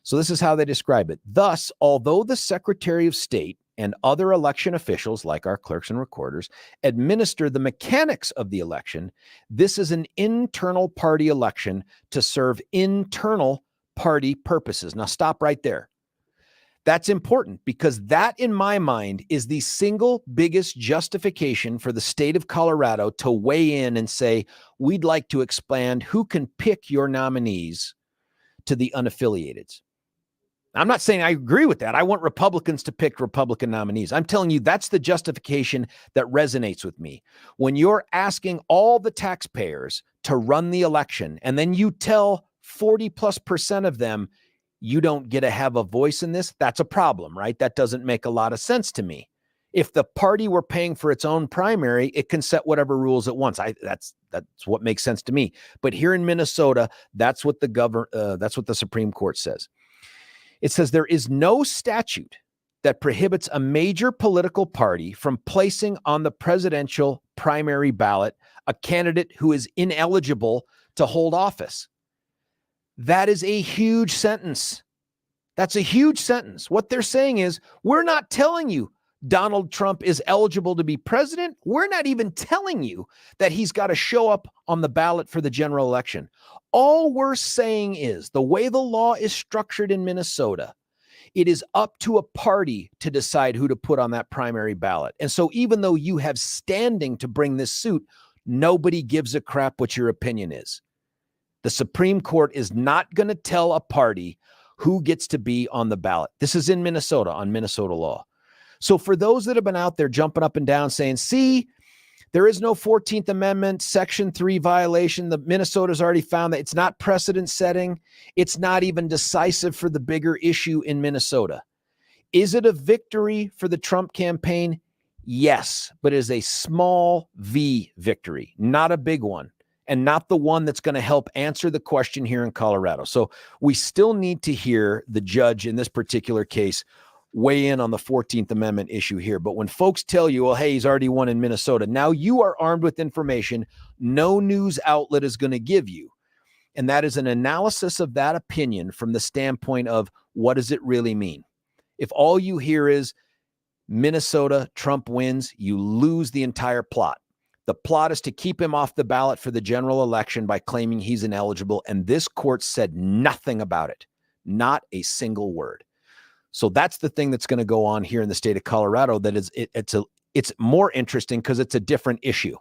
So this is how they describe it. Thus, although the Secretary of State and other election officials, like our clerks and recorders, administer the mechanics of the election, this is an internal party election to serve internal party purposes. Now stop right there. That's important, because that, in my mind, is the single biggest justification for the state of Colorado to weigh in and say, we'd like to expand who can pick your nominees to the unaffiliated. I'm not saying I agree with that. I want Republicans to pick Republican nominees. I'm telling you, that's the justification that resonates with me. When you're asking all the taxpayers to run the election, and then you tell 40+% of them, you don't get to have a voice in this, that's a problem, right? That doesn't make a lot of sense to me. If the party were paying for its own primary, it can set whatever rules it wants. That's what makes sense to me. But here in Minnesota, that's what the Supreme Court says. It says there is no statute that prohibits a major political party from placing on the presidential primary ballot a candidate who is ineligible to hold office. That is a huge sentence. That's a huge sentence. What they're saying is, we're not telling you Donald Trump is eligible to be president. We're not even telling you that he's got to show up on the ballot for the general election. All we're saying is, the way the law is structured in Minnesota, it is up to a party to decide who to put on that primary ballot. And so even though you have standing to bring this suit, nobody gives a crap what your opinion is. The Supreme Court is not going to tell a party who gets to be on the ballot. This is in Minnesota, on Minnesota law. So for those that have been out there jumping up and down saying, see, there is no 14th Amendment, Section 3 violation. The Minnesota's already found that it's not precedent setting. It's not even decisive for the bigger issue in Minnesota. Is it a victory for the Trump campaign? Yes, but it is a small V victory, not a big one, and not the one that's going to help answer the question here in Colorado. So we still need to hear the judge in this particular case weigh in on the 14th Amendment issue here. But when folks tell you, well, hey, he's already won in Minnesota, now you are armed with information no news outlet is going to give you. And that is an analysis of that opinion from the standpoint of, what does it really mean? If all you hear is Minnesota, Trump wins, you lose the entire plot. The plot is to keep him off the ballot for the general election by claiming he's ineligible. And this court said nothing about it. Not a single word. So that's the thing that's going to go on here in the state of Colorado. That is, it's more interesting because it's a different issue.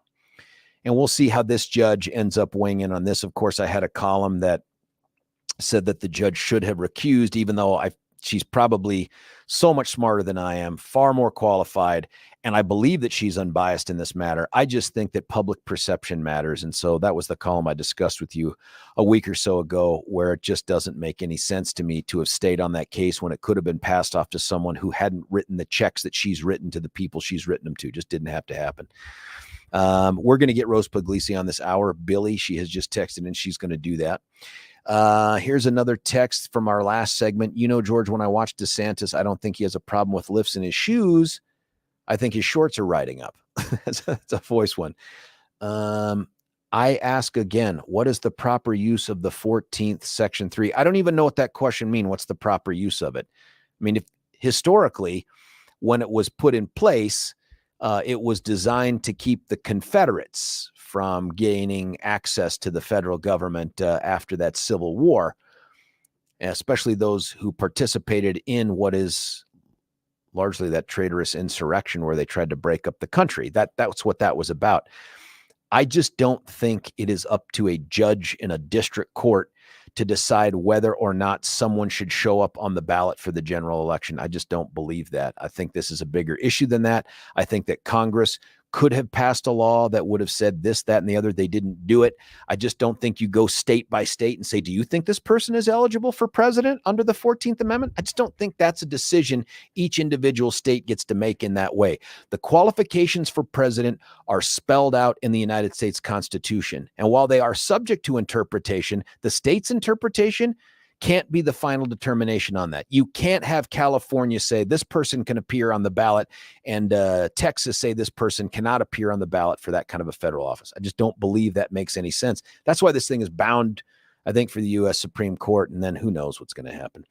And we'll see how this judge ends up weighing in on this. Of course, I had a column that said that the judge should have recused, even though she's probably so much smarter than I am, far more qualified, and I believe that she's unbiased in this matter. I just think that public perception matters. And so that was the column I discussed with you a week or so ago, where it just doesn't make any sense to me to have stayed on that case when it could have been passed off to someone who hadn't written the checks that she's written to the people she's written them to. Just didn't have to happen. We're going to get Rose Puglisi on this hour. Billy, she has just texted and she's going to do that. Here's another text from our last segment. You know, George, when I watch DeSantis, I don't think he has a problem with lifts in his shoes. I think his shorts are riding up. That's a voice one. I ask again, what is the proper use of the 14th Section 3? I don't even know what that question means. What's the proper use of it? I mean, if historically, when it was put in place, it was designed to keep the Confederates from gaining access to the federal government after that Civil War, especially those who participated in what is largely that traitorous insurrection where they tried to break up the country. That's what that was about. I just don't think it is up to a judge in a district court to decide whether or not someone should show up on the ballot for the general election. I just don't believe that. I think this is a bigger issue than that. I think that Congress could have passed a law that would have said this, that, and the other. They didn't do it. I just don't think you go state by state and say, do you think this person is eligible for president under the 14th Amendment? I just don't think that's a decision each individual state gets to make in that way. The qualifications for president are spelled out in the United States Constitution. And while they are subject to interpretation, the state's interpretation can't be the final determination on that. You can't have California say this person can appear on the ballot and Texas say this person cannot appear on the ballot for that kind of a federal office. I just don't believe that makes any sense. That's why this thing is bound, I think, for the US Supreme Court, and then who knows what's going to happen.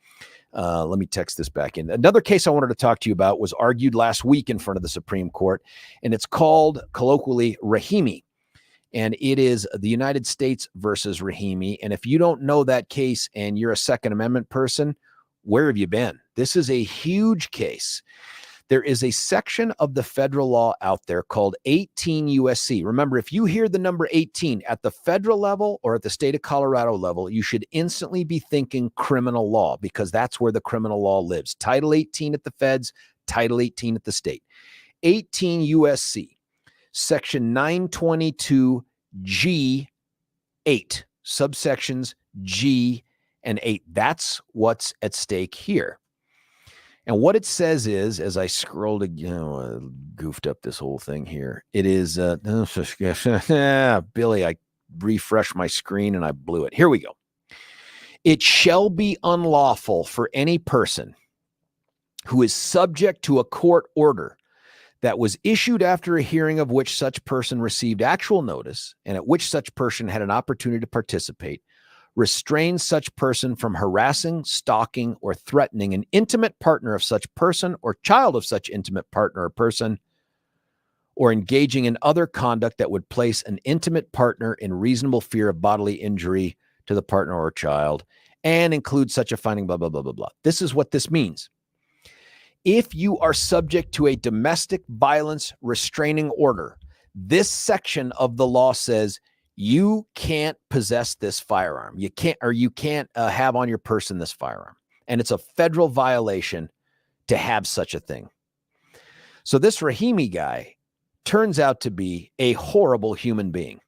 Let me text this back in. Another case I wanted to talk to you about was argued last week in front of the Supreme Court, and it's called colloquially Rahimi. And it is the United States versus Rahimi. And if you don't know that case and you're a Second Amendment person, where have you been? This is a huge case. There is a section of the federal law out there called 18 USC. Remember, if you hear the number 18 at the federal level or at the state of Colorado level, you should instantly be thinking criminal law, because that's where the criminal law lives. Title 18 at the feds, Title 18 at the state. 18 USC. Section 922 G8, subsections G and 8. That's what's at stake here. And what it says is, as I scrolled again, goofed up this whole thing here. It is, Billy, I refreshed my screen and I blew it. Here we go. It shall be unlawful for any person who is subject to a court order that was issued after a hearing of which such person received actual notice and at which such person had an opportunity to participate, restrain such person from harassing, stalking, or threatening an intimate partner of such person or child of such intimate partner or person, or engaging in other conduct that would place an intimate partner in reasonable fear of bodily injury to the partner or child, and include such a finding, blah, blah, blah, blah, blah. This is what this means. If you are subject to a domestic violence restraining order, this section of the law says you can't possess this firearm. You can't have on your person this firearm. And it's a federal violation to have such a thing. So this Rahimi guy turns out to be a horrible human being.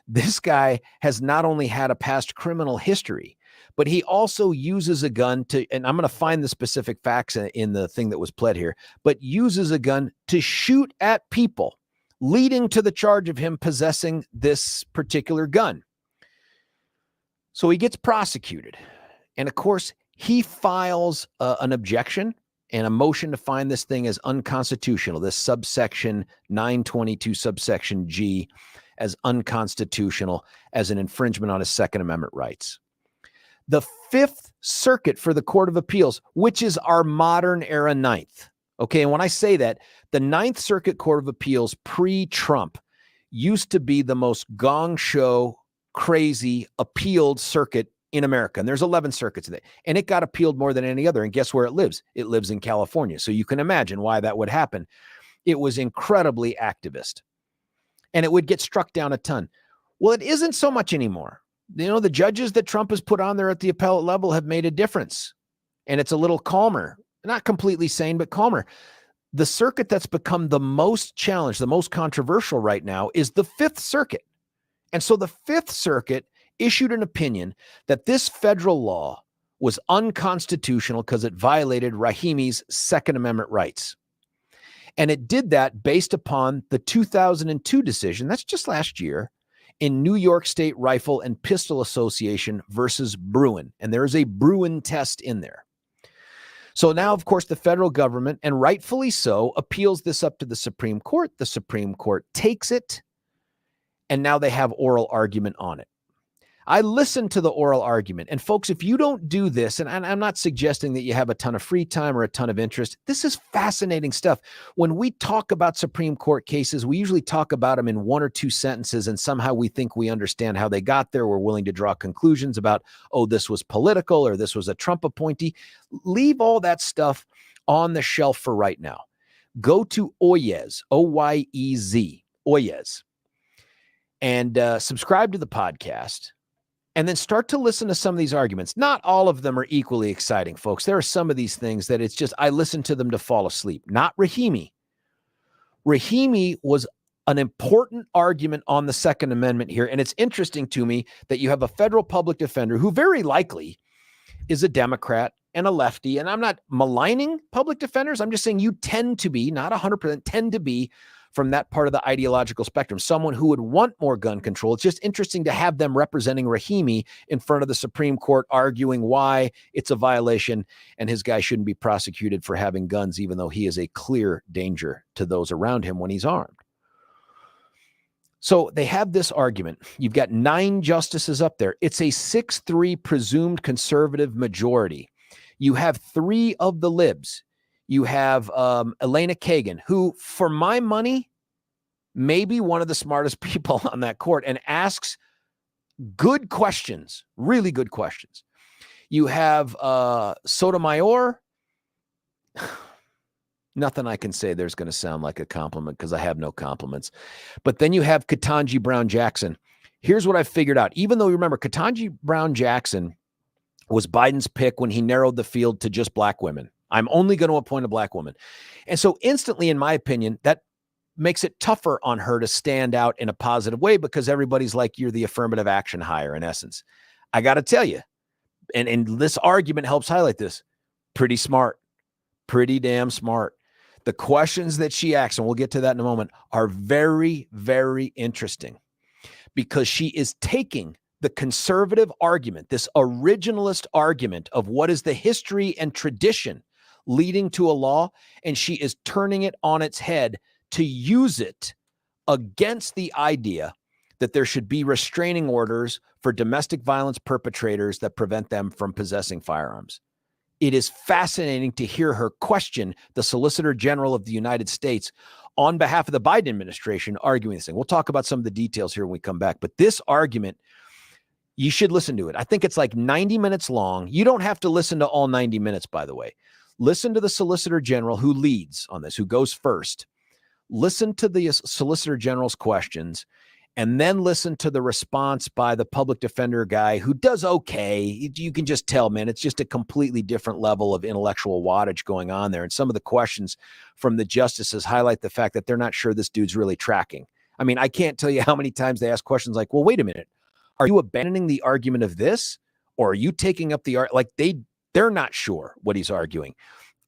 This guy has not only had a past criminal history, but he also uses a gun to, and I'm going to find the specific facts in the thing that was pled here, but uses a gun to shoot at people, leading to the charge of him possessing this particular gun. So he gets prosecuted. And of course, he files an objection and a motion to find this thing as unconstitutional, this subsection 922 subsection G as unconstitutional, as an infringement on his Second Amendment rights. The Fifth Circuit for the Court of Appeals, which is our modern era ninth. Okay, and when I say that, the Ninth Circuit Court of Appeals pre-Trump used to be the most gong show, crazy, appealed circuit in America. And there's 11 circuits in it. And it got appealed more than any other. And guess where it lives? It lives in California. So you can imagine why that would happen. It was incredibly activist. And it would get struck down a ton. Well, it isn't so much anymore. You know, the judges that Trump has put on there at the appellate level have made a difference. And it's a little calmer. Not completely sane, but calmer. The circuit that's become the most challenged, the most controversial right now is the Fifth Circuit. And so the Fifth Circuit issued an opinion that this federal law was unconstitutional because it violated Rahimi's Second Amendment rights. And it did that based upon the 2002 decision, that's just last year, in New York State Rifle and Pistol Association versus Bruin. And there is a Bruin test in there. So now, of course, the federal government, and rightfully so, appeals this up to the Supreme Court. The Supreme Court takes it, and now they have oral argument on it. I listened to the oral argument. And folks, if you don't do this, and I'm not suggesting that you have a ton of free time or a ton of interest, this is fascinating stuff. When we talk about Supreme Court cases, we usually talk about them in one or two sentences, and somehow we think we understand how they got there. We're willing to draw conclusions about, oh, this was political or this was a Trump appointee. Leave all that stuff on the shelf for right now. Go to Oyez, O-Y-E-Z, Oyez, and subscribe to the podcast. And then start to listen to some of these arguments. Not all of them are equally exciting, folks. There are some of these things that it's just, I listen to them to fall asleep. Not Rahimi. Rahimi was an important argument on the Second Amendment here. And it's interesting to me that you have a federal public defender who very likely is a Democrat and a lefty. And I'm not maligning public defenders. I'm just saying you tend to be, not 100%, tend to be from that part of the ideological spectrum, someone who would want more gun control. It's just interesting to have them representing Rahimi in front of the Supreme Court, arguing why it's a violation and his guy shouldn't be prosecuted for having guns, even though he is a clear danger to those around him when he's armed. So they have this argument. You've got 9 justices up there. It's a 6-3 presumed conservative majority. You have 3 of the libs. You have Elena Kagan, who, for my money, may be one of the smartest people on that court and asks good questions, really good questions. You have Sotomayor. Nothing I can say there's going to sound like a compliment because I have no compliments. But then you have Ketanji Brown Jackson. Here's what I figured out. Even though you remember, Ketanji Brown Jackson was Biden's pick when he narrowed the field to just black women. I'm only going to appoint a black woman. And so instantly, in my opinion, that makes it tougher on her to stand out in a positive way because everybody's like, you're the affirmative action hire in essence. I got to tell you, and this argument helps highlight this, pretty smart, pretty damn smart. The questions that she asks, and we'll get to that in a moment, are very, very interesting because she is taking the conservative argument, this originalist argument of what is the history and tradition leading to a law, and she is turning it on its head to use it against the idea that there should be restraining orders for domestic violence perpetrators that prevent them from possessing firearms. It is fascinating to hear her question the Solicitor General of the United States on behalf of the Biden administration arguing this thing. We'll talk about some of the details here when we come back, but this argument, you should listen to it. I think it's like 90 minutes long. You don't have to listen to all 90 minutes, by the way. Listen to the Solicitor General who leads on this, who goes first. Listen to the Solicitor General's questions, and then listen to the response by the public defender guy who does okay. You can just tell, man, it's just a completely different level of intellectual wattage going on there. And some of the questions from the justices highlight the fact that they're not sure this dude's really tracking. I mean, I can't tell you how many times they ask questions like, well, wait a minute. Are you abandoning the argument of this? Or are you taking up the like they're not sure what he's arguing.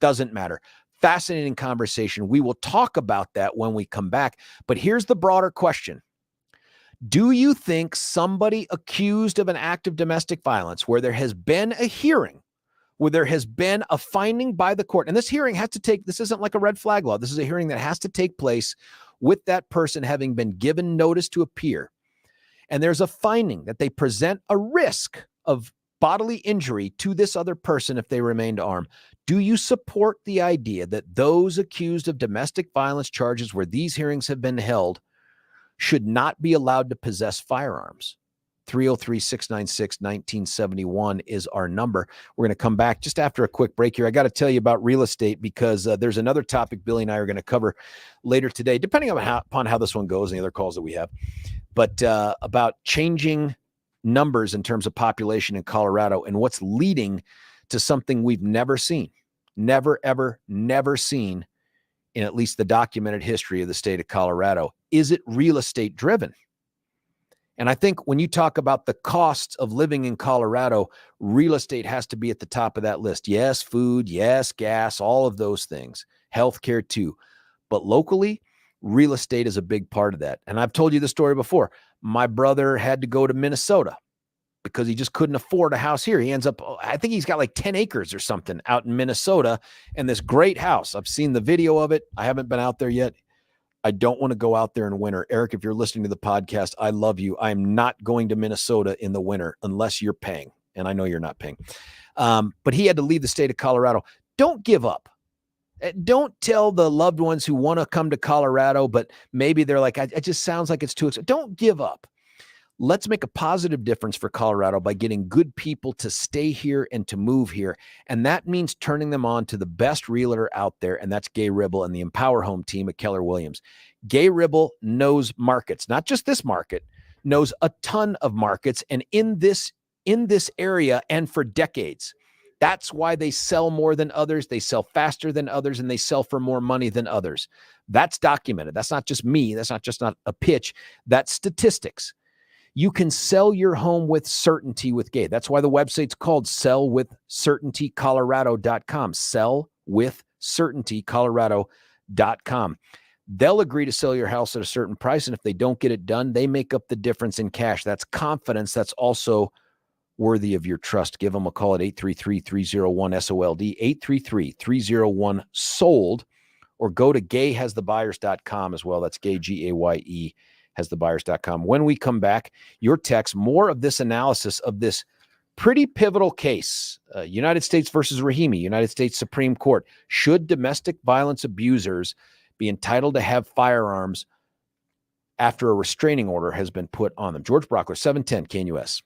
Doesn't matter. Fascinating conversation. We will talk about that when we come back. But here's the broader question. Do you think somebody accused of an act of domestic violence where there has been a hearing, where there has been a finding by the court, and this hearing has to take, this isn't like a red flag law. This is a hearing that has to take place with that person having been given notice to appear. And there's a finding that they present a risk of bodily injury to this other person if they remained armed. Do you support the idea that those accused of domestic violence charges where these hearings have been held should not be allowed to possess firearms? 303-696-1971 is our number. We're going to come back just after a quick break here. I got to tell you about real estate because there's another topic Billy and I are going to cover later today, depending upon how this one goes and the other calls that we have. But about changing numbers in terms of population in Colorado and what's leading to something we've never seen, never seen in at least the documented history of the state of Colorado. Is it real estate driven? And I think when you talk about the costs of living in Colorado, real estate has to be at the top of that list. Yes, food, yes, gas, all of those things, healthcare too. But locally, real estate is a big part of that. And I've told you the story before. My brother had to go to Minnesota because he just couldn't afford a house here. He ends up, I think he's got like 10 acres or something out in Minnesota and this great house. I've seen the video of it. I haven't been out there yet. I don't want to go out there in winter. Eric, if you're listening to the podcast, I love you. I am not going to Minnesota in the winter unless you're paying. And I know you're not paying. But he had to leave the state of Colorado. Don't give up. Don't tell the loved ones who want to come to Colorado, but maybe they're like, it just sounds like it's too expensive. Don't give up. Let's make a positive difference for Colorado by getting good people to stay here and to move here. And that means turning them on to the best realtor out there, and that's Gay Ribble and the Empower Home team at Keller Williams. Gay Ribble knows markets, not just this market, knows a ton of markets, and in this area and for decades. That's why they sell more than others. They sell faster than others, and they sell for more money than others. That's documented. That's not just me. That's not just not a pitch. That's statistics. You can sell your home with certainty with Gay. That's why the website's called sellwithcertaintycolorado.com. Sellwithcertaintycolorado.com. They'll agree to sell your house at a certain price, and if they don't get it done, they make up the difference in cash. That's confidence. That's also worthy of your trust. Give them a call at 833-301-SOLD, 833-301-SOLD, or go to gayhasthebuyers.com as well. That's gay, G-A-Y-E, hasthebuyers.com. When we come back, your text, more of this analysis of this pretty pivotal case, United States versus Rahimi, United States Supreme Court. Should domestic violence abusers be entitled to have firearms after a restraining order has been put on them? George Brauchler, 710 KNUS.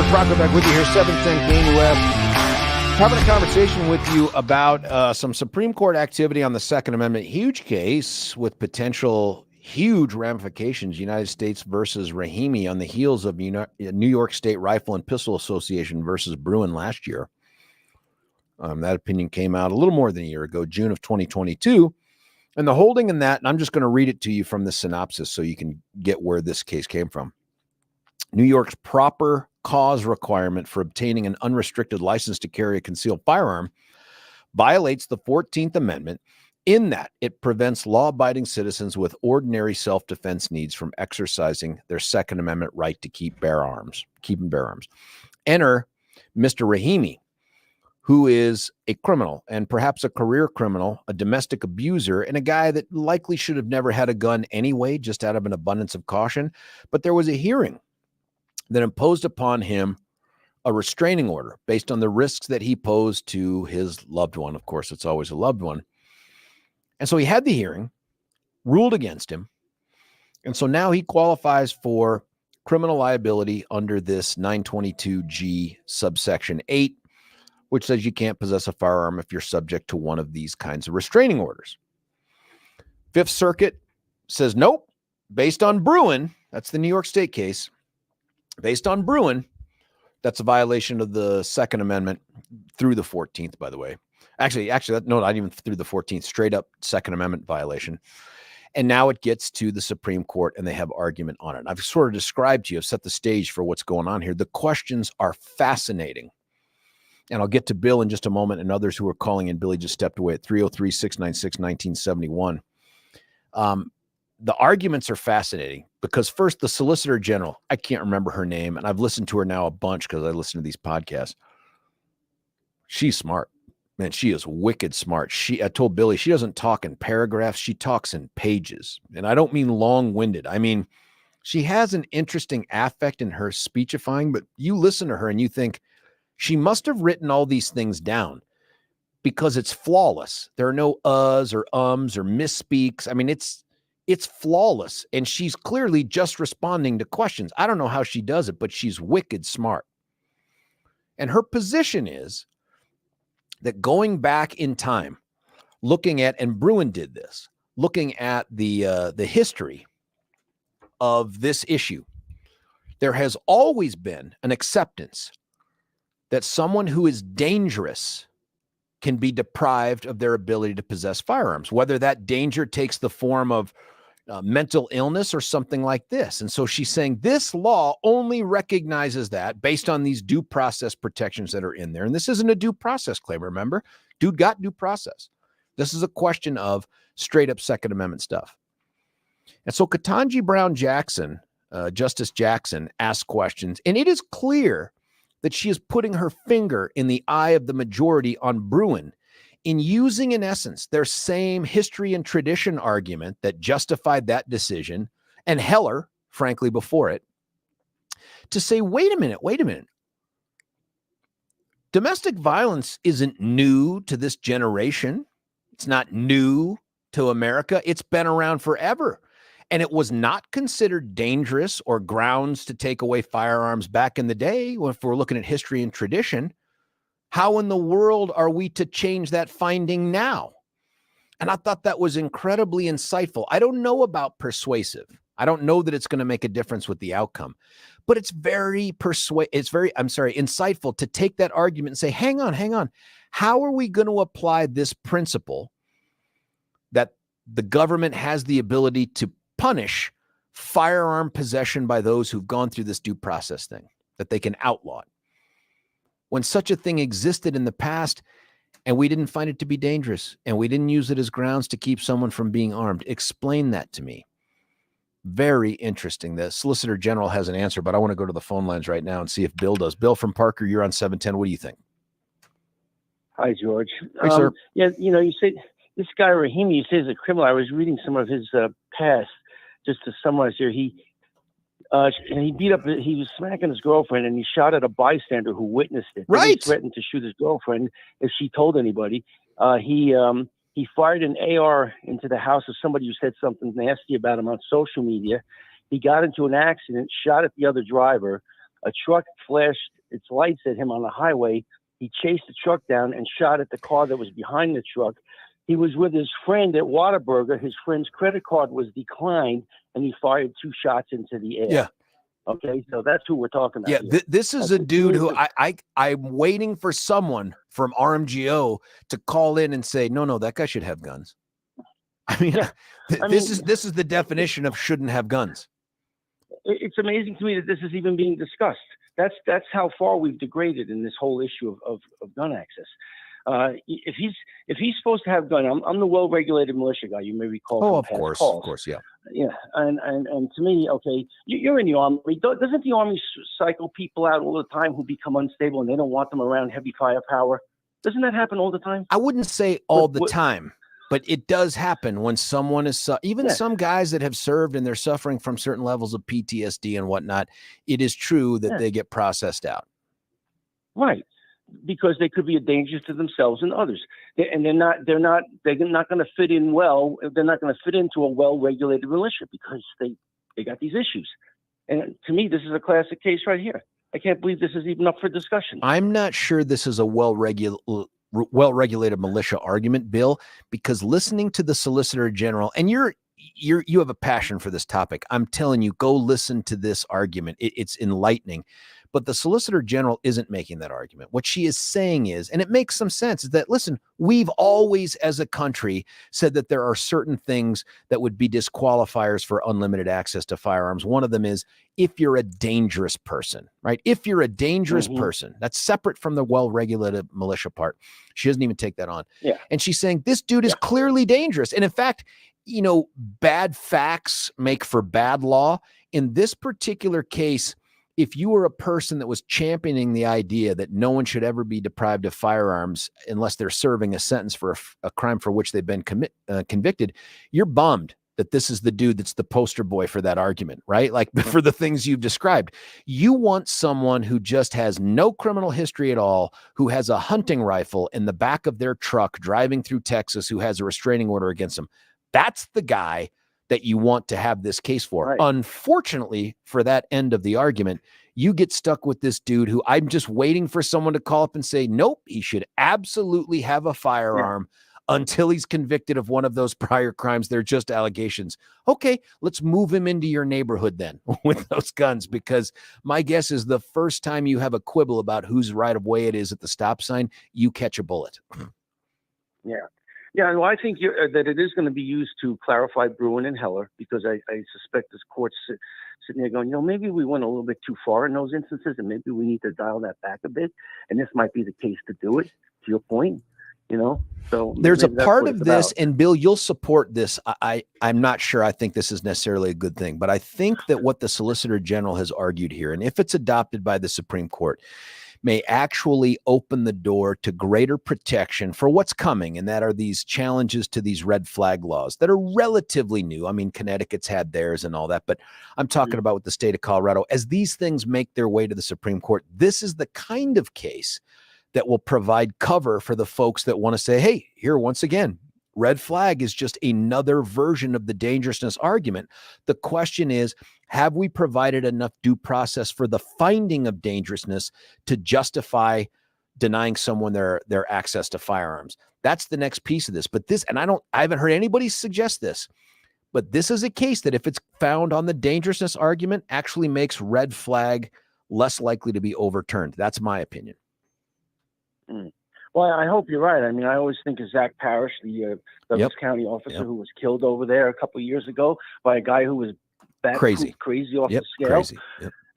Brauchler back with you here, 710 Game Web. Having a conversation with you about some Supreme Court activity on the Second Amendment. Huge case with potential huge ramifications. United States versus Rahimi on the heels of New York State Rifle and Pistol Association versus Bruen last year. That opinion came out a little more than a year ago, June of 2022. And the holding in that, and I'm just going to read it to you from the synopsis so you can get where this case came from. New York's proper cause requirement for obtaining an unrestricted license to carry a concealed firearm violates the 14th Amendment in that it prevents law-abiding citizens with ordinary self-defense needs from exercising their Second Amendment right to keep and bear arms. Enter Mr. Rahimi, who is a criminal and perhaps a career criminal, a domestic abuser, and a guy that likely should have never had a gun anyway, just out of an abundance of caution. But there was a hearing that imposed upon him a restraining order based on the risks that he posed to his loved one. Of course, it's always a loved one. And so he had the hearing, ruled against him. And so now he qualifies for criminal liability under this 922G subsection 8, which says you can't possess a firearm if you're subject to one of these kinds of restraining orders. Fifth Circuit says, nope, based on Bruen, that's the New York State case, based on Bruen, that's a violation of the Second Amendment through the 14th, by the way. Actually, no, not even through the 14th, straight up Second Amendment violation. And now it gets to the Supreme Court and they have argument on it. I've sort of described to you, I've set the stage for what's going on here. The questions are fascinating. And I'll get to Bill in just a moment and others who are calling in. Billy just stepped away at 303-696-1971. The arguments are fascinating because first, the Solicitor General, I can't remember her name, and I've listened to her now a bunch because I listen to these podcasts. She's smart. Man, she is wicked smart. I told Billy, she doesn't talk in paragraphs. She talks in pages. And I don't mean long-winded. I mean, she has an interesting affect in her speechifying, but you listen to her and you think, she must have written all these things down because it's flawless. There are no uhs or ums or misspeaks. I mean, it's flawless. And she's clearly just responding to questions. I don't know how she does it, but she's wicked smart. And her position is that going back in time, looking at, and Bruen did this, looking at the history of this issue, there has always been an acceptance that someone who is dangerous can be deprived of their ability to possess firearms, whether that danger takes the form of mental illness or something like this. And so she's saying this law only recognizes that based on these due process protections that are in there. And this isn't a due process claim, remember? Dude got due process. This is a question of straight up Second Amendment stuff. And so Ketanji Brown Jackson, Justice Jackson, asked questions, and it is clear that she is putting her finger in the eye of the majority on Bruen in using, in essence, their same history and tradition argument that justified that decision, and Heller, frankly, before it, to say, wait a minute. Domestic violence isn't new to this generation. It's not new to America. It's been around forever. And it was not considered dangerous or grounds to take away firearms back in the day. If we're looking at history and tradition, how in the world are we to change that finding now? And I thought that was incredibly insightful. I don't know about persuasive. I don't know that it's going to make a difference with the outcome, but it's very insightful to take that argument and say, hang on. How are we going to apply this principle that the government has the ability to punish firearm possession by those who've gone through this due process thing, that they can outlaw it, when such a thing existed in the past and we didn't find it to be dangerous and we didn't use it as grounds to keep someone from being armed? Explain that to me. Very interesting. The Solicitor General has an answer, but I want to go to the phone lines right now and see if Bill does. Bill from Parker, you're on 710. What do you think? Hi, George. Hey, sir. Yeah, you say this guy Rahimi, you say, is a criminal. I was reading some of his past. Just to summarize here, he was smacking his girlfriend and he shot at a bystander who witnessed it. Right. He threatened to shoot his girlfriend if she told anybody. He fired an AR into the house of somebody who said something nasty about him on social media. He got into an accident, shot at the other driver. a truck flashed its lights at him on the highway. He chased the truck down and shot at the car that was behind the truck. He was with his friend at Whataburger. His friend's credit card was declined, and he fired 2 shots into the air. Yeah. Okay, so that's who we're talking about. Yeah, this is a dude who I'm waiting for someone from RMGO to call in and say, no, that guy should have guns. I mean, this is the definition of shouldn't have guns. It's amazing to me that this is even being discussed. That's how far we've degraded in this whole issue of gun access. If he's supposed to have gun, I'm the well-regulated militia guy. You may recall. Oh, of course, yeah. Yeah, and to me, okay, you're in the Army. Doesn't the Army cycle people out all the time who become unstable and they don't want them around heavy firepower? Doesn't that happen all the time? I wouldn't say all the time, but it does happen when someone is some guys that have served and they're suffering from certain levels of PTSD and whatnot. It is true that they get processed out. Right. Because they could be a danger to themselves and others, and they're not going to fit in well. They're not going to fit into a well-regulated militia because they got these issues. And to me, this is a classic case right here. I can't believe this is even up for discussion. I'm not sure this is a well-regulated militia argument, Bill, because listening to the Solicitor General, and you have a passion for this topic. I'm telling you, go listen to this argument. It's enlightening. But the Solicitor General isn't making that argument. What she is saying is, and it makes some sense, is that, listen, we've always as a country said that there are certain things that would be disqualifiers for unlimited access to firearms. One of them is if you're a dangerous person, right? If you're a dangerous person, that's separate from the well-regulated militia part. She doesn't even take that on. Yeah. And she's saying this dude is clearly dangerous. And in fact, bad facts make for bad law. In this particular case, if you were a person that was championing the idea that no one should ever be deprived of firearms unless they're serving a sentence for a crime for which they've been convicted, you're bummed that this is the dude that's the poster boy for that argument, right? Like for the things you've described. You want someone who just has no criminal history at all, who has a hunting rifle in the back of their truck driving through Texas, who has a restraining order against them. That's the guy that you want to have this case for. Right. Unfortunately, for that end of the argument, you get stuck with this dude who I'm just waiting for someone to call up and say, nope, he should absolutely have a firearm until he's convicted of one of those prior crimes. They're just allegations. Okay, let's move him into your neighborhood then with those guns, because my guess is the first time you have a quibble about whose right of way it is at the stop sign, you catch a bullet. Yeah. Yeah, well, I think that it is going to be used to clarify Bruin and Heller, because I suspect this court's sitting there going, maybe we went a little bit too far in those instances, and maybe we need to dial that back a bit. And this might be the case to do it, to your point, So there's a part of this, and Bill, you'll support this. I'm not sure I think this is necessarily a good thing, but I think that what the Solicitor General has argued here, and if it's adopted by the Supreme Court, may actually open the door to greater protection for what's coming. And that are these challenges to these red flag laws that are relatively new. I mean, Connecticut's had theirs and all that, but I'm talking about with the state of Colorado. As these things make their way to the Supreme Court, this is the kind of case that will provide cover for the folks that want to say, hey, here, once again, red flag is just another version of the dangerousness argument. The question is, have we provided enough due process for the finding of dangerousness to justify denying someone their access to firearms? That's the next piece of this. But this, and I haven't heard anybody suggest this, but this is a case that if it's found on the dangerousness argument, actually makes red flag less likely to be overturned. That's my opinion. Well, I hope you're right. I mean, I always think of Zach Parrish, the Douglas County officer who was killed over there a couple of years ago by a guy who was crazy off the scale. Crazy.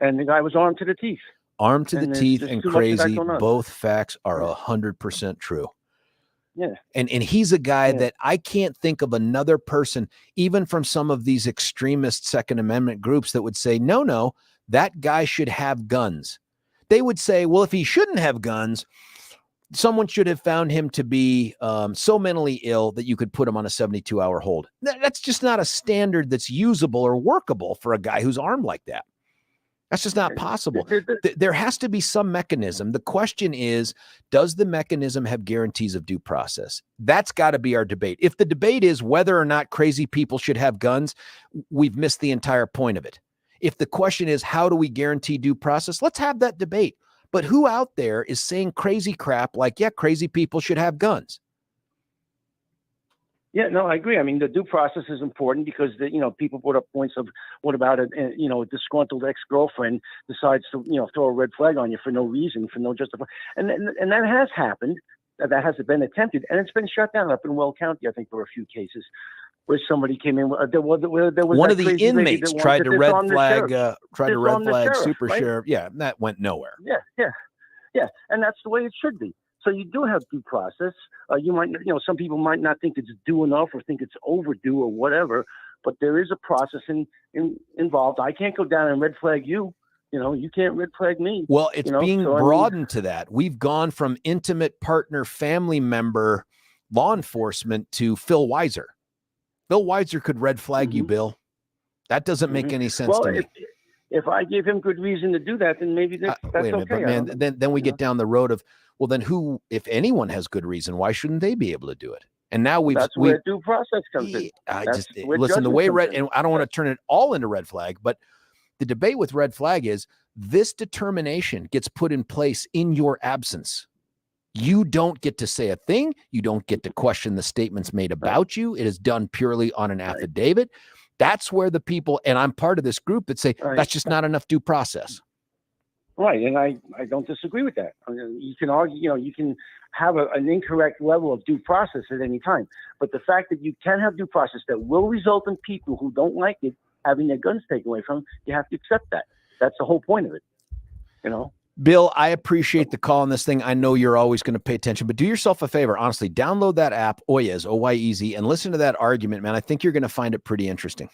And the guy was armed to the teeth. Armed to the teeth and crazy. Both facts are 100% true. Yeah. And he's a guy that I can't think of another person, even from some of these extremist Second Amendment groups, that would say, no, that guy should have guns. They would say, well, if he shouldn't have guns, someone should have found him to be so mentally ill that you could put him on a 72-hour hold. That's just not a standard that's usable or workable for a guy who's armed like that. That's just not possible. There has to be some mechanism. The question is, does the mechanism have guarantees of due process? That's got to be our debate. If the debate is whether or not crazy people should have guns, we've missed the entire point of it. If the question is, how do we guarantee due process? Let's have that debate. But who out there is saying crazy crap like, yeah, crazy people should have guns? Yeah, no, I agree. I mean, the due process is important because people brought up points of what about a disgruntled ex-girlfriend decides to throw a red flag on you for no reason, for no justification, and that has happened. That has been attempted, and it's been shut down up in Weld County. I think there were a few cases where somebody came in. There was one of the inmates tried to red flag super right? sheriff. Yeah, that went nowhere. Yeah, and that's the way it should be. So you do have due process. You might, some people might not think it's due enough or think it's overdue or whatever, but there is a process involved. I can't go down and red flag you. You can't red flag me. Well, it's being broadened to that. We've gone from intimate partner, family member, law enforcement to Phil Weiser. Phil Weiser could red flag you, Bill. That doesn't make any sense to me. If I gave him good reason to do that, then maybe that's wait a minute, okay. But man, then we get down the road of, well, then who, if anyone has good reason, why shouldn't they be able to do it? And now that's where due process comes in. Listen, the way and I don't want to turn it all into red flag, but the debate with red flag is this determination gets put in place in your absence. You don't get to say a thing. You don't get to question the statements made about you. It is done purely on an affidavit. That's where the people, and I'm part of this group, that say that's just not enough due process. Right, and I don't disagree with that. I mean, you can argue, you can have an incorrect level of due process at any time, but the fact that you can have due process that will result in people who don't like it having their guns taken away from them, you have to accept that. That's the whole point of it, Bill, I appreciate the call on this thing. I know you're always going to pay attention, but do yourself a favor. Honestly, download that app, Oyez, O-Y-E-Z, and listen to that argument, man. I think you're going to find it pretty interesting.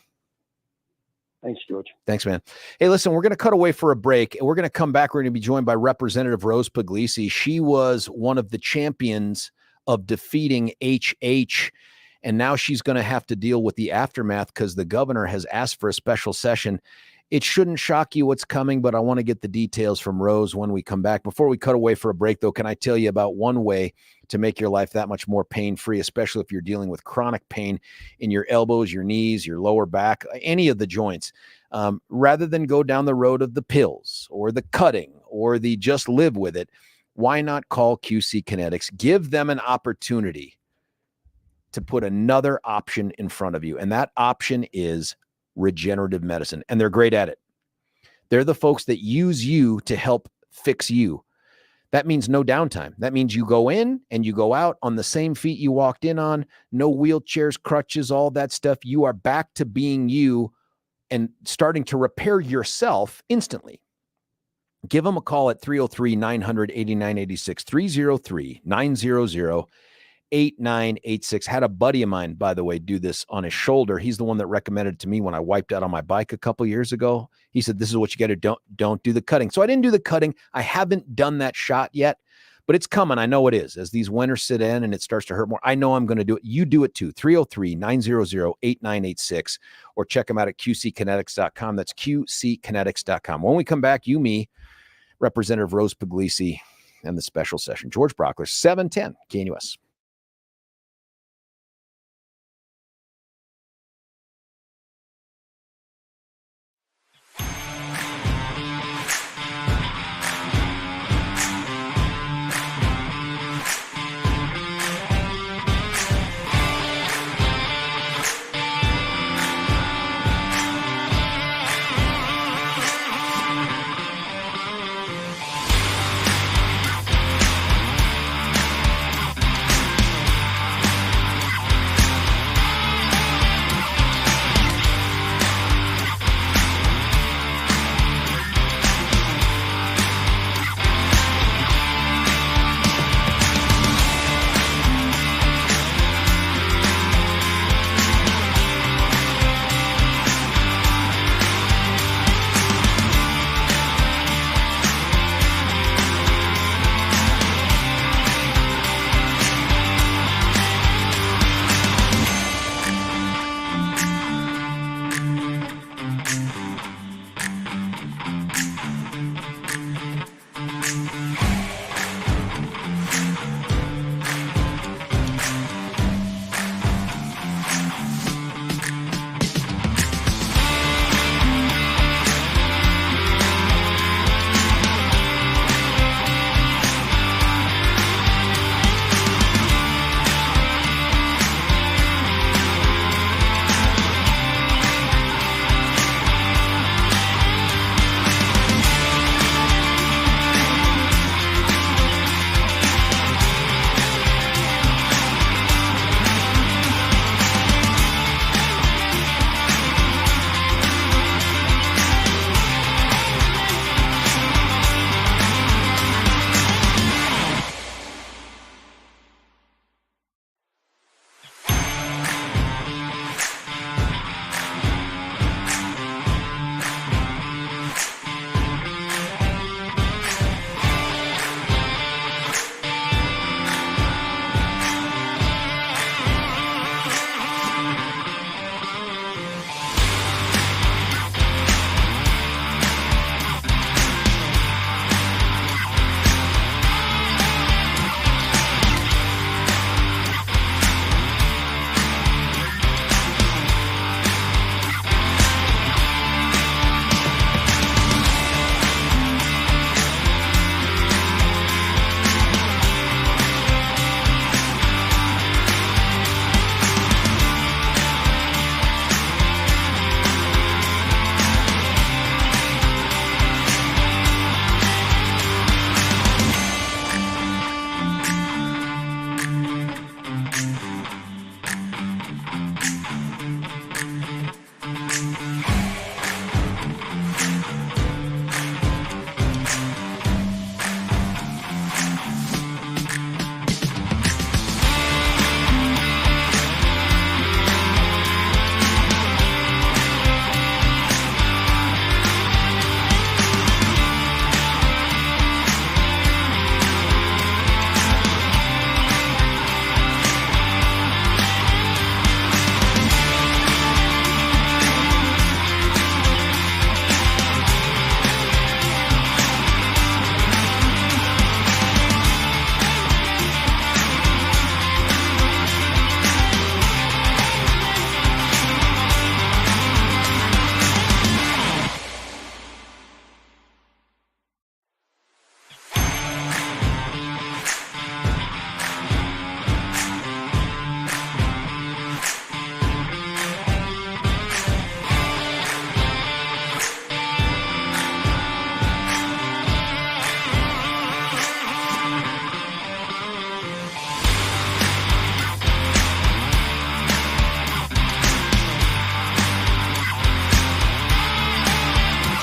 Thanks, George. Thanks, man. Hey, listen, we're going to cut away for a break, and we're going to come back. We're going to be joined by Representative Rose Puglisi. She was one of the champions of defeating HH, and now she's going to have to deal with the aftermath because the governor has asked for a special session. It shouldn't shock you what's coming, but I want to get the details from Rose when we come back. Before we cut away for a break, though, can I tell you about one way to make your life that much more pain-free, especially if you're dealing with chronic pain in your elbows, your knees, your lower back, any of the joints? Rather than go down the road of the pills or the cutting or the just live with it, why not call QC Kinetics? Give them an opportunity to put another option in front of you, and that option is regenerative medicine, and they're great at it. They're the folks that use you to help fix you. That means no downtime. That means you go in and you go out on the same feet you walked in on, no wheelchairs, crutches, all that stuff. You are back to being you and starting to repair yourself instantly. Give them a call at 303-900-8986, 303-900-8986. Had a buddy of mine, by the way, do this on his shoulder. He's the one that recommended it to me when I wiped out on my bike a couple years ago. He said, this is what you got to do. Don't do the cutting. So I didn't do the cutting. I haven't done that shot yet, but it's coming. I know it is. As these winters sit in and it starts to hurt more, I know I'm going to do it. You do it too. 303-900-8986, or check them out at qckinetics.com. That's qckinetics.com. When we come back, me, Representative Rose Puglisi, and the special session. George Brauchler, 710 KNUS.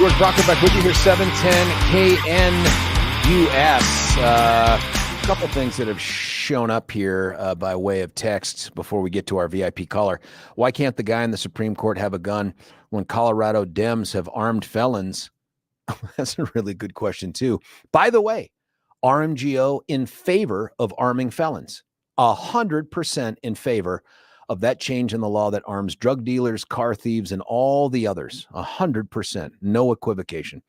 George Brauchler back with you here, 710 KNUS. A couple things that have shown up here by way of text before we get to our VIP caller. Why can't the guy in the Supreme Court have a gun when Colorado Dems have armed felons? That's a really good question, too. By the way, RMGO in favor of arming felons, 100% in favor of that change in the law that arms drug dealers, car thieves, and all the others. 100%, no equivocation.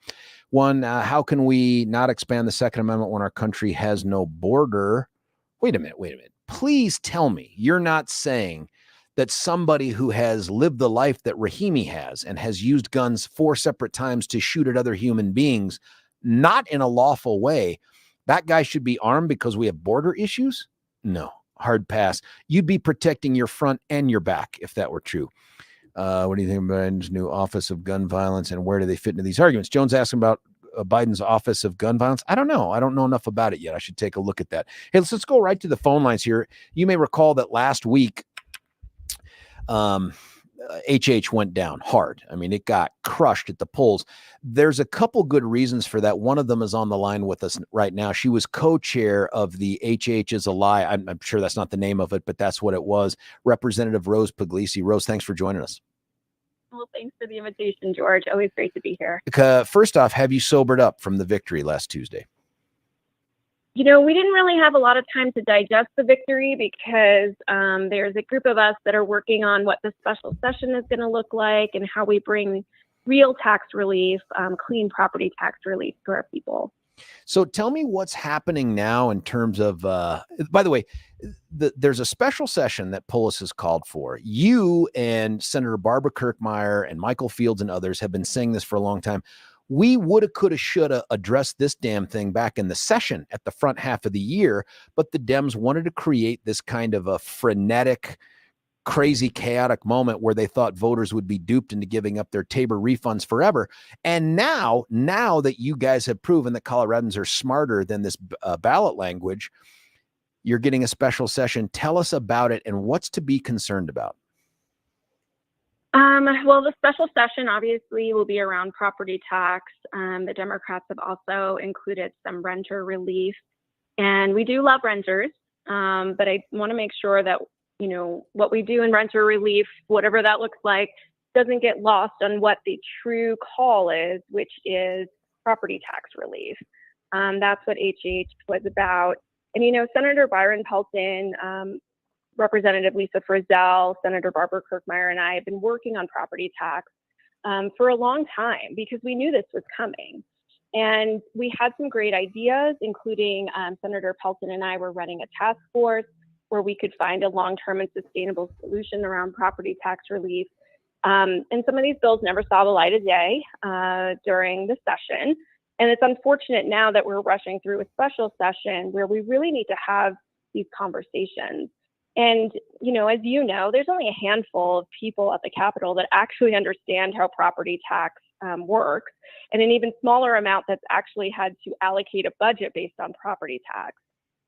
One, how can we not expand the Second Amendment when our country has no border? Wait a minute. Please tell me you're not saying that somebody who has lived the life that Rahimi has and has used guns 4 separate times to shoot at other human beings, not in a lawful way, that guy should be armed because we have border issues? No. Hard pass. You'd be protecting your front and your back if that were true. What do you think about Biden's new Office of Gun Violence and where do they fit into these arguments? Jones asking about Biden's Office of Gun Violence. I don't know. I don't know enough about it yet. I should take a look at that. Hey, let's go right to the phone lines here. You may recall that last week, HH went down hard. I mean, it got crushed at the polls. There's a couple good reasons for that. One of them is on the line with us right now. She was co-chair of the HH is a Lie. I'm sure that's not the name of it, but that's what it was. Representative Rose Puglisi. Rose, thanks for joining us. Well, thanks for the invitation, George. Always great to be here. First off, have you sobered up from the victory last Tuesday? You know, we didn't really have a lot of time to digest the victory because there's a group of us that are working on what the special session is going to look like and how we bring real tax relief, clean property tax relief to our people. So tell me what's happening now in terms of, by the way, there's a special session that Polis has called for. You and Senator Barbara Kirkmeyer and Michael Fields and others have been saying this for a long time. We woulda, coulda, shoulda addressed this damn thing back in the session at the front half of the year, but the Dems wanted to create this kind of a frenetic, crazy, chaotic moment where they thought voters would be duped into giving up their Tabor refunds forever. And now that you guys have proven that Coloradans are smarter than this ballot language, you're getting a special session. Tell us about it and what's to be concerned about. Well, the special session obviously will be around property tax. The Democrats have also included some renter relief, and we do love renters, but I want to make sure that, you know, what we do in renter relief, whatever that looks like, doesn't get lost on what the true call is, which is property tax relief. That's what HH was about. And, you know, Senator Byron Pelton, Representative Lisa Frizzell, Senator Barbara Kirkmeyer, and I have been working on property tax for a long time because we knew this was coming. And we had some great ideas, including Senator Pelton and I were running a task force where we could find a long-term and sustainable solution around property tax relief. And some of these bills never saw the light of day during the session. And it's unfortunate now that we're rushing through a special session where we really need to have these conversations. And, you know, as you know, there's only a handful of people at the Capitol that actually understand how property tax works, and an even smaller amount that's actually had to allocate a budget based on property tax.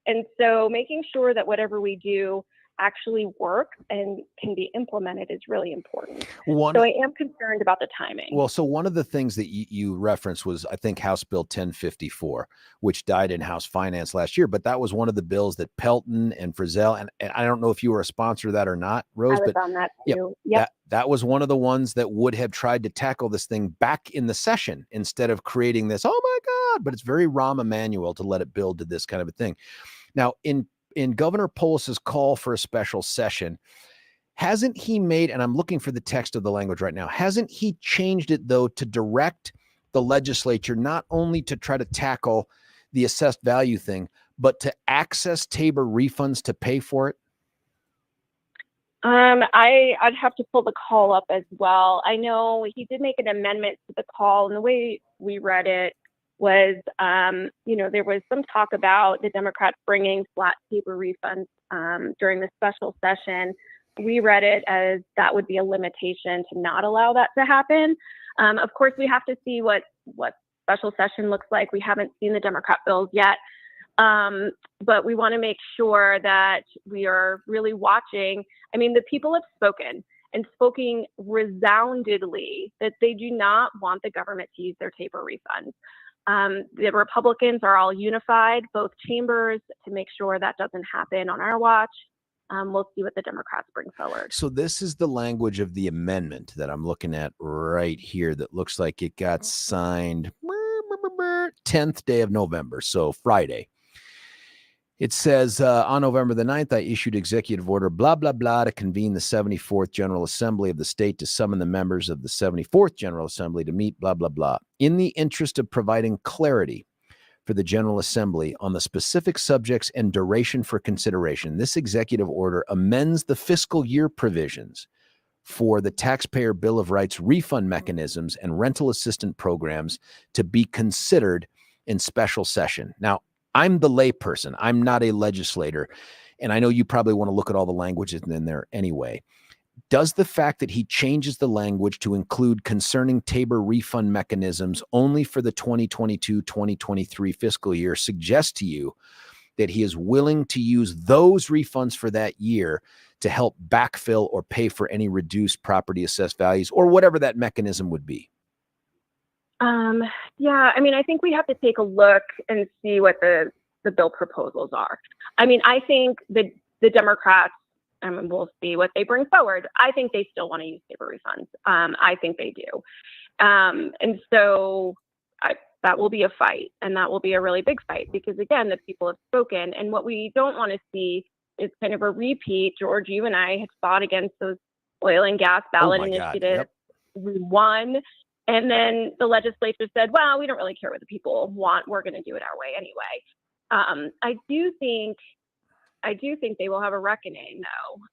And so making sure that whatever we do actually works and can be implemented is really important. So I am concerned about the timing. Well, so one of the things that you referenced was, I think, House Bill 1054, which died in House Finance last year. But that was one of the bills that Pelton and Frizzell, and I don't know if you were a sponsor of that or not, Rose, I was on that too. Yep. That was one of the ones that would have tried to tackle this thing back in the session instead of creating this, oh my God, but it's very Rahm Emanuel to let it build to this kind of a thing. Now, in Governor Polis's call for a special session, hasn't he made, and I'm looking for the text of the language right now, hasn't he changed it, though, to direct the legislature not only to try to tackle the assessed value thing, but to access Tabor refunds to pay for it? I'd have to pull the call up as well. I know he did make an amendment to the call, and the way we read it was, you know, there was some talk about the Democrats bringing flat Tabor refunds during the special session. We read it as that would be a limitation to not allow that to happen. Of course, we have to see what special session looks like. We haven't seen the Democrat bills yet, but we want to make sure that we are really watching. I mean, the people have spoken. and spoken resoundingly that they do not want the government to use their TABOR refunds. The Republicans are all unified, both chambers, to make sure that doesn't happen on our watch. We'll see what the Democrats bring forward. So this is the language of the amendment that I'm looking at right here that looks like it got signed 10th day of November, so Friday. It says, on November the 9th, I issued executive order, blah, blah, blah, to convene the 74th General Assembly of the state to summon the members of the 74th General Assembly to meet, blah, blah, blah. In the interest of providing clarity for the General Assembly on the specific subjects and duration for consideration, this executive order amends the fiscal year provisions for the Taxpayer Bill of Rights refund mechanisms and rental assistance programs to be considered in special session. Now, I'm the layperson. I'm not a legislator. And I know you probably want to look at all the languages in there anyway. Does the fact that he changes the language to include concerning TABOR refund mechanisms only for the 2022-2023 fiscal year suggest to you that he is willing to use those refunds for that year to help backfill or pay for any reduced property assessed values or whatever that mechanism would be? Yeah, I mean, I think we have to take a look and see what the bill proposals are. I mean, I think the Democrats, we'll see what they bring forward. I think they still want to use TABOR refunds. I think they do. And so that will be a fight, and that will be a really big fight because, again, the people have spoken. And what we don't want to see is kind of a repeat. George, you and I had fought against those oil and gas ballot initiatives. Yep. We won. And then the legislature said, well, we don't really care what the people want. We're going to do it our way anyway. I do think they will have a reckoning,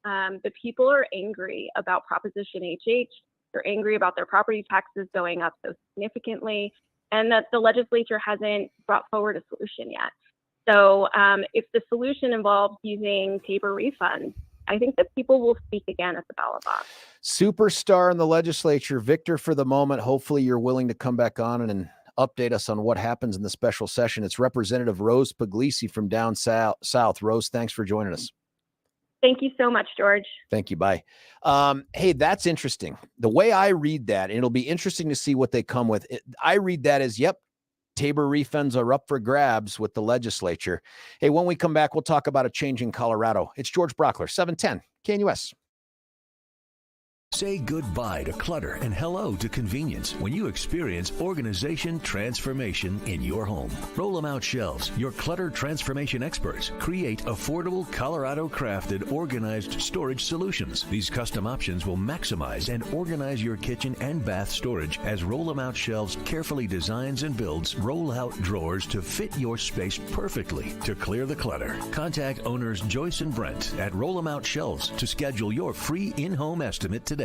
though. The people are angry about Proposition HH. They're angry about their property taxes going up so significantly, and that the legislature hasn't brought forward a solution yet. So if the solution involves using TABOR refunds, I think that people will speak again at the ballot box. Superstar in the legislature, Victor, for the moment. Hopefully you're willing to come back on and update us on what happens in the special session. It's Representative Rose Puglisi from down south. Rose, thanks for joining us. Thank you so much, George. Thank you. Bye. Hey, that's interesting. The way I read that, and it'll be interesting to see what they come with. I read that as, yep, TABOR refunds are up for grabs with the legislature. Hey, when we come back, we'll talk about a change in Colorado. It's George Brauchler, 710 KNUS. Say goodbye to clutter and hello to convenience when you experience organization transformation in your home. Roll 'em out shelves. Your clutter transformation experts create affordable Colorado-crafted organized storage solutions. These custom options will maximize and organize your kitchen and bath storage as Roll 'em out shelves carefully designs and builds roll-out drawers to fit your space perfectly to clear the clutter. Contact owners Joyce and Brent at Roll 'em out Shelves to schedule your free in-home estimate today.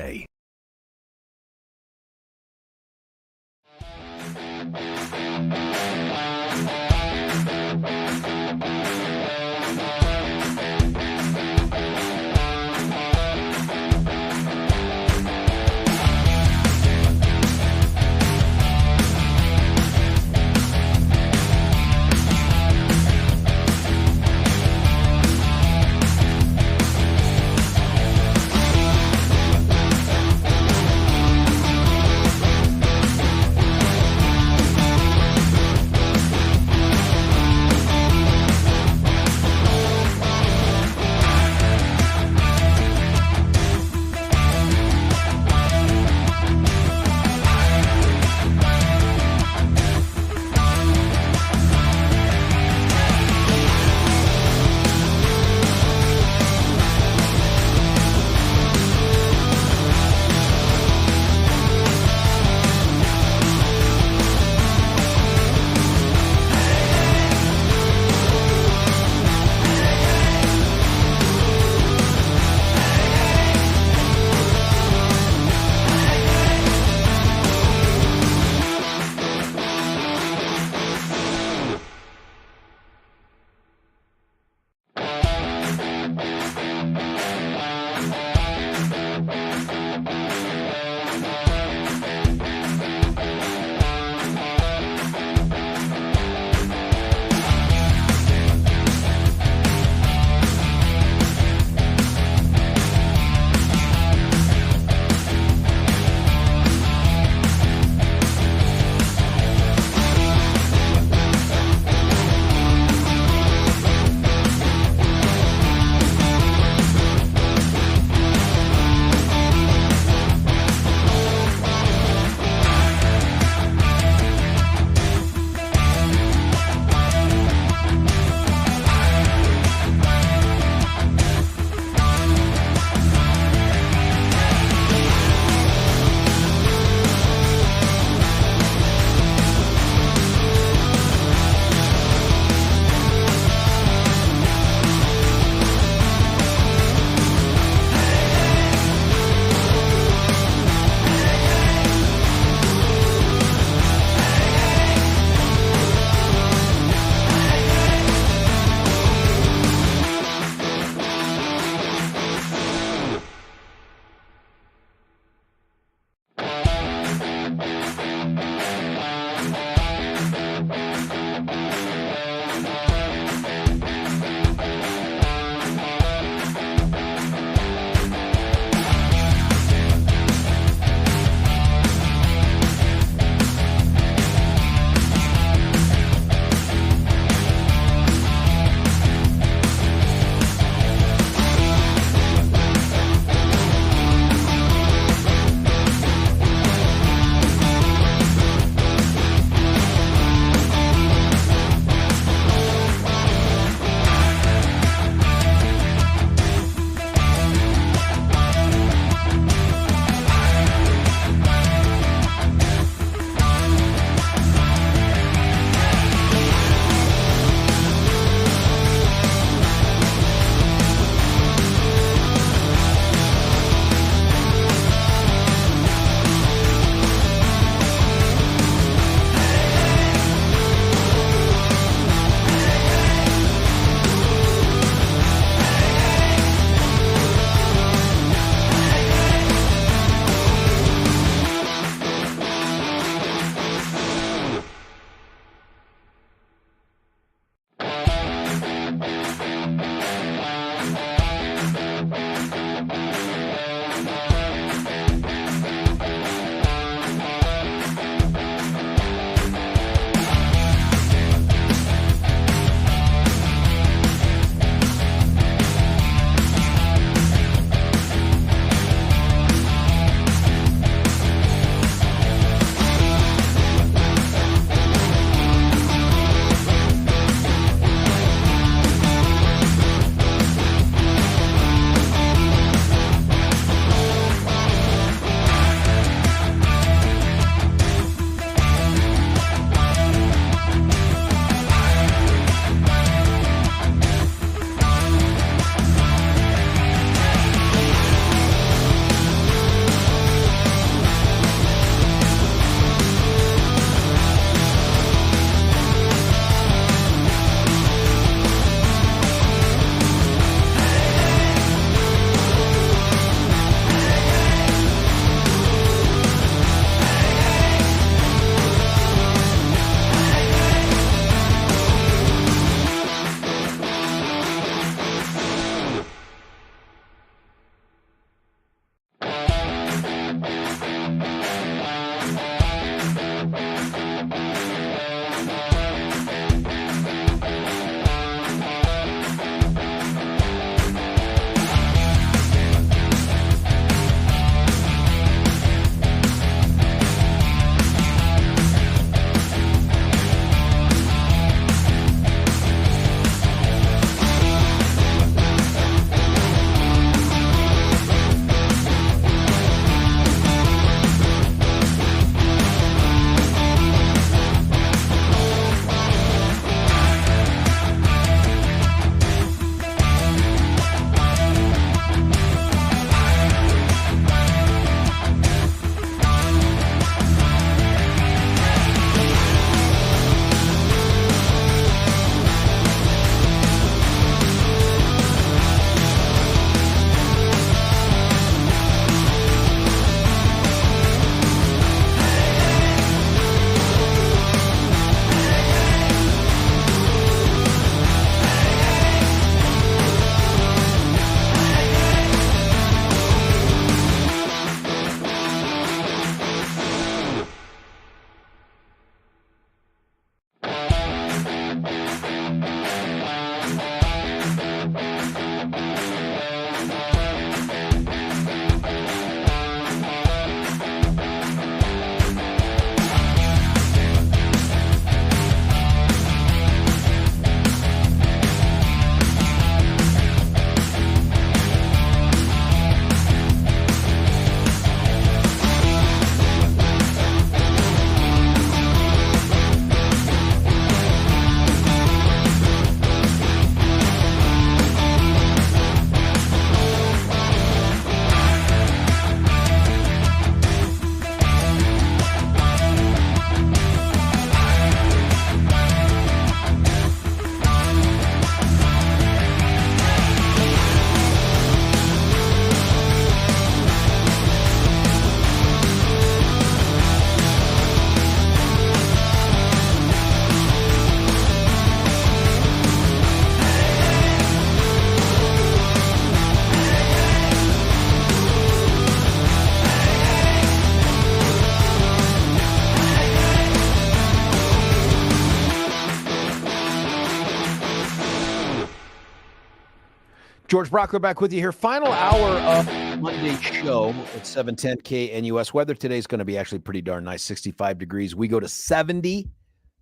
George Brauchler back with you here. Final hour of Monday's show at 710 KNUS. Weather today is going to be actually pretty darn nice, 65 degrees. We go to 70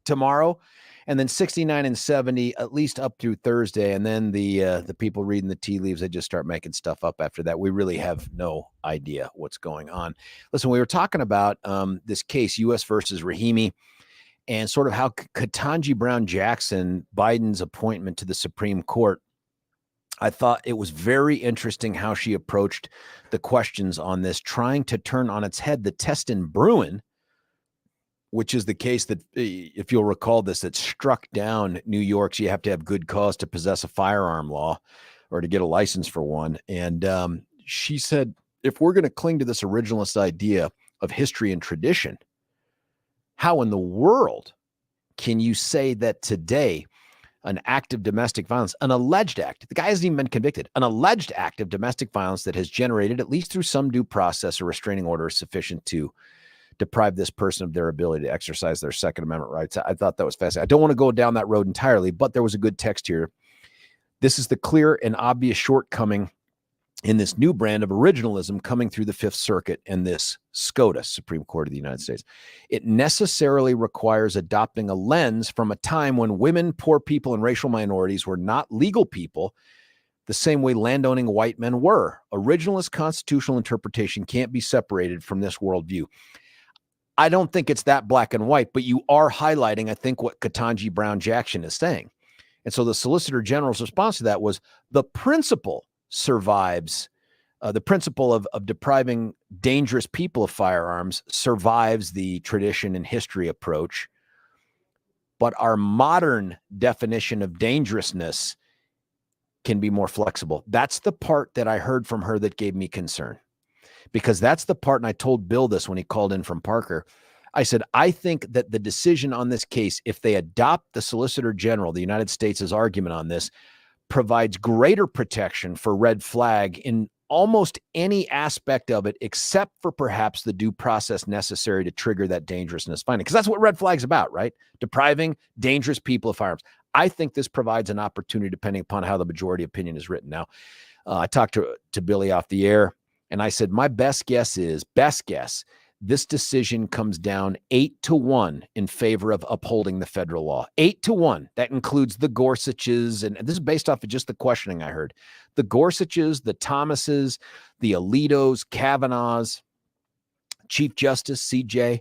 tomorrow, and then 69 and 70 at least up through Thursday. And then the people reading the tea leaves, they just start making stuff up after that. We really have no idea what's going on. Listen, we were talking about this case, U.S. versus Rahimi, and sort of how Ketanji Brown Jackson, Biden's appointment to the Supreme Court, I thought it was very interesting how she approached the questions on this, trying to turn on its head the test in Bruin, which is the case that, if you'll recall this, that struck down New York's you have to have good cause to possess a firearm law or to get a license for one. And she said, if we're going to cling to this originalist idea of history and tradition, how in the world can you say that today an act of domestic violence, an alleged act, the guy hasn't even been convicted, an alleged act of domestic violence that has generated, at least through some due process or restraining order, is sufficient to deprive this person of their ability to exercise their Second Amendment rights? I thought that was fascinating. I don't want to go down that road entirely, but there was a good text here. This is the clear and obvious shortcoming in this new brand of originalism coming through the Fifth Circuit and this SCOTUS, Supreme Court of the United States. It necessarily requires adopting a lens from a time when women, poor people, and racial minorities were not legal people the same way landowning white men were. Originalist constitutional interpretation can't be separated from this worldview. I don't think it's that black and white, but you are highlighting, I think, what Ketanji Brown Jackson is saying. And so the Solicitor General's response to that was the principle survives. The principle of depriving dangerous people of firearms survives the tradition and history approach. But our modern definition of dangerousness can be more flexible. That's the part that I heard from her that gave me concern. Because that's the part, and I told Bill this when he called in from Parker. I said, I think that the decision on this case, if they adopt the Solicitor General, the United States' argument on this, provides greater protection for red flag in almost any aspect of it, except for perhaps the due process necessary to trigger that dangerousness finding. Because that's what red flag's about, right? Depriving dangerous people of firearms. I think this provides an opportunity, depending upon how the majority opinion is written. Now, I talked to Billy off the air, and I said, my best guess, this decision comes down 8-1 in favor of upholding the federal law. 8-1. That includes the Gorsuches, and this is based off of just the questioning I heard. The Gorsuches, the Thomases, the Alitos, Kavanaughs, Chief Justice CJ,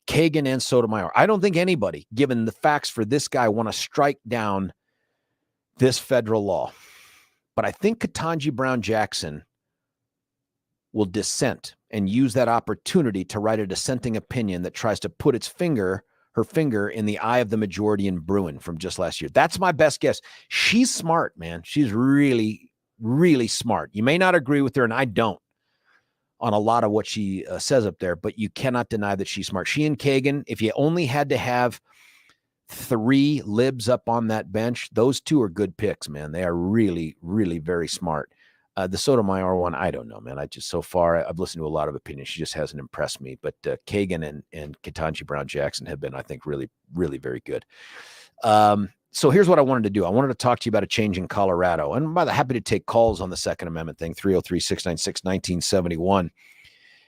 Kagan, and Sotomayor. I don't think anybody, given the facts for this guy, want to strike down this federal law. But I think Ketanji Brown Jackson will dissent and use that opportunity to write a dissenting opinion that tries to put her finger in the eye of the majority in Bruin from just last year. That's my best guess. She's smart, man. She's really, really smart. You may not agree with her, and I don't, on a lot of what she says up there, but you cannot deny that she's smart. She and Kagan, if you only had to have 3 libs up on that bench, those 2 are good picks, man. They are really, really very smart. The Sotomayor one, I don't know, man. So far, I've listened to a lot of opinions. She just hasn't impressed me. But Kagan and Ketanji Brown Jackson have been, I think, really, really very good. So here's what I wanted to do. I wanted to talk to you about a change in Colorado. And I'm by the happy to take calls on the Second Amendment thing, 303-696-1971.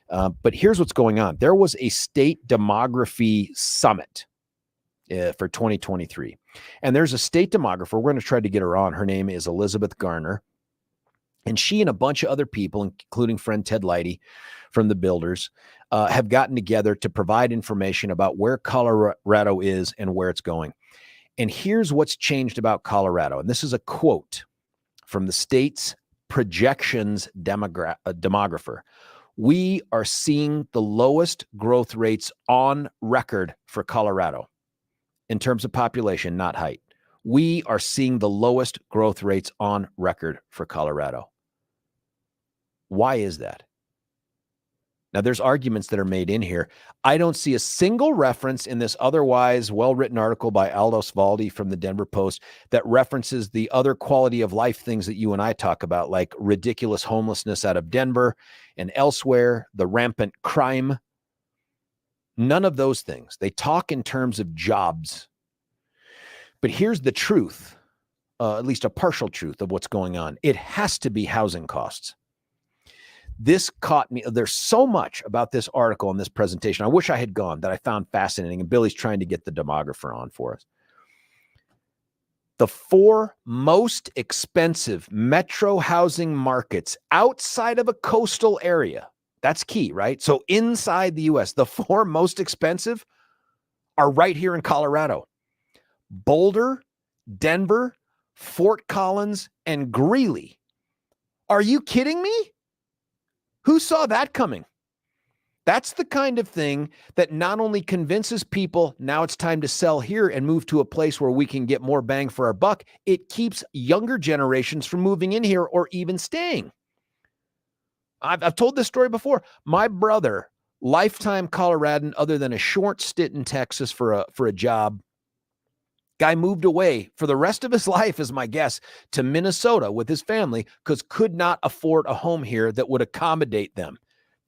But here's what's going on. There was a state demography summit for 2023. And there's a state demographer. We're going to try to get her on. Her name is Elizabeth Garner. And she and a bunch of other people, including friend Ted Leidy from the Builders, have gotten together to provide information about where Colorado is and where it's going. And here's what's changed about Colorado. And this is a quote from the state's projections demographer. We are seeing the lowest growth rates on record for Colorado in terms of population, not height. We are seeing the lowest growth rates on record for Colorado. Why is that? Now, there's arguments that are made in here. I don't see a single reference in this otherwise well-written article by Aldo Svaldi from the Denver Post that references the other quality of life things that you and I talk about, like ridiculous homelessness out of Denver and elsewhere, the rampant crime. None of those things. They talk in terms of jobs. But here's the truth at least a partial truth of what's going on. It has to be housing costs. This caught me. There's so much about this article and this presentation I wish I had gone that I found fascinating, and Billy's trying to get the demographer on for us. The 4 most expensive metro housing markets outside of a coastal area. That's key, right? So inside the U.S., the 4 most expensive are right here in Colorado. Boulder, Denver, Fort Collins, and Greeley. Are you kidding me? Who saw that coming? That's the kind of thing that not only convinces people now it's time to sell here and move to a place where we can get more bang for our buck, it keeps younger generations from moving in here or even staying. I've told this story before. My brother, lifetime Coloradan, other than a short stint in Texas for a job, guy moved away for the rest of his life, is my guess, to Minnesota with his family because could not afford a home here that would accommodate them.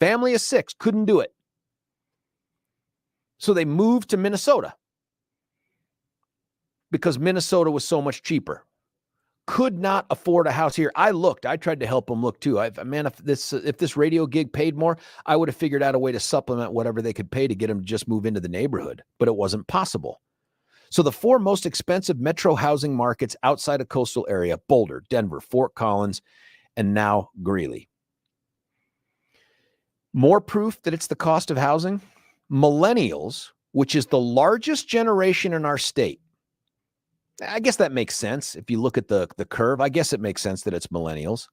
Family of 6, couldn't do it. So they moved to Minnesota because Minnesota was so much cheaper. Could not afford a house here. I tried to help them look too. If this radio gig paid more, I would have figured out a way to supplement whatever they could pay to get them to just move into the neighborhood, but it wasn't possible. So the 4 most expensive metro housing markets outside a coastal area: Boulder, Denver, Fort Collins, and now Greeley. More proof that it's the cost of housing. Millennials, which is the largest generation in our state. I guess that makes sense. If you look at the curve, I guess it makes sense that it's millennials.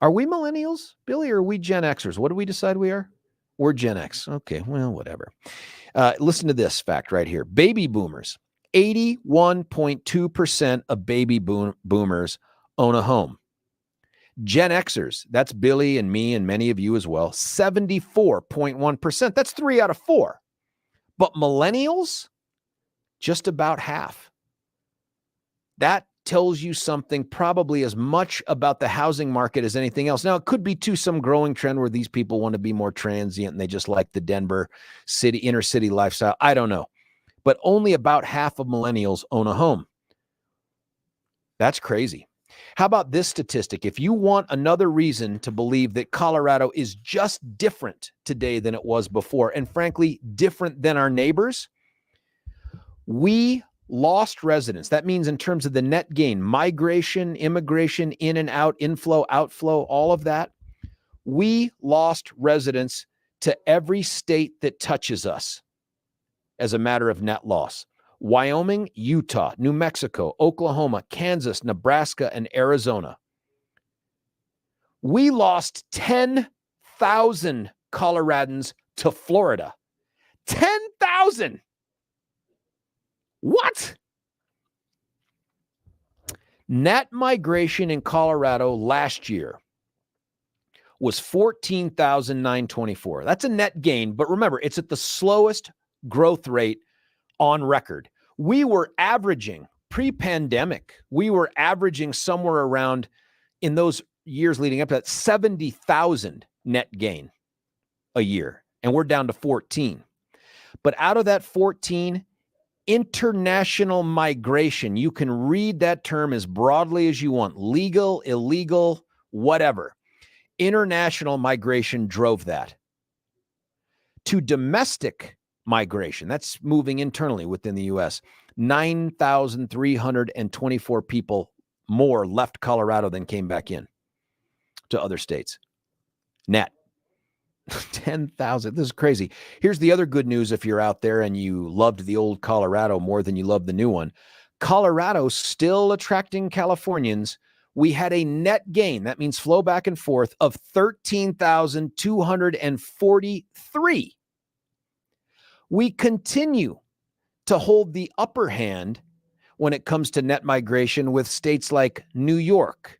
Are we millennials, Billy, or are we Gen Xers? What do we decide we are? We're Gen X. Okay, well, whatever. Listen to this fact right here. Baby boomers. 81.2% of baby boomers own a home. Gen Xers, that's Billy and me and many of you as well, 74.1%. That's 3 out of 4. But millennials, just about half. That tells you something probably as much about the housing market as anything else. Now, it could be too some growing trend where these people want to be more transient and they just like the Denver inner city lifestyle. I don't know. But only about half of millennials own a home. That's crazy. How about this statistic? If you want another reason to believe that Colorado is just different today than it was before, and frankly, different than our neighbors, we lost residents. That means in terms of the net gain, migration, immigration, in and out, inflow, outflow, all of that, we lost residents to every state that touches us as a matter of net loss. Wyoming, Utah, New Mexico, Oklahoma, Kansas, Nebraska, and Arizona. We lost 10,000 Coloradans to Florida. 10,000! What? Net migration in Colorado last year was 14,924. That's a net gain, but remember, it's at the slowest growth rate on record. We were averaging pre-pandemic, somewhere around, in those years leading up to that, 70,000 net gain a year, and we're down to 14. But out of that 14, international migration, you can read that term as broadly as you want, legal, illegal, whatever. International migration drove that. To domestic migration, that's moving internally within the U.S., 9,324 people more left Colorado than came back in to other states. Net. 10,000. This is crazy. Here's the other good news if you're out there and you loved the old Colorado more than you love the new one. Colorado's still attracting Californians. We had a net gain, that means flow back and forth, of 13,243. We continue to hold the upper hand when it comes to net migration with states like New York,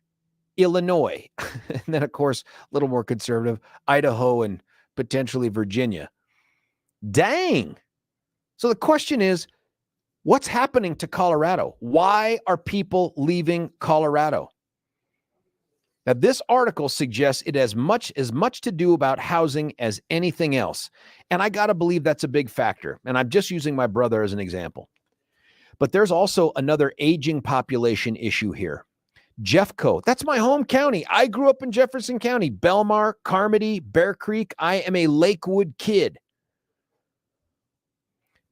Illinois, and then, of course, a little more conservative, Idaho and potentially Virginia. Dang. So the question is, what's happening to Colorado? Why are people leaving Colorado? Now, this article suggests it has much to do about housing as anything else. And I got to believe that's a big factor. And I'm just using my brother as an example. But there's also another aging population issue here. Jeffco, that's my home county. I grew up in Jefferson County, Belmar, Carmody, Bear Creek. I am a Lakewood kid.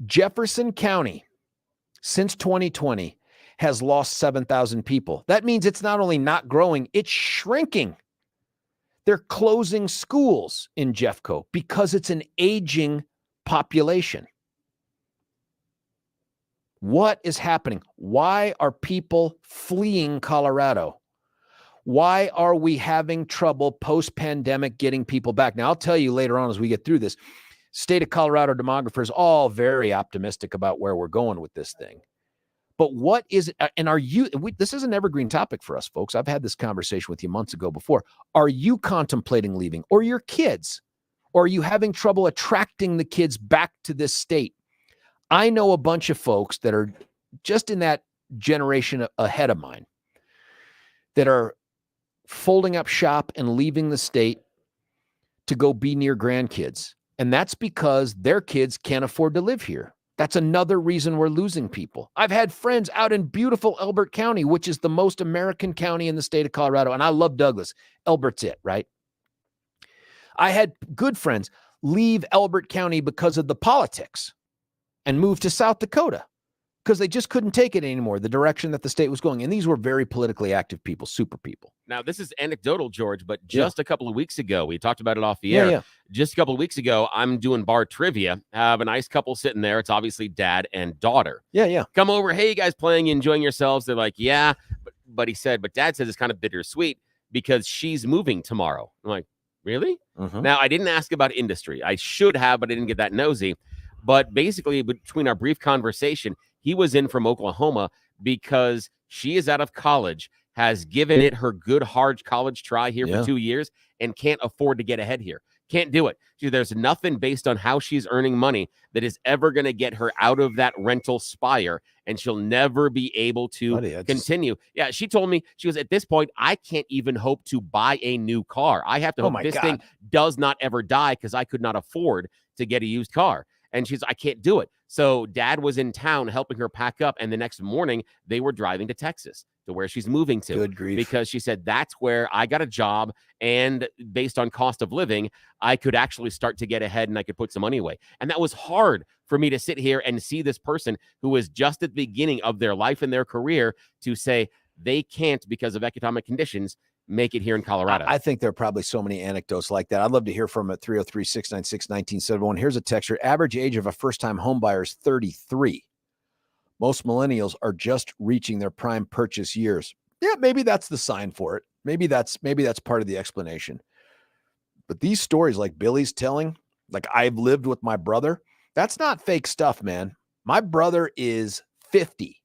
Jefferson County, since 2020, has lost 7,000 people. That means it's not only not growing, it's shrinking. They're closing schools in Jeffco because it's an aging population. What is happening? Why are people fleeing Colorado? Why are we having trouble post-pandemic getting people back? Now, I'll tell you later on as we get through this, State of Colorado demographers all very optimistic about where we're going with this thing. But what is it? And this is an evergreen topic for us, folks. I've had this conversation with you months ago before. Are you contemplating leaving, or your kids? Or are you having trouble attracting the kids back to this state? I know a bunch of folks that are just in that generation ahead of mine that are folding up shop and leaving the state to go be near grandkids. And that's because their kids can't afford to live here. That's another reason we're losing people. I've had friends out in beautiful Elbert County, which is the most American county in the state of Colorado. And I love Douglas. Elbert's it, right? I had good friends leave Elbert County because of the politics and move to South Dakota because they just couldn't take it anymore, the direction that the state was going. And these were very politically active people, super people. Now, this is anecdotal, George, but just a couple of weeks ago, we talked about it off the air. Yeah. Just a couple of weeks ago, I'm doing bar trivia. I have a nice couple sitting there. It's obviously dad and daughter. Yeah. Come over. Hey, you guys playing, enjoying yourselves? They're like, yeah. But dad says it's kind of bittersweet because she's moving tomorrow. I'm like, really? Mm-hmm. Now, I didn't ask about industry. I should have, but I didn't get that nosy. But basically, between our brief conversation, he was in from Oklahoma because she is out of college, has given it her good, hard college try here for 2 years, and can't afford to get ahead here. Can't do it. There's nothing based on how she's earning money that is ever going to get her out of that rental spire, and she'll never be able to continue. Yeah, she told me, she was at this point, I can't even hope to buy a new car. I have to hope this thing does not ever die because I could not afford to get a used car. And I can't do it. So dad was in town helping her pack up. And the next morning they were driving to Texas to where she's moving to. Good grief. Because she said, that's where I got a job. And based on cost of living, I could actually start to get ahead and I could put some money away. And that was hard for me to sit here and see this person who was just at the beginning of their life and their career to say they can't, because of economic conditions, make it here in Colorado. I think there are probably so many anecdotes like that. I'd love to hear from it. 303-696-1971. Here's a texture. Average age of a first-time home buyer is 33. Most millennials are just reaching their prime purchase years. Yeah, maybe that's the sign for it. Maybe that's part of the explanation. But these stories like Billy's telling, like I've lived with my brother, that's not fake stuff, man. My brother is 50.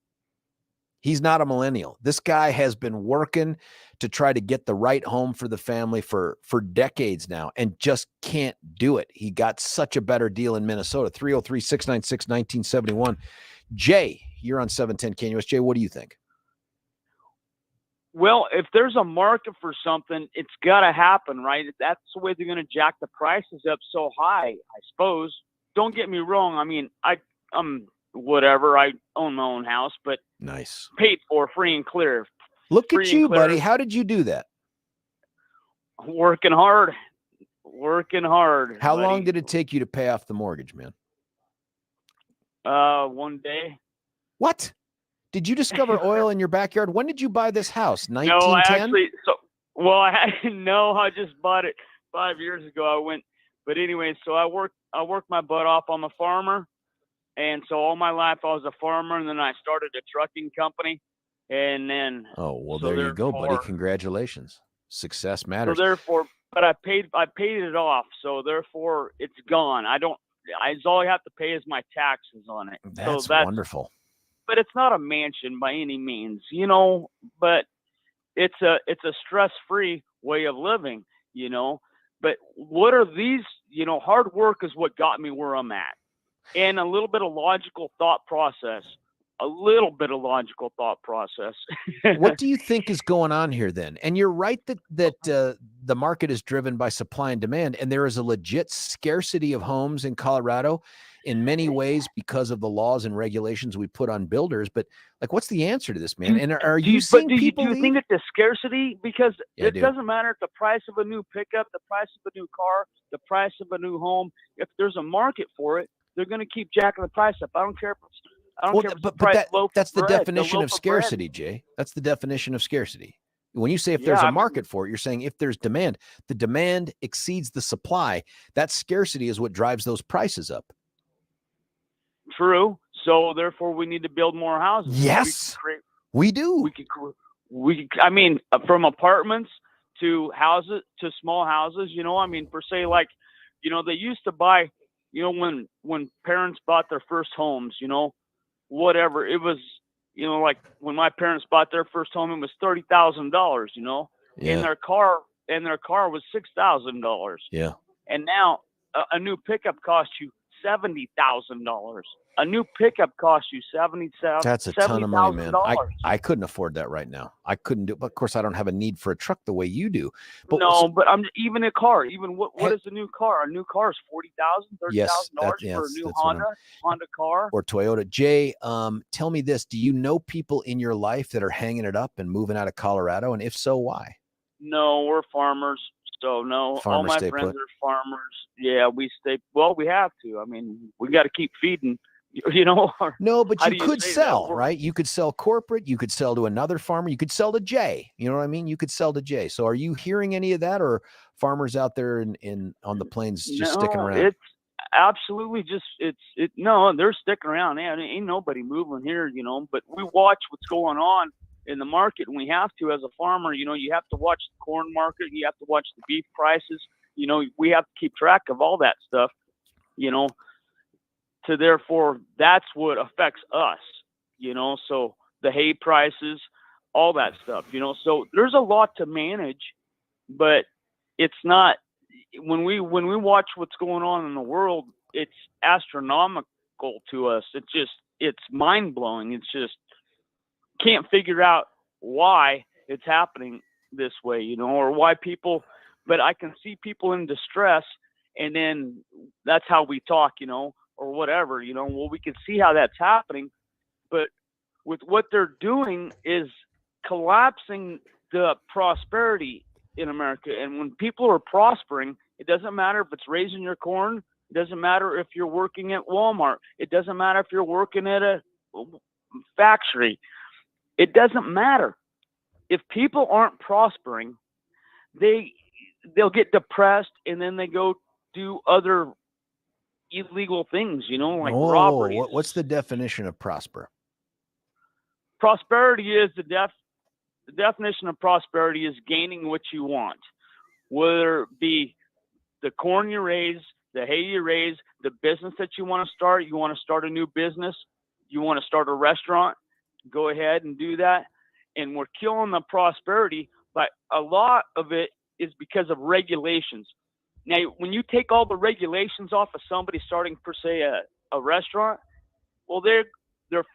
He's not a millennial. This guy has been working to try to get the right home for the family for decades now and just can't do it. He got such a better deal in Minnesota. 303-696-1971. Jay, you're on 710 KNUS. Jay, what do you think? Well, if there's a market for something, it's got to happen, right? That's the way they're going to jack the prices up so high, I suppose. Don't get me wrong. I mean, I'm whatever. I own my own house, but nice, paid for free and clear. Look at you, buddy. How did you do that? Working hard. How long did it take you to pay off the mortgage, man? 1 day. What? Did you discover oil in your backyard? When did you buy this house? 1910? No, I just bought it 5 years ago. But anyway, so I worked my butt off. I'm a farmer. And so all my life I was a farmer, and then I started a trucking company, and then. Oh, well, there you go, buddy. Congratulations. Success matters. So therefore, but I paid it off. So therefore it's gone. All I have to pay is my taxes on it. That's wonderful. But it's not a mansion by any means, but it's a stress-free way of living, but what are these, hard work is what got me where I'm at. And a little bit of logical thought process. a little bit of logical thought process. What do you think is going on here then? And you're right that the market is driven by supply and demand, and there is a legit scarcity of homes in Colorado in many ways because of the laws and regulations we put on builders. But like, what's the answer to this, man? And are you seeing people? Do you think it's a scarcity? Because Yeah, I it do. doesn't matter if the price of a new pickup, the price of a new car, the price of a new home. If there's a market for it, they're going to keep jacking the price up. I don't care if it's. I don't care if it's the price loaf that's of the bread, definition loaf of scarcity, Jay. That's the definition of scarcity. When you say if there's a market for it, you're saying if there's demand, the demand exceeds the supply. That scarcity is what drives those prices up. True. So therefore, we need to build more houses. Yes, we do. I mean, from apartments to houses to small houses. You know, I mean, per se, like, you know, they used to buy. You know, when parents bought their first homes, you know, whatever it was, you know, like when my parents bought their first home, it was $30,000, you know, Yeah. and their car was $6,000. Yeah. And now a new pickup costs you $70,000. A new pickup costs you $70,000. That's a ton of money, man. I couldn't afford that right now. I couldn't do. But of course, I don't have a need for a truck the way you do. But no, but I'm even a car. Even what is a new car? A new car is $40,000, $30,000 for a new Honda car or Toyota. Jay, tell me this: do you know people in your life that are hanging it up and moving out of Colorado? And if so, why? No, we're farmers. So no, all my friends are farmers. Yeah, we stay. Well, we have to. I mean, we got to keep feeding. You know. No, but you could sell, right? You could sell corporate. You could sell to another farmer. You could sell to Jay. You know what I mean? You could sell to Jay. So, are you hearing any of that, or farmers out there in on the plains just sticking around? It's absolutely just no, they're sticking around. Man, ain't nobody moving here, you know. But we watch what's going on in the market, and we have to as a farmer. You know, you have to watch the corn market. You have to watch the beef prices. You know, we have to keep track of all that stuff. You know. So therefore, that's what affects us, you know, so the hay prices, all that stuff, you know, so there's a lot to manage, but it's not, when we watch what's going on in the world, it's astronomical to us. It's mind blowing. It's just can't figure out why it's happening this way, you know, or why people, but I can see people in distress, and then that's how we talk, you know, or whatever, you know. Well, we can see how that's happening, but with what they're doing is collapsing the prosperity in America. And when people are prospering, it doesn't matter if it's raising your corn. It doesn't matter if you're working at Walmart. It doesn't matter if you're working at a factory. It doesn't matter. If people aren't prospering, they'll get depressed, and then they go do other illegal things, you know, like robbery. What's the definition of prosper? Prosperity is the definition of prosperity is gaining what you want, whether it be the corn you raise, the hay you raise, the business that you want to start. You want to start a new business, you want to start a restaurant, go ahead and do that. And we're killing the prosperity, but a lot of it is because of regulations. Now, when you take all the regulations off of somebody starting, per se, a restaurant, well, they're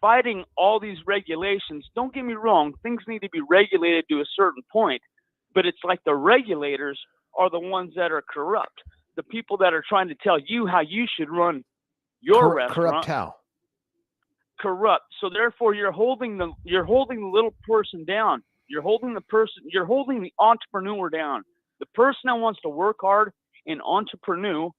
fighting all these regulations. Don't get me wrong. Things need to be regulated to a certain point, but it's like the regulators are the ones that are corrupt. The people that are trying to tell you how you should run your restaurant. Corrupt how? Corrupt. So therefore, you're holding the little person down. You're holding the entrepreneur down. The person that wants to work hard, an entrepreneur,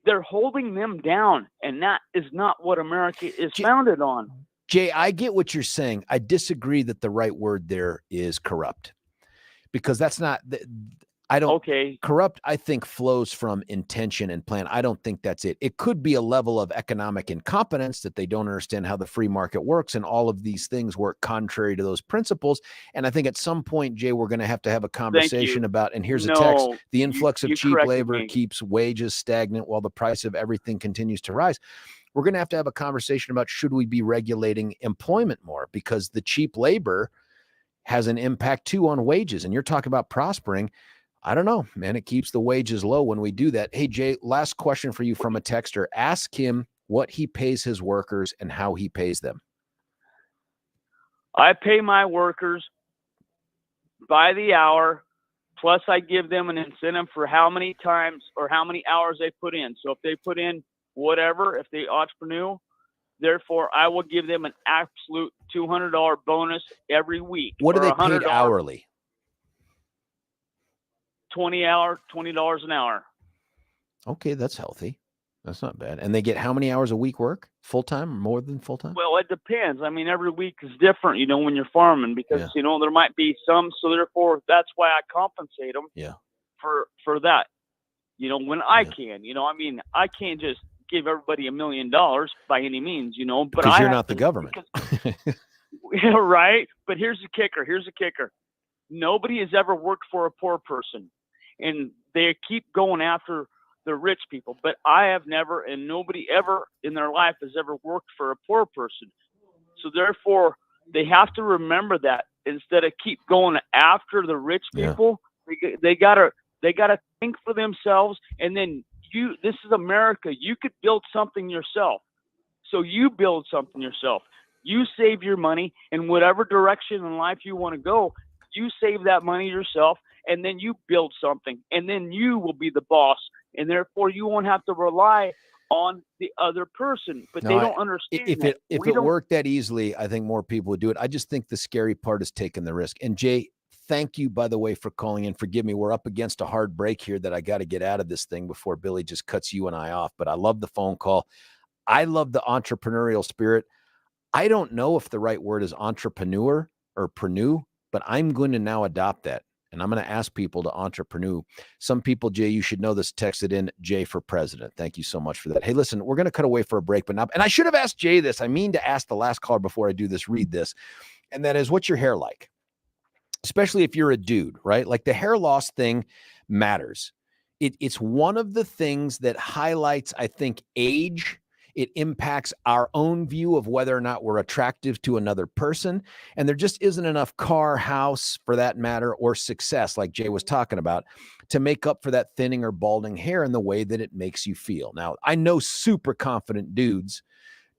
they're holding them down, and that is not what America is founded on. Jay, I get what you're saying. I disagree that the right word there is corrupt, because that's not. I don't. Okay. Corrupt, I think, flows from intention and plan. I don't think that's it. It could be a level of economic incompetence that they don't understand how the free market works, and all of these things work contrary to those principles. And I think at some point, Jay, we're going to have a conversation about, and here's a text, the influx of cheap labor keeps wages stagnant while the price of everything continues to rise. We're going to have a conversation about, should we be regulating employment more, because the cheap labor has an impact too on wages. And you're talking about prospering. I don't know, man. It keeps the wages low when we do that. Hey, Jay, last question for you from a texter. Ask him what he pays his workers and how he pays them. I pay my workers by the hour, plus I give them an incentive for how many times or how many hours they put in. So if they put in whatever, if they entrepreneur, therefore I will give them an absolute $200 bonus every week. What are or they paid $100 hourly? $20 an hour. Okay, that's healthy. That's not bad. And they get how many hours a week work? Full-time or more than full-time? Well, it depends. I mean, every week is different, when you're farming, because, there might be some. So therefore, that's why I compensate them for that, when I can, I mean, I can't just give everybody $1 million by any means, but because you're not the government. Right. But here's the kicker. Nobody has ever worked for a poor person, and they keep going after the rich people, but I have never, and nobody ever in their life has ever worked for a poor person. So therefore, they have to remember that instead of keep going after the rich people, they gotta think for themselves. And then this is America. You could build something yourself. So you build something yourself. You save your money in whatever direction in life you want to go. You save that money yourself, and then you build something, and then you will be the boss. And therefore, you won't have to rely on the other person. But they don't understand. If it worked that easily, I think more people would do it. I just think the scary part is taking the risk. And Jay, thank you, by the way, for calling in. Forgive me. We're up against a hard break here that I got to get out of this thing before Billy just cuts you and I off. But I love the phone call. I love the entrepreneurial spirit. I don't know if the right word is entrepreneur or preneur, but I'm going to now adopt that. And I'm going to ask people to entrepreneur. Some people, Jay, you should know this, texted in Jay for president. Thank you so much for that. Hey, listen, we're going to cut away for a break, but not, and I should have asked Jay this. I mean to ask the last caller before I do this, read this. And that is, what's your hair like? Especially if you're a dude, right? Like the hair loss thing matters. It's one of the things that highlights, I think, age. It impacts our own view of whether or not we're attractive to another person. And there just isn't enough car, house, for that matter, or success, like Jay was talking about, to make up for that thinning or balding hair in the way that it makes you feel. Now, I know super confident dudes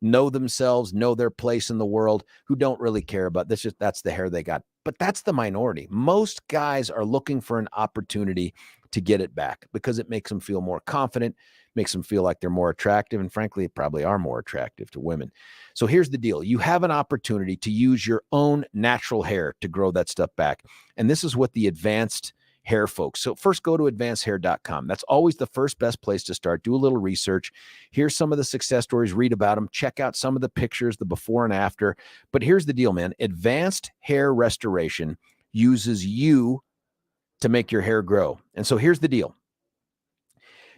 know themselves, know their place in the world, who don't really care about this. That's the hair they got. But that's the minority. Most guys are looking for an opportunity to get it back because it makes them feel more confident, makes them feel like they're more attractive, and frankly, probably are more attractive to women. So here's the deal. You have an opportunity to use your own natural hair to grow that stuff back. And this is what the advanced hair folks. So first, go to advancedhair.com. That's always the first best place to start. Do a little research. Here's some of the success stories. Read about them. Check out some of the pictures, the before and after. But here's the deal, man. Advanced hair restoration uses you to make your hair grow. And so here's the deal.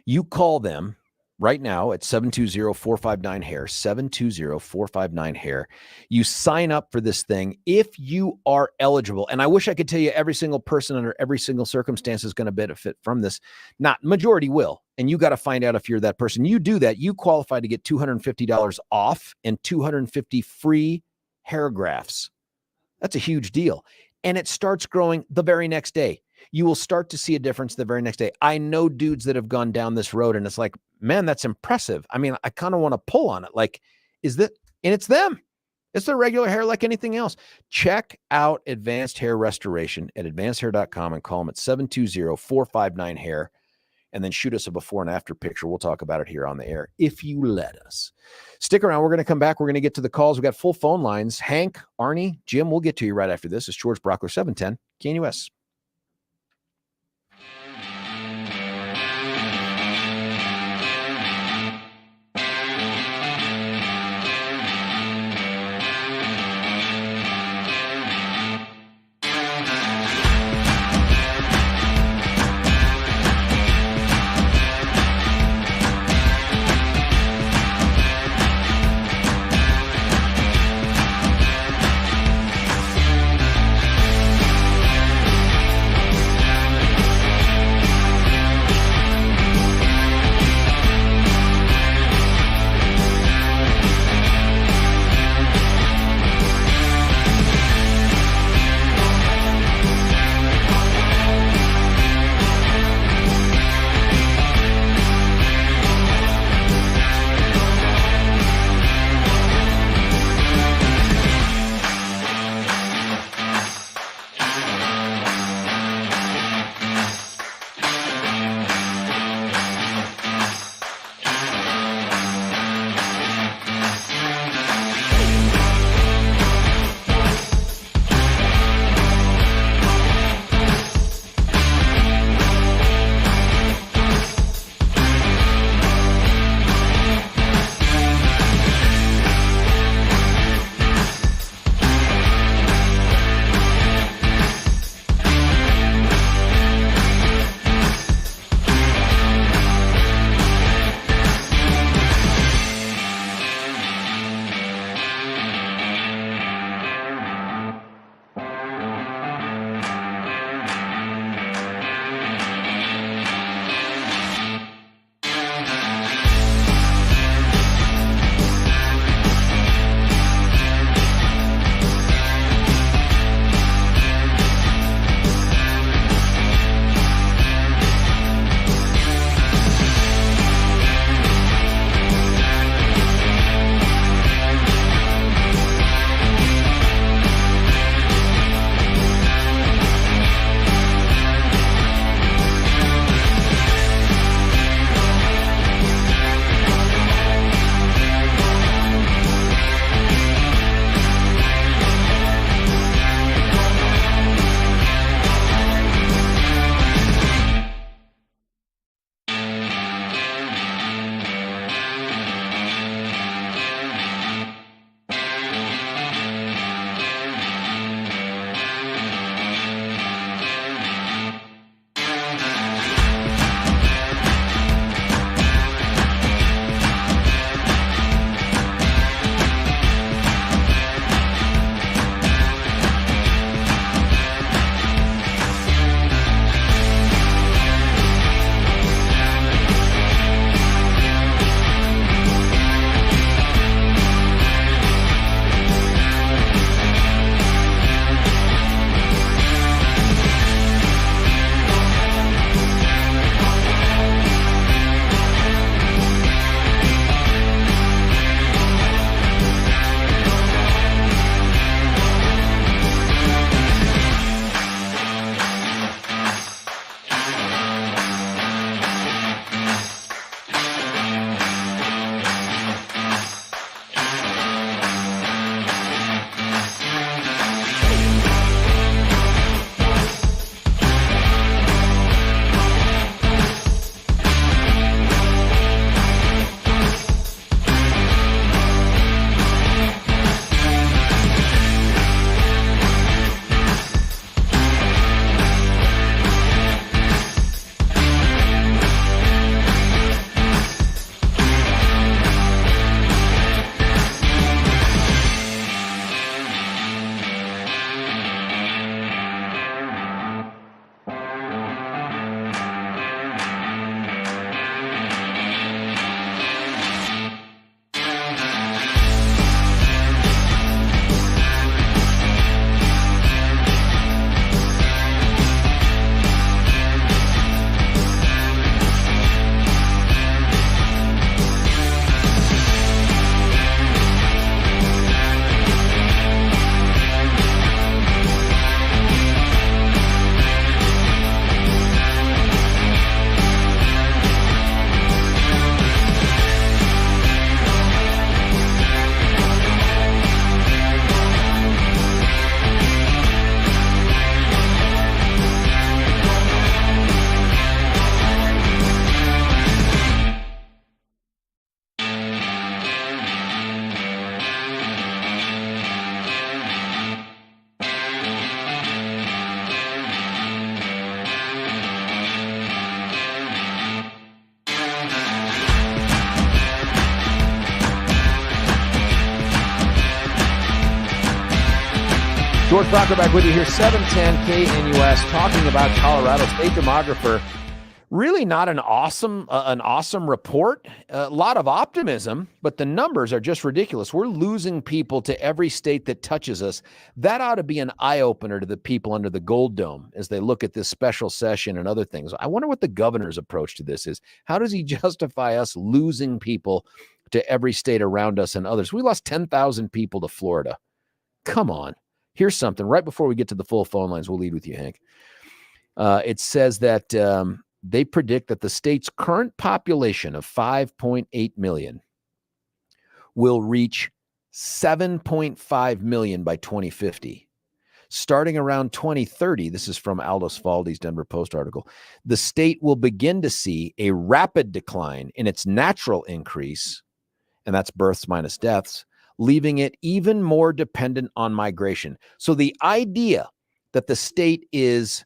You call them right now at 720-459-HAIR, 720-459-HAIR. You sign up for this thing if you are eligible. And I wish I could tell you every single person under every single circumstance is going to benefit from this. Not majority will. And you got to find out if you're that person. You do that, you qualify to get $250 off and 250 free hair grafts. That's a huge deal. And it starts growing the very next day. You will start to see a difference the very next day. I know dudes that have gone down this road and it's like, man, that's impressive. I mean, I kind of want to pull on it. Like, is that, and it's them. It's their regular hair like anything else. Check out Advanced Hair Restoration at advancedhair.com and call them at 720-459-HAIR and then shoot us a before and after picture. We'll talk about it here on the air if you let us. Stick around. We're going to come back. We're going to get to the calls. We've got full phone lines. Hank, Arnie, Jim, we'll get to you right after this. It's George Brauchler, 710 KNUS. George Brauchler back with you here, 710 KNUS, talking about Colorado. State Demographer. Really not an awesome report. A lot of optimism, but the numbers are just ridiculous. We're losing people to every state that touches us. That ought to be an eye-opener to the people under the Gold Dome as they look at this special session and other things. I wonder what the governor's approach to this is. How does he justify us losing people to every state around us and others? We lost 10,000 people to Florida. Come on. Here's something. Right before we get to the full phone lines, we'll lead with you, Hank. It says that they predict that the state's current population of 5.8 million will reach 7.5 million by 2050. Starting around 2030, this is from Aldous Faldy's Denver Post article, the state will begin to see a rapid decline in its natural increase, and that's births minus deaths, leaving it even more dependent on migration. So the idea that the state is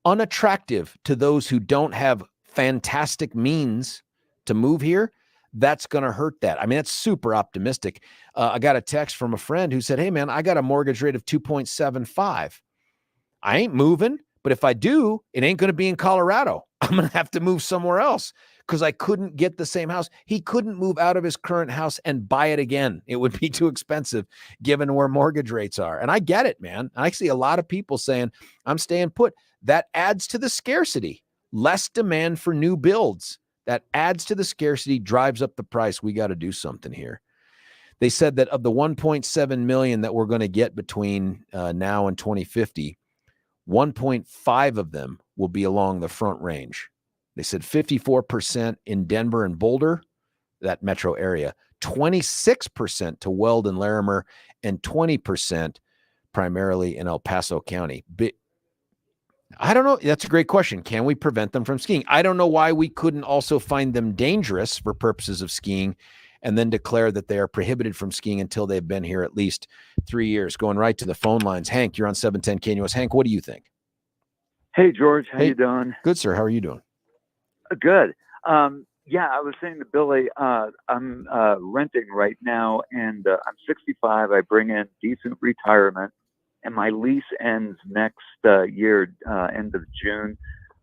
unattractive to those who don't have fantastic means to move here, that's going to hurt that. I mean, that's super optimistic. I got a text from a friend who said, hey, man, I got a mortgage rate of 2.75. I ain't moving, but if I do, it ain't going to be in Colorado. I'm going to have to move somewhere else because I couldn't get the same house. He couldn't move out of his current house and buy it again. It would be too expensive given where mortgage rates are. And I get it, man. I see a lot of people saying, I'm staying put. That adds to the scarcity, less demand for new builds. That adds to the scarcity, drives up the price. We got to do something here. They said that of the 1.7 million that we're going to get between now and 2050, 1.5 of them will be along the Front Range. They said 54% in Denver and Boulder, that metro area, 26% to Weld and Larimer, and 20% primarily in El Paso County. I don't know. That's a great question. Can we prevent them from skiing? I don't know why we couldn't also find them dangerous for purposes of skiing and then declare that they are prohibited from skiing until they've been here at least 3 years. Going right to the phone lines. Hank, you're on 710 KNUS. Hank, what do you think? Hey, George. How you doing? Good, sir. How are you doing? Good. Yeah, I was saying to Billy, I'm renting right now, and I'm 65. I bring in decent retirement, and my lease ends next year, end of June.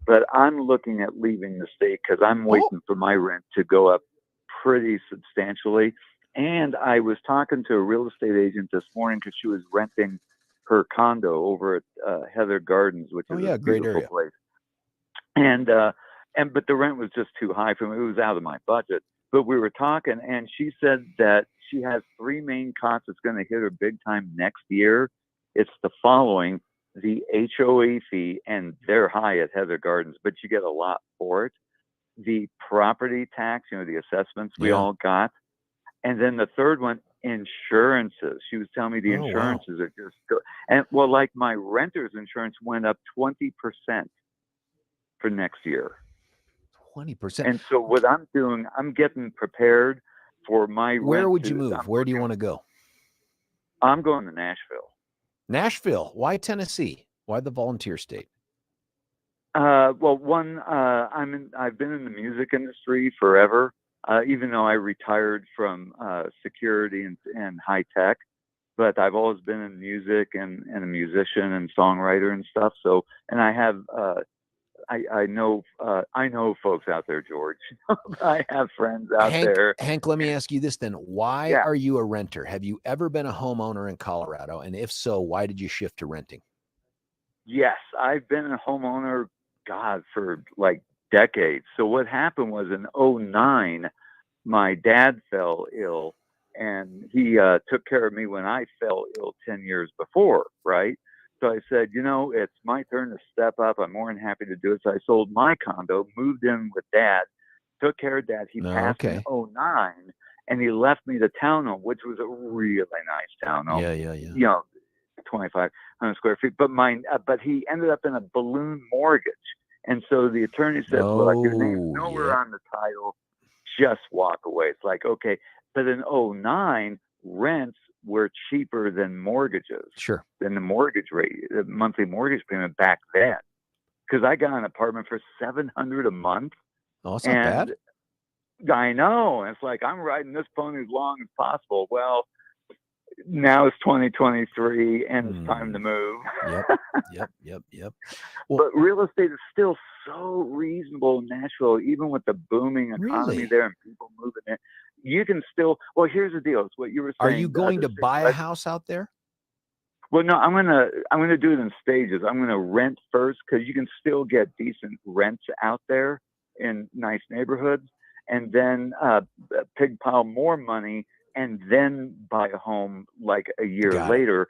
But I'm looking at leaving the state because I'm waiting for my rent to go up pretty substantially. And I was talking to a real estate agent this morning because she was renting her condo over at Heather Gardens, which is a great beautiful area. place. But the rent was just too high for me. It was out of my budget. But we were talking, and she said that she has three main costs that's going to hit her big time next year. It's the following: the HOA fee, and they're high at Heather Gardens, but you get a lot for it. The property tax, the assessments we all got. And then the third one, insurances. She was telling me the insurances are just like my renter's insurance went up 20% for next year. 20%. And so what I'm doing, I'm getting prepared for my rent. Where would you move? Where do you want to go? I'm going to Nashville. Nashville. Why Tennessee? Why the volunteer state? I've been in the music industry forever, even though I retired from security and high tech. But I've always been in music and a musician and songwriter and stuff. So, and I have, I know folks out there, George. I have friends out there. Hank, let me ask you this then. Why are you a renter? Have you ever been a homeowner in Colorado? And if so, why did you shift to renting? Yes, I've been a homeowner, for like decades. So what happened was in 2009, my dad fell ill, and he took care of me when I fell ill 10 years before, right? So I said, it's my turn to step up. I'm more than happy to do it. So I sold my condo, moved in with Dad, took care of Dad. He passed in 2009, and he left me the townhome, which was a really nice townhome. Yeah. 2,500 square feet. But he ended up in a balloon mortgage. And so the attorney said, your name's nowhere on the title. Just walk away. It's like, okay. But in 2009, rents were cheaper than mortgages. Sure. Than the mortgage rate, the monthly mortgage payment back then. Because I got an apartment for $700 a month. Oh, it's not bad. I know. It's like I'm riding this pony as long as possible. Well, now it's 2023 and it's time to move. Yep. Well, but real estate is still so reasonable in Nashville, even with the booming economy there and people moving in. You can still. Well, here's the deal. It's what you were saying. Are you going to buy a house out there? Well, no. I'm gonna do it in stages. I'm gonna rent first because you can still get decent rents out there in nice neighborhoods, and then pig pile more money and then buy a home like a year later.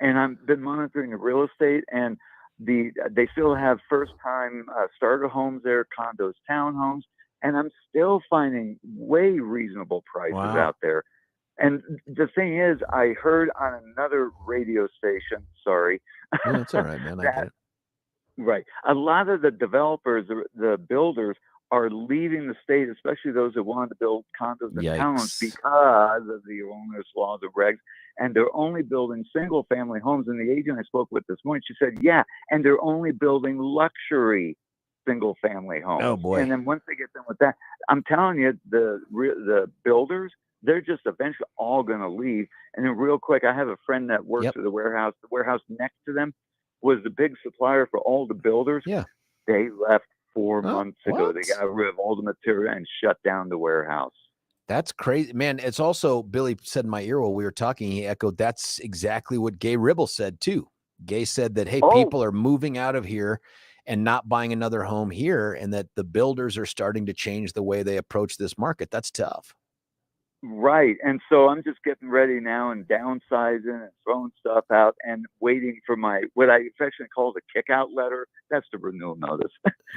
And I've been monitoring the real estate, and they still have first-time starter homes there, condos, townhomes, and I'm still finding way reasonable prices out there. And the thing is, I heard on another radio station, sorry. No, it's all right, man. I get it. Right. A lot of the developers, the builders, are leaving the state, especially those that wanted to build condos and townhomes because of the onerous laws and regs. And they're only building single-family homes. And the agent I spoke with this morning, she said, yeah, and they're only building luxury single-family homes. Oh, boy. And then once they get done with that, I'm telling you, the builders, they're just eventually all going to leave. And then real quick, I have a friend that works at the warehouse. The warehouse next to them was the big supplier for all the builders. Yeah. They left 4 months ago. They got rid of all the material and shut down the warehouse. That's crazy, man. It's also, Billy said in my ear while we were talking, he echoed, that's exactly what Gay Ribble said too. Gay said that, hey, people are moving out of here and not buying another home here, and that the builders are starting to change the way they approach this market. That's tough. Right. And so I'm just getting ready now and downsizing and throwing stuff out and waiting for what I affectionately call the kick-out letter. That's the renewal notice.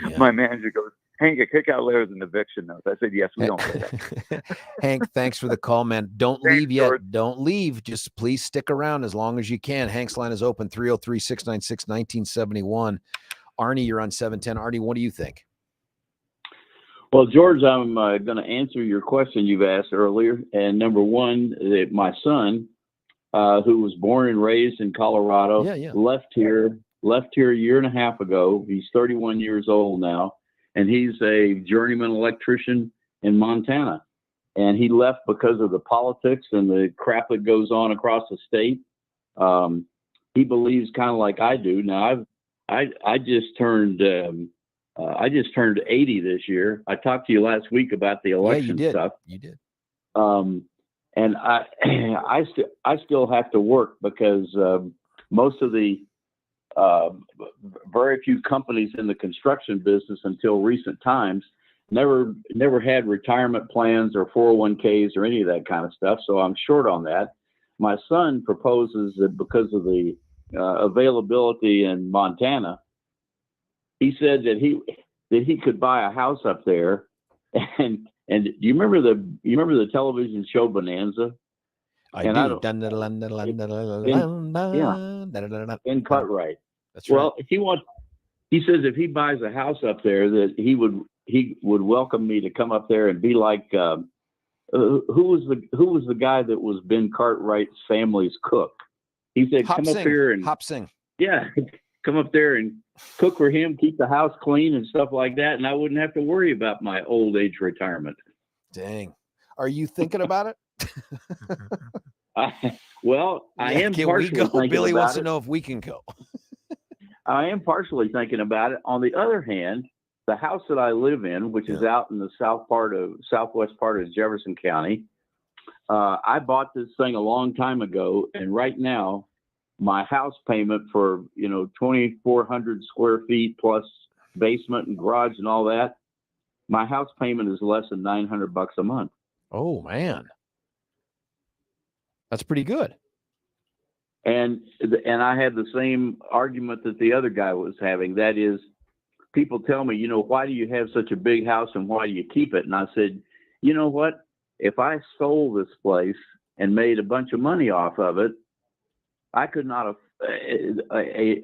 Yeah. My manager goes, Hank, a kick-out letter is an eviction notice. I said, yes, we don't say that. Hank, thanks for the call, man. Don't leave yet. George. Don't leave. Just please stick around as long as you can. Hank's line is open, 303-696-1971. Arnie, you're on 710. Arnie, what do you think? Well, George, I'm going to answer your question you've asked earlier. And number one, my son, who was born and raised in Colorado, left here a year and a half ago. He's 31 years old now, and he's a journeyman electrician in Montana. And he left because of the politics and the crap that goes on across the state. He believes kind of like I do. Now, I just turned 80 this year. I talked to you last week about the election stuff. You did. And I still have to work because most of the very few companies in the construction business until recent times never had retirement plans or 401ks or any of that kind of stuff. So I'm short on that. My son proposes that because of the availability in Montana, he said that he could buy a house up there, and do you remember the television show Bonanza? I do. In Cartwright. That's right. Well, he says if he buys a house up there, that he would welcome me to come up there and be like who was the guy that was Ben Cartwright's family's cook? He said, come up here and Hop Sing. Yeah. Come up there and cook for him, keep the house clean and stuff like that, and I wouldn't have to worry about my old age retirement. Dang. Are you thinking about it? I am partially thinking Billy about wants it. to know if we can go. I am partially thinking about it. On the other hand, the house that I live in, which is out in the southwest part of Jefferson County, I bought this thing a long time ago, and right now, my house payment for 2,400 square feet plus basement and garage and all that, my house payment is less than $900 a month. Oh man, that's pretty good. And I had the same argument that the other guy was having. That is, people tell me, why do you have such a big house and why do you keep it? And I said, you know what? If I sold this place and made a bunch of money off of it, I could not have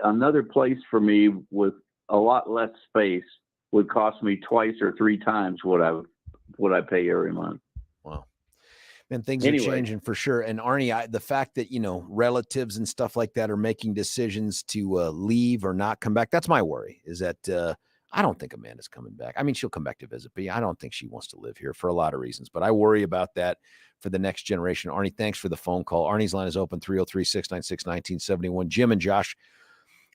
another place for me with a lot less space would cost me twice or three times what I pay every month. Wow. And things are changing for sure. And Arnie, the fact that, relatives and stuff like that are making decisions to leave or not come back, that's my worry, is that I don't think Amanda's coming back. I mean, she'll come back to visit, but I don't think she wants to live here for a lot of reasons. But I worry about that for the next generation. Arnie, thanks for the phone call. Arnie's line is open, 303-696-1971. Jim and Josh,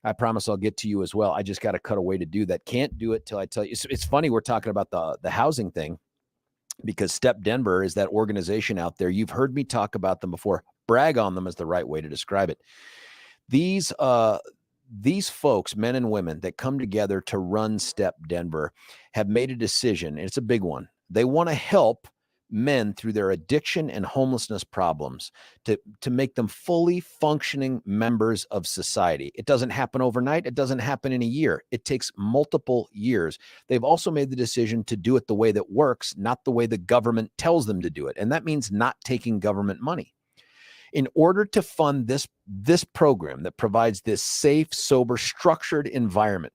I promise I'll get to you as well. I just got to cut away to do that. Can't do it till I tell you. It's funny we're talking about the housing thing, because Step Denver is that organization out there. You've heard me talk about them before. Brag on them is the right way to describe it. These folks, men and women that come together to run Step Denver, have made a decision, and it's a big one. They want to help men through their addiction and homelessness problems to make them fully functioning members of society. It doesn't happen overnight. It doesn't happen in a year. It takes multiple years. They've also made the decision to do it the way that works, not the way the government tells them to do it. And that means not taking government money. In order to fund this program that provides this safe, sober, structured environment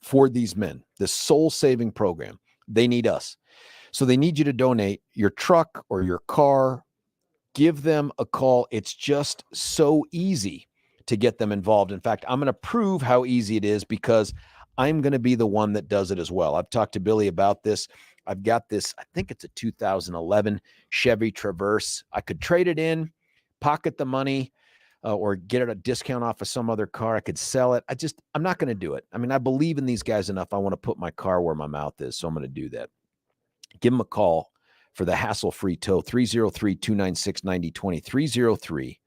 for these men, this soul-saving program, they need us. So they need you to donate your truck or your car. Give them a call. It's just so easy to get them involved. In fact, I'm going to prove how easy it is, because I'm going to be the one that does it as well. I've talked to Billy about this. I've got this, I think it's a 2011 Chevy Traverse. I could trade it in, pocket the money, or get it a discount off of some other car. I could sell it. I'm not going to do it. I mean, I believe in these guys enough. I want to put my car where my mouth is. So I'm going to do that. Give them a call for the hassle-free tow, 303-296-9020,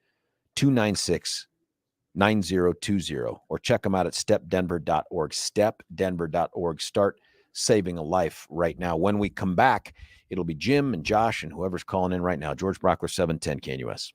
303-296-9020, or check them out at stepdenver.org, stepdenver.org. Start saving a life right now. When we come back, it'll be Jim and Josh and whoever's calling in right now. George Brauchler, 710 KNUS.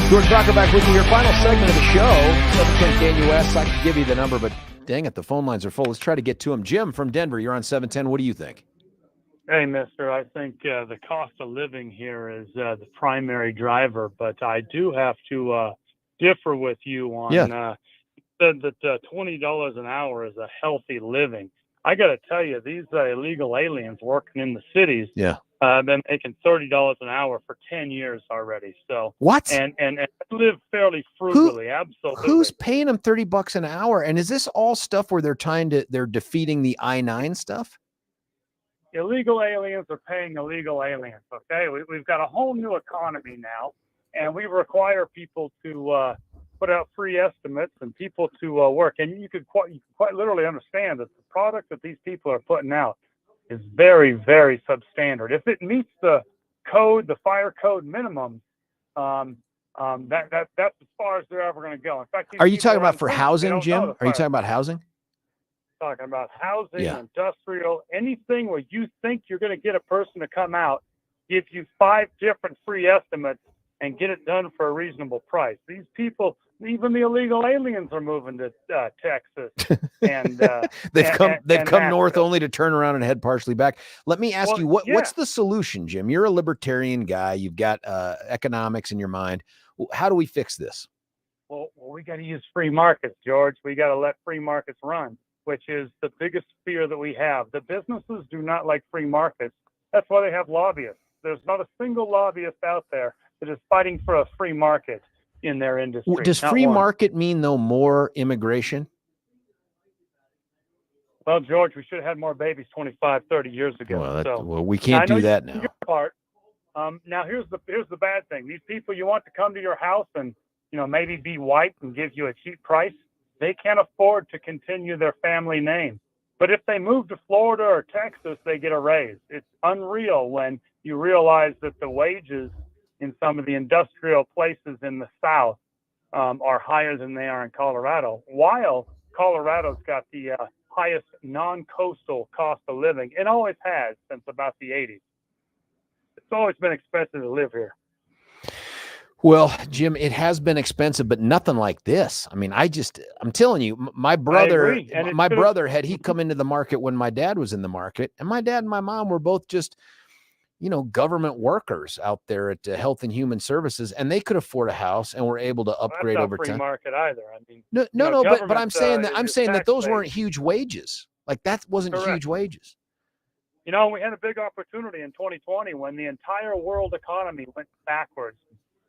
George Brauchler back with you. Your final segment of the show, 710 KNUS. I could give you the number, but dang it, the phone lines are full. Let's try to get to him. Jim from Denver, you're on 710. What do you think? Hey, mister, I think the cost of living here is the primary driver, but I do have to differ with you on you said that $20 an hour is a healthy living. I got to tell you, these illegal aliens working in the cities been making $30 an hour for 10 years already. So what? And live fairly frugally. Absolutely. Who's paying them $30 an hour? And is this all stuff where they're defeating the I-9 stuff? Illegal aliens are paying illegal aliens. Okay, we've got a whole new economy now, and we require people to put out free estimates and people to work. And you could quite literally understand that the product that these people are putting out is very, very substandard. If it meets the code, the fire code minimum, that's as far as they're ever going to go. In fact, are you talking about for housing, Jim? Are you talking about housing? Talking about housing, industrial, anything where you think you're going to get a person to come out, give you 5 different free estimates, and get it done for a reasonable price. These people, even the illegal aliens, are moving to Texas, and they've come north only to turn around and head partially back. Let me ask you, what's the solution, Jim? You're a libertarian guy. You've got economics in your mind. How do we fix this? Well, we got to use free markets, George. We got to let free markets run, which is the biggest fear that we have. The businesses do not like free markets. That's why they have lobbyists. There's not a single lobbyist out there that is fighting for a free market in their industry. Does free market mean, though, more immigration? Well, George, we should have had more babies 25, 30 years ago. Well, we can't do that now. Now, here's the bad thing. These people you want to come to your house and maybe be white and give you a cheap price, they can't afford to continue their family name. But if they move to Florida or Texas, they get a raise. It's unreal when you realize that the wages in some of the industrial places in the South are higher than they are in Colorado, while Colorado's got the highest non-coastal cost of living. It always has since about the 80s. It's always been expensive to live here. Well, Jim, it has been expensive, but nothing like this. I mean, I'm telling you, my brother, had he come into the market when my dad was in the market, and my dad and my mom were both just, government workers out there at Health and Human Services, and they could afford a house and were able to upgrade over time. Free market either. I mean, no, but I'm saying that those weren't huge wages. Like that wasn't huge wages. We had a big opportunity in 2020 when the entire world economy went backwards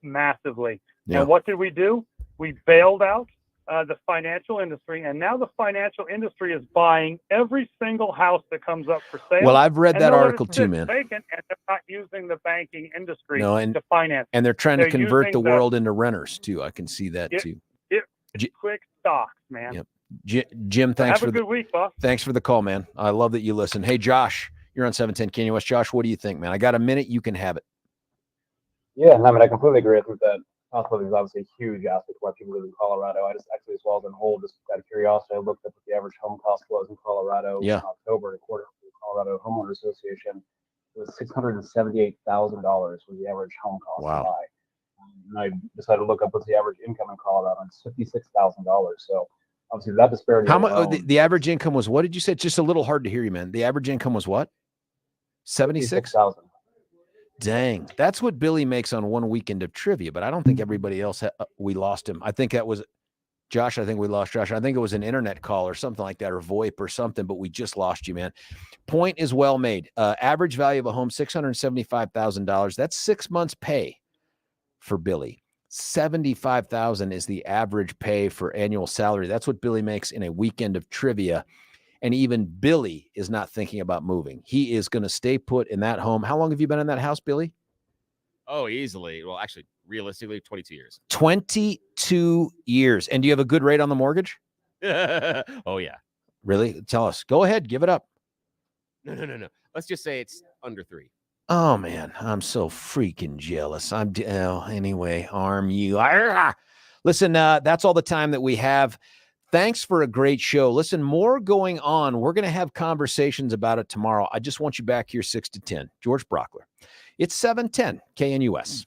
massively. Yeah. And what did we do? We bailed out the financial industry, and now the financial industry is buying every single house that comes up for sale. Well, I've read that article too, man. Vacant, and they're not using the banking industry to finance. And they're trying to convert the world into renters too. I can see that too. It's quick stocks, man. Yep. Jim, thanks for a good week, boss. Thanks for the call, man. I love that you listen. Hey, Josh, you're on 710 KNUS. Josh, what do you think, man? I got a minute. You can have it. Yeah, I mean, I completely agree with that. Cost of living is obviously a huge aspect of why people live in Colorado. I just actually, as well as on hold, just out of curiosity, I looked up what the average home cost was in Colorado in October, according to the Colorado Homeowner Association. It was $678,000 was the average home cost to buy. And I decided to look up what's the average income in Colorado, and it's $56,000. So obviously that disparity. How much? The average income was what? Did you say? It's just a little hard to hear you, man. The average income was what? 76,000. Dang, that's what Billy makes on one weekend of trivia, but I don't think everybody else, we lost him. I think that was Josh. I think we lost Josh. I think it was an internet call or something like that, or VoIP or something, but we just lost you, man. Point is well made. Average value of a home, $675,000. That's 6 months pay for Billy. $75,000 is the average pay for annual salary. That's what Billy makes in a weekend of trivia. And even Billy is not thinking about moving. He is going to stay put in that home. How long have you been in that house, Billy? Oh, easily. Well, actually, realistically, 22 years. 22 years. And do you have a good rate on the mortgage? Oh, yeah. Really? Tell us. Go ahead. Give it up. No. Let's just say it's under 3. Oh, man. I'm so freaking jealous. Anyway, arm you. Listen, that's all the time that we have. Thanks for a great show. Listen, more going on. We're going to have conversations about it tomorrow. I just want you back here 6 to 10. George Brauchler. It's 710 KNUS.